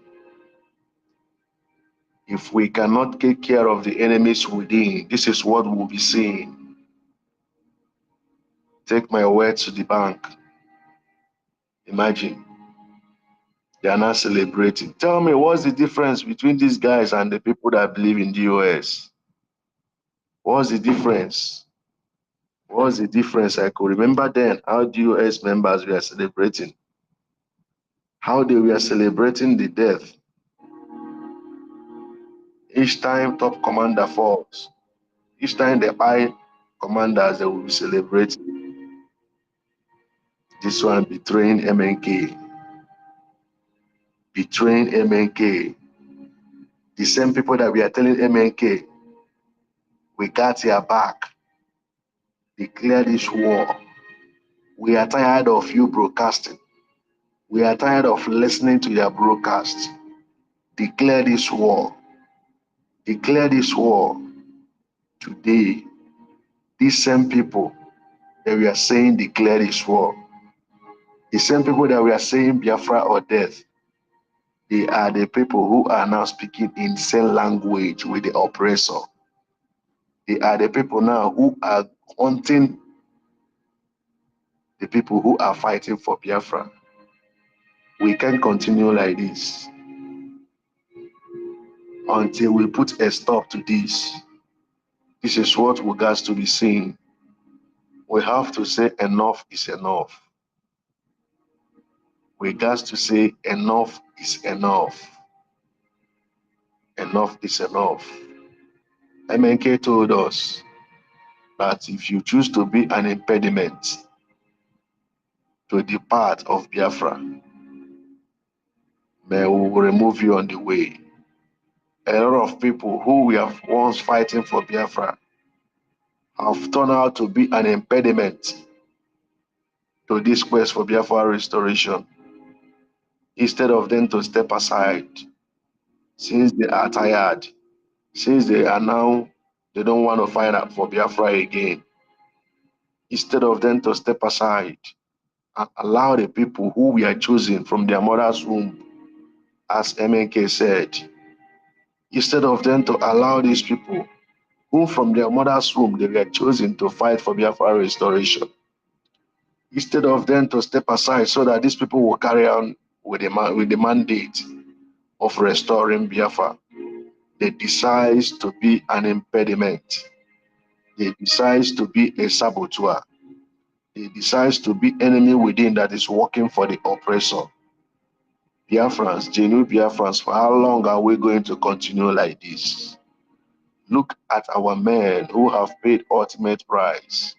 If we cannot take care of the enemies within, this is what we will be seeing. Take my words to the bank. Imagine, they are not celebrating. Tell me, what's the difference between these guys and the people that believe in the US? What's the difference? What's the difference? I could remember then how the US members were celebrating. How they were celebrating the death. Each time top commander falls, each time the high commanders, they will be celebrating. This one betraying MNK. Betraying MNK. The same people that we are telling MNK, we got your back. Declare this war. We are tired of you broadcasting. We are tired of listening to your broadcast. Declare this war. Declare this war. Today, these same people that we are saying declare this war, the same people that we are saying Biafra or death, they are the people who are now speaking in same language with the oppressor. They are the people now who are hunting the people who are fighting for Biafra. We can't continue like this until we put a stop to this. This is what we got to be saying. We have to say enough is enough. We got to say enough is enough. Enough is enough. MNK told us that if you choose to be an impediment to the path of Biafra, may we will remove you on the way. A lot of people who were once fighting for Biafra have turned out to be an impediment to this quest for Biafra restoration. Instead of them to step aside, since they are tired, since they don't want to fight up for Biafra again, instead of them to step aside and allow the people who we are choosing from their mother's womb, as MNK said, instead of them to allow these people who from their mother's womb they were chosen to fight for Biafra restoration, instead of them to step aside so that these people will carry on with the mandate of restoring Biafra, they decide to be an impediment. They decide to be a saboteur. They decide to be enemy within that is working for the oppressor. Biafrans, genuine Biafrans, for how long are we going to continue like this? Look at our men who have paid ultimate price.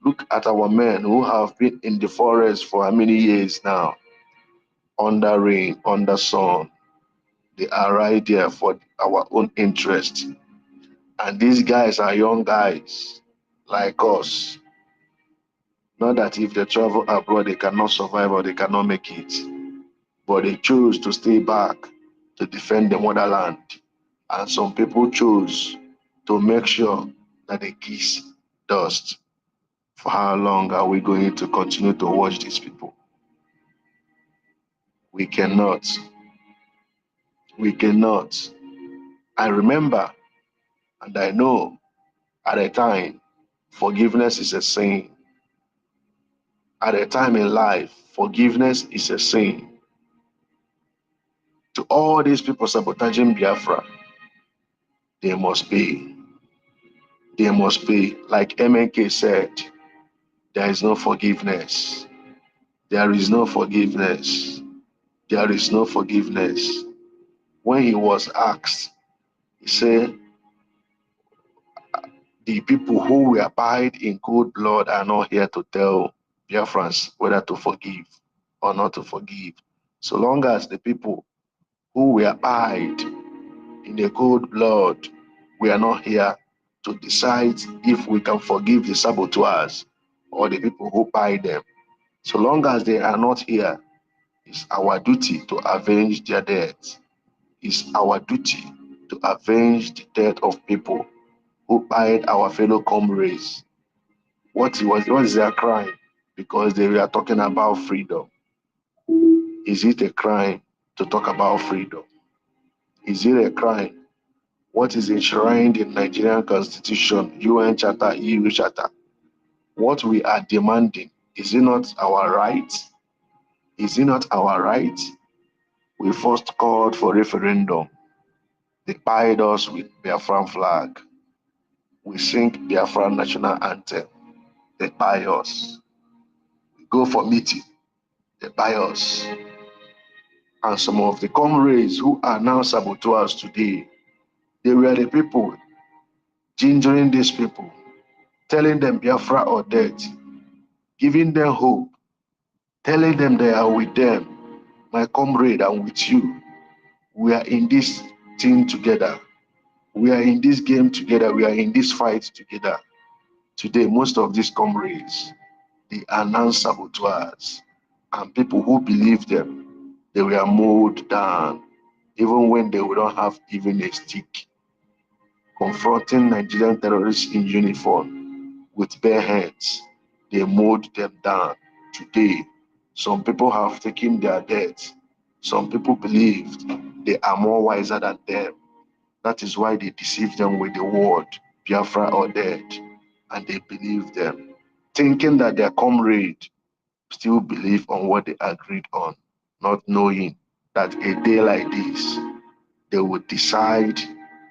Look at our men who have been in the forest for how many years now? Under rain, under sun. They are right there for our own interest. And these guys are young guys like us. Not that if they travel abroad, they cannot survive or they cannot make it. But they choose to stay back to defend the motherland. And some people choose to make sure that they kiss dust. For how long are we going to continue to watch these people? We cannot. We cannot. I remember and I know at a time, forgiveness is a sin. At a time in life, forgiveness is a sin. To all these people sabotaging Biafra, they must pay. They must pay. Like MNK said, there is no forgiveness. There is no forgiveness. There is no forgiveness. When he was asked, he said, the people who were buried in cold blood are not here to tell Biafrans whether to forgive or not to forgive. So long as the people who were buried in the cold blood, we are not here to decide if we can forgive the saboteurs or the people who buried them. So long as they are not here, it's our duty to avenge their death. It's our duty to avenge the death of people who buried our fellow comrades. What is their crime? Because they were talking about freedom. Is it a crime to talk about freedom? Is it a crime? What is enshrined in Nigerian Constitution, UN Charter, EU Charter? What we are demanding, is it not our right? Is it not our right? We first called for referendum. They pied us with Biafran flag. We sing Biafran national anthem. They buy us. We go for meeting. They buy us. And some of the comrades who are now saboteurs today, they were the people gingering these people, telling them Biafra or death, giving them hope, telling them they are with them. My comrade, I'm with you. We are in this thing together. We are in this game together. We are in this fight together. Today, most of these comrades, they are now saboteurs. And people who believe them, they were mowed down, even when they would not have even a stick. Confronting Nigerian terrorists in uniform with bare hands, they mowed them down. Today, some people have taken their death. Some people believed they are more wiser than them. That is why they deceive them with the word Biafra or dead, and they believe them, thinking that their comrade still believe on what they agreed on, not knowing that a day like this, they would decide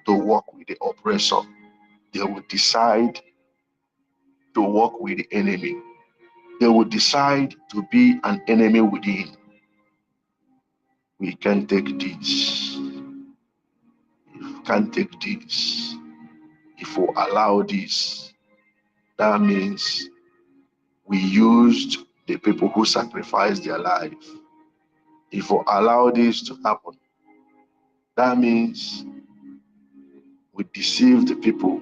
to work with the oppressor. They would decide to work with the enemy. They would decide to be an enemy within. We can't take this. We can't take this. If we allow this, that means we used the people who sacrificed their life. If we allow this to happen, that means we deceive the people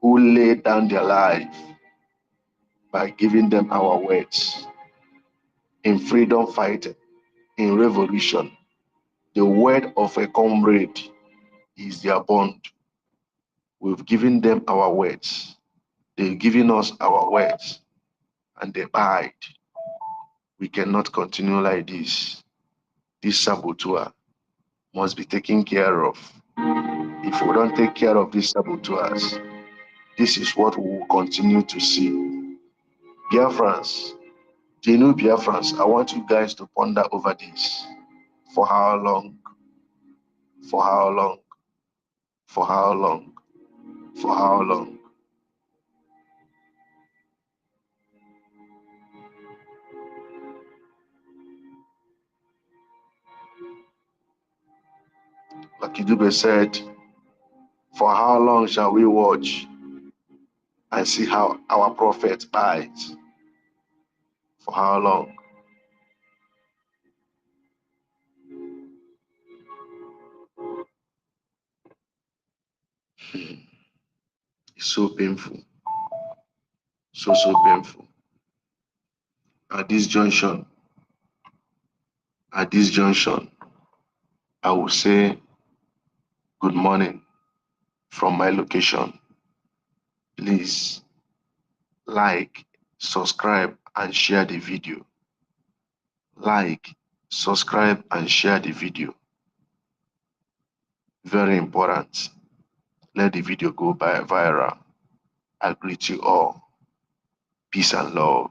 who laid down their life by giving them our words. In freedom fighting, in revolution, the word of a comrade is their bond. We've given them our words. They've given us our words, and they died. We cannot continue like this. This saboteur must be taken care of. If we don't take care of these saboteurs, this is what we will continue to see. Biafrans, the new Biafrans, I want you guys to ponder over this. For how long? For how long? For how long? For how long? Like Idube said, for how long shall we watch and see how our prophet dies? For how long? It's so painful. So painful. At this junction, I will say good morning from my location. Please like, subscribe, and share the video. Like, subscribe, and share the video. Very important. Let the video go viral. I greet you all. Peace and love.